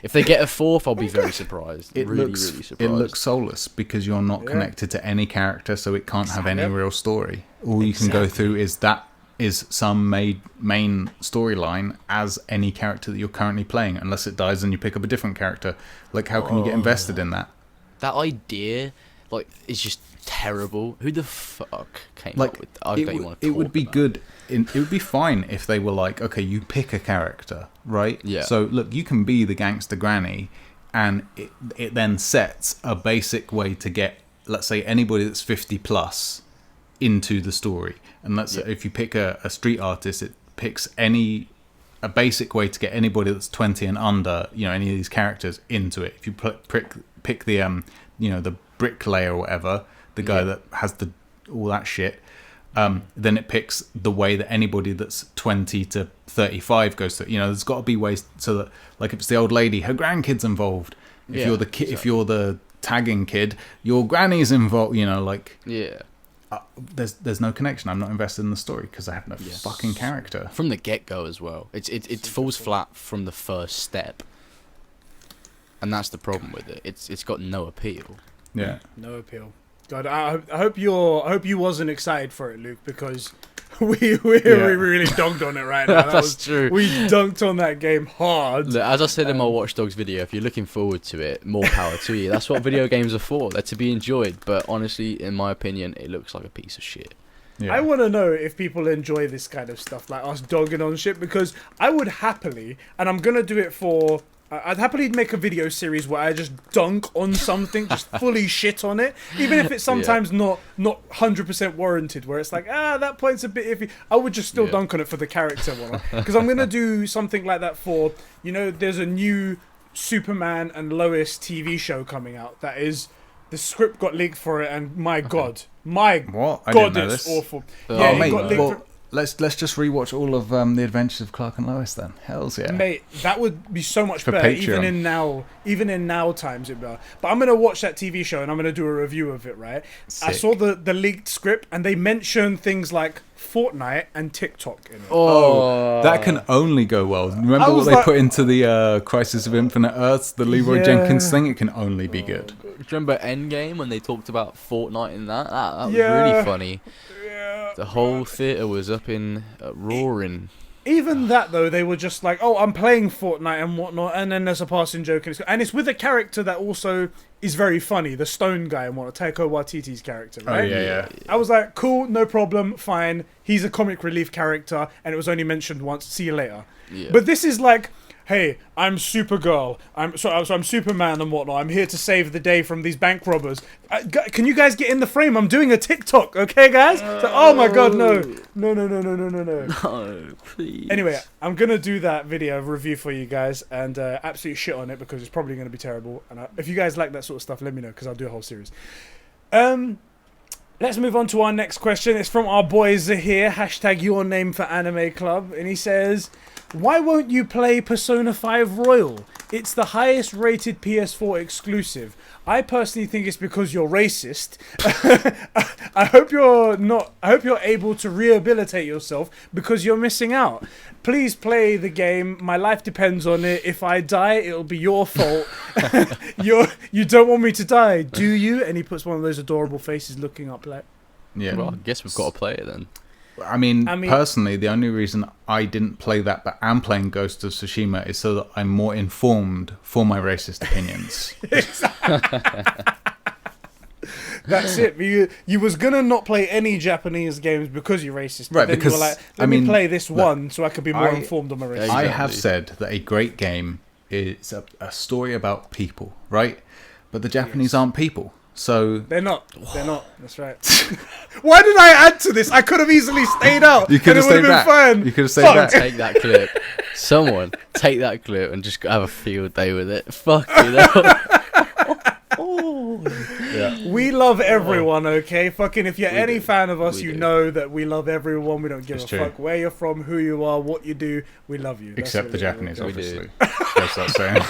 If they get a 4th, I'll be very surprised. Really surprised. It looks soulless because you're not connected to any character, so it can't have any real story. All you can go through is some main storyline as any character that you're currently playing, unless it dies and you pick up a different character. Like, how can you get invested in that? That idea, like, is just terrible. Who the fuck came up with that? It would be good. It would be fine if they were like, okay, you pick a character, right? Yeah. So look, you can be the gangster granny, and it then sets a basic way to get, let's say, anybody that's 50 plus into the story. And let's say if you pick a street artist, it picks a basic way to get anybody that's 20 and under, you know, any of these characters into it. If you pick the the bricklayer or whatever, the guy that has all that shit, then it picks the way that anybody that's 20 to 35 goes through. You know, there's got to be ways so that, like, if it's the old lady, her grandkid's involved. If you're the kid, if you're the tagging kid, your granny's involved. You know, like there's no connection. I'm not invested in the story because I have no fucking character from the get-go as well. It falls flat from the first step, and that's the problem with it. It's got no appeal. Yeah, no appeal. God, I hope you wasn't excited for it, Luke, because we really dogged on it right now. That's true. We dunked on that game hard. Look, as I said in my Watchdogs video, if you're looking forward to it, more power to you. That's what video games are for. They're to be enjoyed. But honestly, in my opinion, it looks like a piece of shit. Yeah. I want to know if people enjoy this kind of stuff, like us dogging on shit, because I would happily, and I'm going to do it for... I'd happily make a video series where I just dunk on something, just fully shit on it, even if it's sometimes not 100% warranted, where it's like, that point's a bit iffy. I would just still dunk on it for the character one, because I'm going to do something like that for, there's a new Superman and Lois TV show coming out that is... The script got leaked for it, and my God, what? I God, didn't know it's this. awful. Yeah, it mate. got leaked for... Let's just rewatch all of the Adventures of Clark and Lois then. Hells yeah, mate. That would be so much For better, Patreon. even in now times. It'd be better. But I'm gonna watch that TV show and I'm gonna do a review of it. Right? Sick. I saw the leaked script and they mention things like Fortnite and TikTok in it. Oh, that can only go well. Remember what they put into the Crisis of Infinite Earths, the Leroy Jenkins thing? It can only be good. Do you remember Endgame when they talked about Fortnite in that? That was really funny. Yeah. The whole theatre was up in roaring. Even that though, they were just like, "Oh, I'm playing Fortnite and whatnot," and then there's a passing joke, and it's with a character that also is very funny, the Stone guy and whatnot, Taika Waititi's character, right? Oh yeah. I was like, "Cool, no problem, fine." He's a comic relief character, and it was only mentioned once. See you later. Yeah. But this is like, hey, I'm Supergirl. I'm Superman and whatnot. I'm here to save the day from these bank robbers. Can you guys get in the frame? I'm doing a TikTok, okay, guys? Oh my God, no. No, please. Anyway, I'm gonna do that video review for you guys and absolutely shit on it because it's probably gonna be terrible. And if you guys like that sort of stuff, let me know because I'll do a whole series. Let's move on to our next question. It's from our boy Zahir, #YourNameForAnimeClub, and he says, "Why won't you play Persona 5 Royal? It's the highest rated PS4 exclusive. I personally think it's because you're racist. I hope you're able to rehabilitate yourself because you're missing out. Please play the game. My life depends on it. If I die, it'll be your fault. You don't want me to die, do you?" And he puts one of those adorable faces looking up like... Yeah. Well, I guess we've got to play it then. I mean, personally, the only reason I didn't play that but am playing Ghost of Tsushima is so that I'm more informed for my racist opinions. That's it. You was gonna not play any Japanese games because you're racist. Right, then because you were like, let me play this one so I could be more informed on my racism. I have said that a great game is a story about people, right? But the Japanese aren't people. So They're not. That's right. Why did I add to this? I could have easily stayed out. You could have stayed back. Fine. You could have stayed back. Take that clip. Someone take that clip and just have a field day with it. Fuck you know. We love everyone, okay? Fucking, if you're any fan of us, you do. know that we love everyone. We don't give It's a true. fuck where you're from, who you are, what you do. We love you. That's Except the really Japanese, what we obviously. Goes without saying.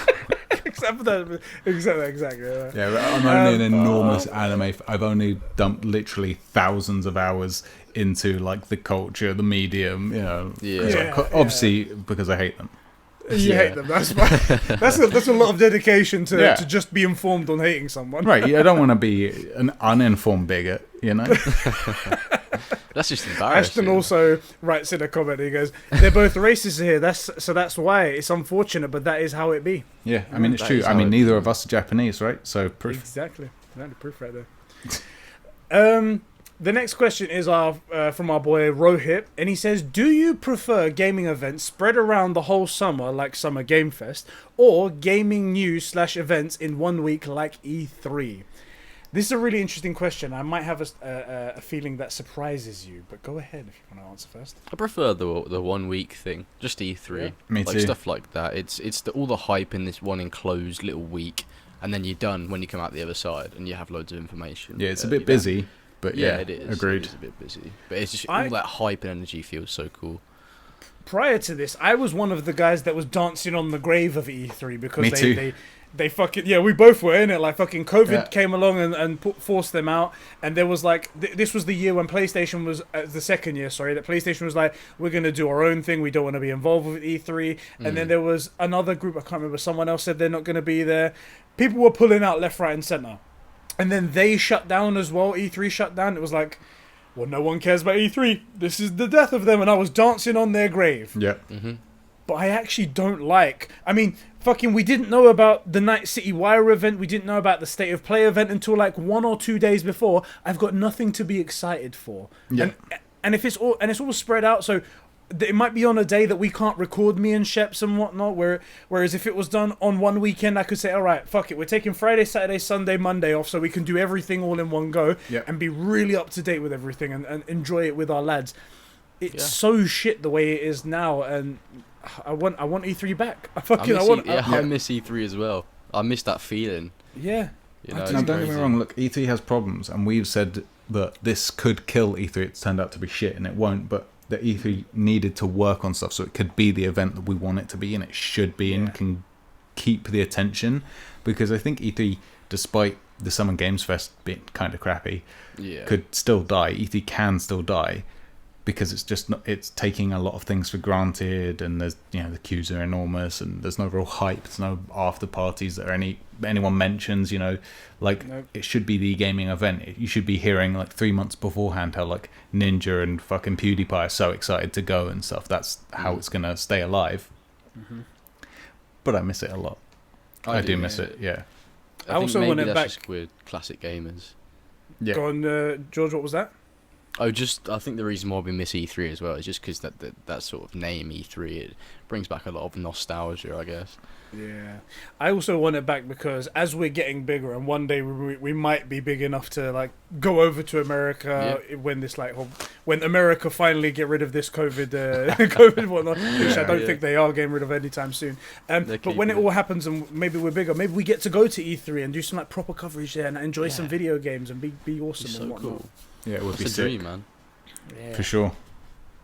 Except for that. Exactly. Yeah, I'm only an enormous anime. I've only dumped literally thousands of hours into like the culture, the medium. Obviously because I hate them. You hate them. That's fine. That's a lot of dedication to just be informed on hating someone. Right. I don't want to be an uninformed bigot. You know. That's just embarrassing. Ashton also writes in a comment. He goes, "They're both racist here. That's why it's unfortunate, but that is how it be." Yeah, I mean it's true. I mean neither of us are Japanese, right? So proof. Exactly. Proof right there. The next question is from our boy Rohit, and he says, "Do you prefer gaming events spread around the whole summer like Summer Game Fest, or gaming news/events in 1 week like E3?" This is a really interesting question. I might have a feeling that surprises you, but go ahead if you want to answer first. I prefer the 1 week thing, just E3. Yeah. Me like too. Stuff like that. It's all the hype in this one enclosed little week, and then you're done when you come out the other side and you have loads of information. Yeah, it's a bit busy, but it is. Agreed. It is a bit busy, but it's just all that hype and energy feels so cool. Prior to this, I was one of the guys that was dancing on the grave of E3 because they fucking we both were in it. Like fucking COVID came along and forced them out, and there was like this was the year when PlayStation was the second year. Sorry, that PlayStation was like, we're gonna do our own thing. We don't want to be involved with E3. And then there was another group. I can't remember. Someone else said they're not gonna be there. People were pulling out left, right, and center, and then they shut down as well. E3 shut down. It was like, well, no one cares about E3. This is the death of them, and I was dancing on their grave. Yeah. But I actually don't like. I mean, fucking, we didn't know about the Night City Wire event. We didn't know about the State of Play event until like 1 or 2 days before. I've got nothing to be excited for. Yeah. And if it's all spread out, so it might be on a day that we can't record, me and Sheps and whatnot. Whereas if it was done on one weekend, I could say, all right, fuck it, we're taking Friday, Saturday, Sunday, Monday off, so we can do everything all in one go and be really up to date with everything and enjoy it with our lads. It's so shit the way it is now, and I want E3 back. I miss E3 as well. I miss that feeling. Yeah. You know, now, don't get me wrong. Look, E3 has problems, and we've said that this could kill E3. It's turned out to be shit, and it won't. But the E3 needed to work on stuff, so it could be the event that we want it to be, and it should be, and can keep the attention. Because I think E3, despite the Summer Games Fest being kind of crappy, could still die. E3 can still die. Because it's just not, it's taking a lot of things for granted, and there's the queues are enormous, and there's no real hype. There's no after parties that anyone mentions. It should be the gaming event. You should be hearing like 3 months beforehand how like Ninja and fucking PewDiePie are so excited to go and stuff. That's how it's gonna stay alive. But I miss it a lot. I do miss it. Yeah. I also want it back. Just with classic gamers. Yeah. Go on, George. What was that? I think the reason why we miss E3 as well is just because that sort of name E3, it brings back a lot of nostalgia, I guess. Yeah. I also want it back because as we're getting bigger, and one day we might be big enough to like go over to America when this when America finally get rid of this COVID whatnot, which I don't think they are getting rid of anytime soon. But when it all happens and maybe we're bigger, maybe we get to go to E3 and do some like proper coverage there and enjoy some video games and be awesome and whatnot. Cool. Yeah, it would be sick. Dream, man. Yeah. For sure.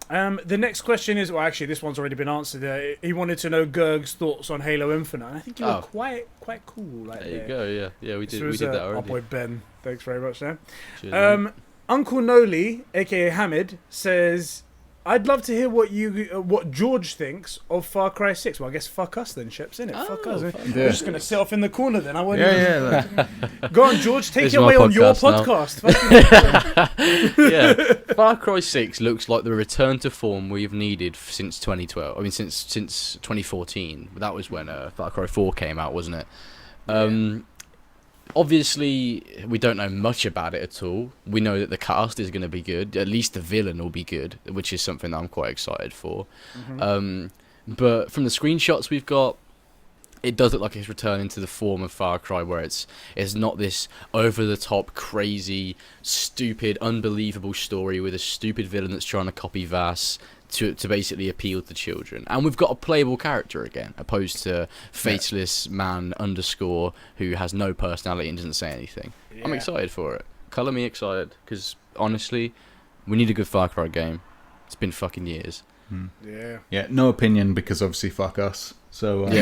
The next question is, well, actually, this one's already been answered. He wanted to know Gerg's thoughts on Halo Infinite. I think you were quite cool. Like, there you go. Yeah, we did that already. Our boy Ben, thanks very much. There. Cheers, Uncle Noli, aka Hammid, says, "I'd love to hear what George thinks of Far Cry 6. Well, I guess fuck us then, Ships, innit? Fuck us. We're just gonna sit off in the corner then. I wouldn't. Go on, George. Take it away on your podcast. Yeah, Far Cry 6 looks like the return to form we've needed since 2012. I mean, since 2014. That was when Far Cry 4 came out, wasn't it? Obviously, we don't know much about it at all. We know that the cast is going to be good. At least the villain will be good, which is something that I'm quite excited for. But from the screenshots we've got, it does look like it's returning to the form of Far Cry, where it's not this over-the-top, crazy, stupid, unbelievable story with a stupid villain that's trying to copy Vass to basically appeal to children. And we've got a playable character again, opposed to faceless man _ who has no personality and doesn't say anything. I'm excited for it. Colour me excited, because honestly, we need a good Far Cry game. It's been fucking years. Yeah, no opinion, because obviously fuck us. So we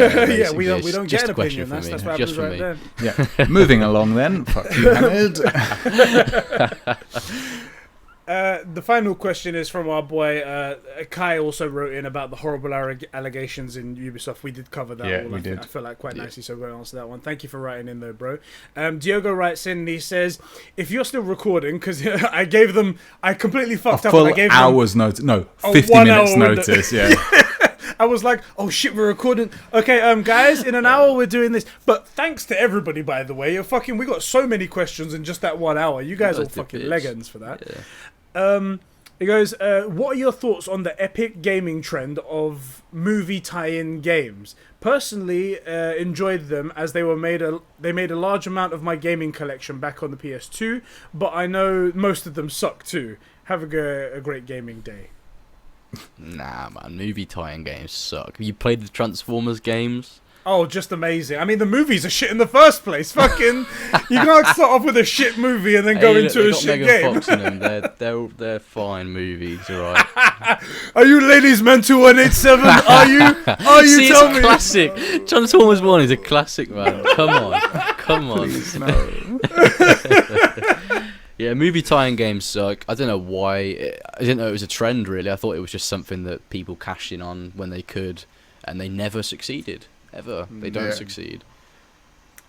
don't get an opinion. That's what happens right there. Yeah. Moving along then. Fuck you, Hammid. The final question is from our boy Kai. Also wrote in about the horrible allegations in Ubisoft. We did cover that. Yeah, we did. I feel like quite nicely, so we're going to answer that one. Thank you for writing in, though, bro. Diogo writes in and he says, "If you're still recording, because I completely fucked up. And I gave hours notice. No, 50 minutes notice. Yeah." I was like, oh shit, we're recording. Okay, guys, in an hour we're doing this. But thanks to everybody, by the way. We got so many questions in just that 1 hour. You guys are fucking legends for that. Yeah. He goes, what are your thoughts on the epic gaming trend of movie tie-in games? Personally, enjoyed them as they made a large amount of my gaming collection back on the PS2, but I know most of them suck too. Have a great gaming day. Nah, man, movie tie-in games suck. You played the Transformers games? Oh, just amazing. I mean, the movies are shit in the first place. Fucking, you can't start off with a shit movie and then go into a shit game. Fox in them. They're fine movies, alright. Are you ladies man 2187? Are you? See, tell it's me. Classic. Transformers 1 is a classic, man. Come on. Please, no. Yeah, movie tie-in games suck. I don't know why. I didn't know it was a trend, really. I thought it was just something that people cashed in on when they could, and they never succeeded. Ever. They don't succeed.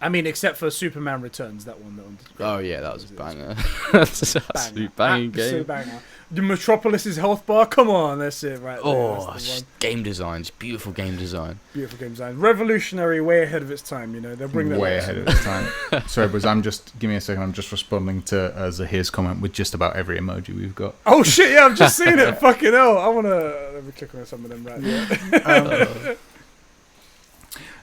I mean, except for Superman Returns, that one. Oh yeah, that was a banger. That's an absolute banging game. Banger. The Metropolis's health bar. Come on, that's it right there. Oh, That's the game design, just beautiful game design. beautiful game design, revolutionary, way ahead of its time. You know, they'll bring that way back ahead soon. of its time. Sorry, but give me a second. I'm just responding to Zahir's comment with just about every emoji we've got. Oh shit! Yeah, I've just seen it. Fucking hell! I wanna let me click on some of them right there.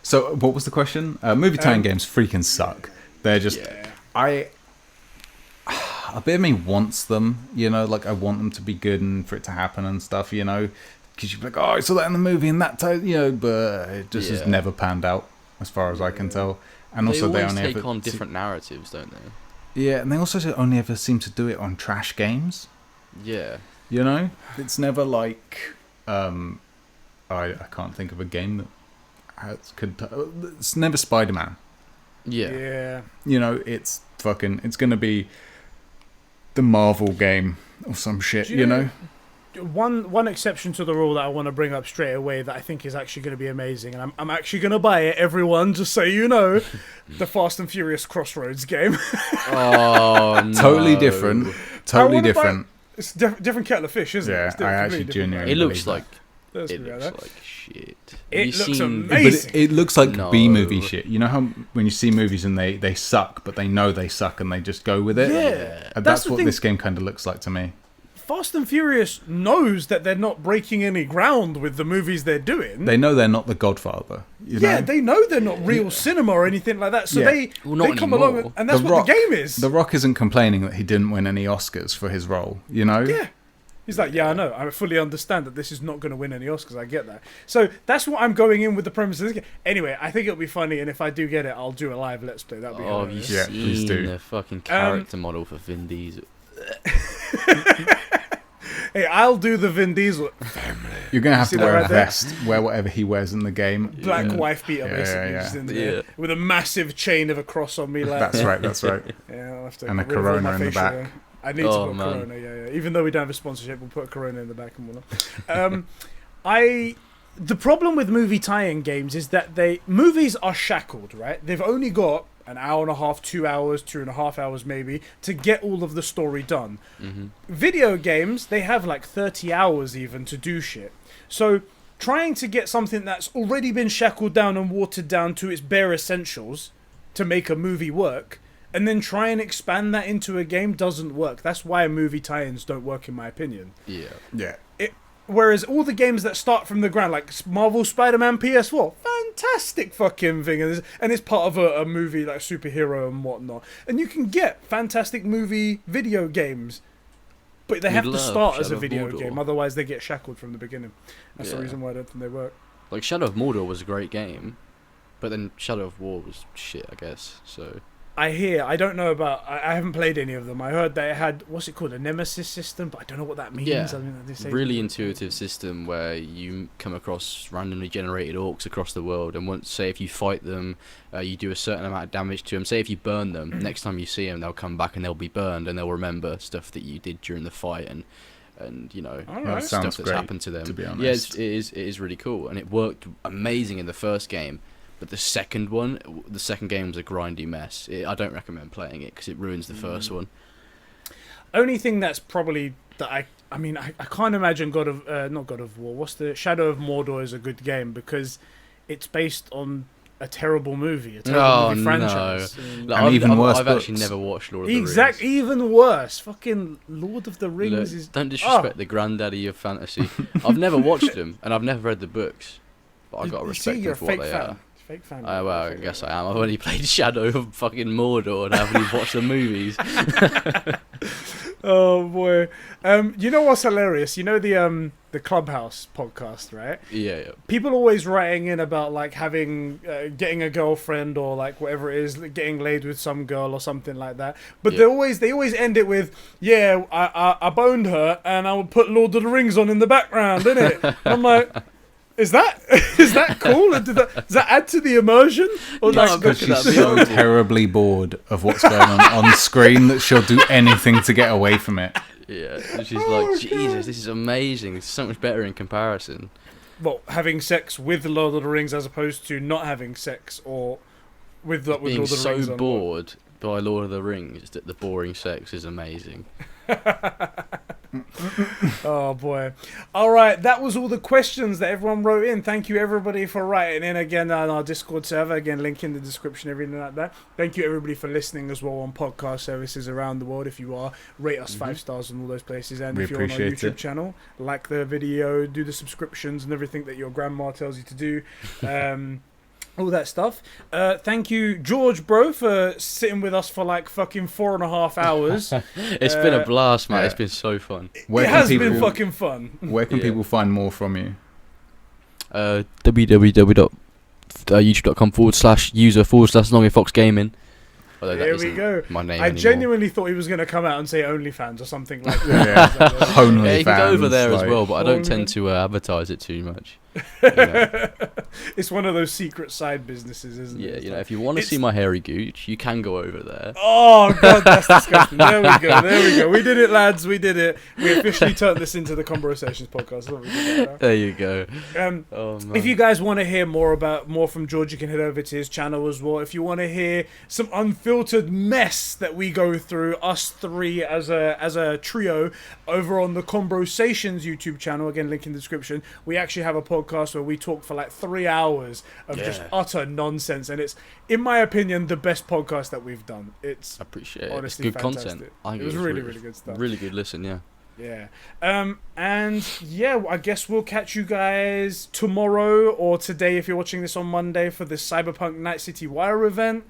So, what was the question? Movie tie-in games freaking suck. They're just a bit of me wants them, you know, like I want them to be good and for it to happen and stuff, you know, because you'd be like, oh, I saw that in the movie and that time, you know, but it just has never panned out as far as I can tell. And also they they always only take on different narratives, don't they? Yeah, and they also only ever seem to do it on trash games. Yeah. You know, it's never like I can't think of a game that it's never Spider-Man. Yeah. You know, it's gonna be the Marvel game or some shit, you know? One exception to the rule that I want to bring up straight away that I think is actually going to be amazing, and I'm actually going to buy it, everyone, just so you know, the Fast and Furious Crossroads game. Oh, no. Totally different. It's different kettle of fish, isn't it? Yeah, It's I actually completely genuinely It looks believe like that. shit. It Have you looks seen- amazing. But it looks like No. B-movie shit. You know how when you see movies and they suck, but they know they suck and they just go with it? Yeah. And That's that's the what thing. this game kind of looks like to me. Fast and Furious knows that they're not breaking any ground with the movies they're doing. They know they're not The Godfather. You yeah, know? they know they're not real cinema or anything like that. So Yeah. they not come anymore. along, and that's what the game is. The Rock isn't complaining that he didn't win any Oscars for his role, you know? Yeah. He's like, yeah, I know. I fully understand that this is not going to win any Oscars. I get that. So that's what I'm going in with the premise of this game. Anyway, I think it'll be funny, and if I do get it, I'll do a live Let's Play. That'll be Oh, have you hilarious. Yeah, please seen do. the fucking character model for Vin Diesel? Hey, I'll do the Vin Diesel You're going to have See to that wear right a there? vest, wear whatever he wears in the game. black Yeah. wife beater, Yeah, basically, yeah. just in there, Yeah. with a massive chain of a cross on me. Like, That's right, that's right. Yeah, I'll have to And a get rid of all Corona my in the facial back. hair. I need to Oh, put man. Corona, yeah. Even though we don't have a sponsorship, we'll put a Corona in the back and whatnot. The problem with movie tie-in games is that movies are shackled, right? They've only got an hour and a half, 2 hours, 2.5 hours maybe, to get all of the story done. Mm-hmm. Video games, they have like 30 hours even to do shit. So trying to get something that's already been shackled down and watered down to its bare essentials to make a movie work, and then try and expand that into a game doesn't work. That's why movie tie-ins don't work, in my opinion. Yeah. Yeah. Whereas all the games that start from the ground, like Marvel Spider-Man PS4, fantastic fucking thing, and it's part of a movie like superhero and whatnot. And you can get fantastic movie video games, but they have to start as a video game, otherwise they get shackled from the beginning. That's the reason why I don't think they work. Like Shadow of Mordor was a great game, but then Shadow of War was shit, I guess. So I don't know about, I haven't played any of them. I heard they had, what's it called, a nemesis system, but I don't know what that means. yeah, I mean, they say really intuitive system where you come across randomly generated orcs across the world, and once, say, if you fight them, you do a certain amount of damage to them. Say if you burn them, next time you see them, they'll come back and they'll be burned, and they'll remember stuff that you did during the fight, and you know, Alright. stuff Sounds that's great, happened to them. to be Yeah, honest. it is really cool, and it worked amazing in the first game. But the second game was a grindy mess. I don't recommend playing it because it ruins the first one. Only thing that's probably that I mean I can't imagine not God of War. What's the Shadow of Mordor is a good game because it's based on a terrible movie, a terrible movie franchise. Like, even worse I've actually books. never watched Lord of the Rings. Exactly, even worse. Fucking Lord of the Rings is. Don't disrespect the granddaddy of fantasy. I've never watched them, and I've never read the books, but I gotta respect them you're a for what fake they fan. are. Fake fan. Well, I guess I am. I've only played Shadow of fucking Mordor and I haven't even watched the movies. Oh boy. You know what's hilarious? You know the Clubhouse podcast, right? Yeah. People always writing in about like having getting a girlfriend or like whatever it is, like, getting laid with some girl or something like that. But they always end it with, yeah, I boned her and I will put Lord of the Rings on in the background, innit? And I'm like, is that cool? Does that add to the immersion? Or No, like, Because she's That'd be so horrible. terribly bored of what's going on screen that she'll do anything to get away from it. Yeah. And she's Oh, like, Jesus, this is amazing. It's so much better in comparison. well, having sex with Lord of the Rings as opposed to not having sex or with all being the rings so on. bored by Lord of the Rings that the boring sex is amazing. Oh boy. All right, that was all the questions that everyone wrote in. Thank you everybody for writing in again on our Discord server. Again, link in the description, everything like that. Thank you everybody for listening as well on podcast services around the world. If you are, rate us 5 stars on all those places. And We if you're on our appreciate YouTube it. channel, like the video, do the subscriptions and everything that your grandma tells you to do. All that stuff. Thank you, George, bro, for sitting with us for like fucking 4.5 hours. It's been a blast, man. yeah. It's been so fun. Where It can has people, been fucking fun. Where can Yeah. people find more from you? www.youtube.com/user/LongEaredFox Gaming. Although that There we isn't go. my name I anymore. genuinely thought he was going to come out and say OnlyFans or something like Yeah. that. Only Yeah, you can go over there as well, but I don't Only- tend to advertise it too much. You know? It's one of those secret side businesses, isn't it? Yeah, It's you know, like- if you want to it's- see my hairy gooch, you can go over there. Oh god, that's disgusting. There we go. There we go. We did it, lads. We did it. We officially turned this into the Conversations podcast. That's what we did right There you go. now. Oh man. If you guys want to hear more from George, you can head over to his channel as well. If you want to hear some unfiltered mess that we go through, us three as a trio, over on the Conversations YouTube channel, again, link in the description. We actually have a podcast where we talk for like 3 hours of just Yeah. utter nonsense, and it's, in my opinion, the best podcast that we've done. It's I appreciate it. It's honestly good fantastic. content. I think It was really good stuff. Really good listen, yeah. Yeah. And yeah, I guess we'll catch you guys tomorrow or today if you're watching this on Monday for the Cyberpunk Night City Wire event.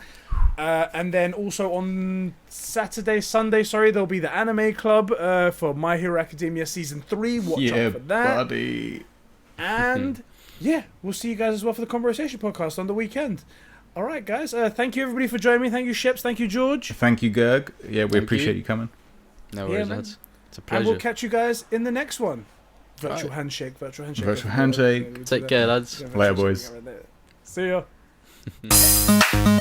And then also on Sunday, there'll be the Anime Club for My Hero Academia Season 3. Watch out for that. buddy. And yeah, we'll see you guys as well for the Conversation podcast on the weekend. All right, guys. Thank you, everybody, for joining me. Thank you, Ships. Thank you, George. Thank you, Gerg. Yeah, we Thank appreciate you. you coming. No Yeah, worries, man. lads. It's a And pleasure. we'll catch you guys in the next one. Virtual Right. handshake. Virtual handshake. Virtual handshake. Take care, lads. Yeah, Later, virtual boys. handshake right there. See ya.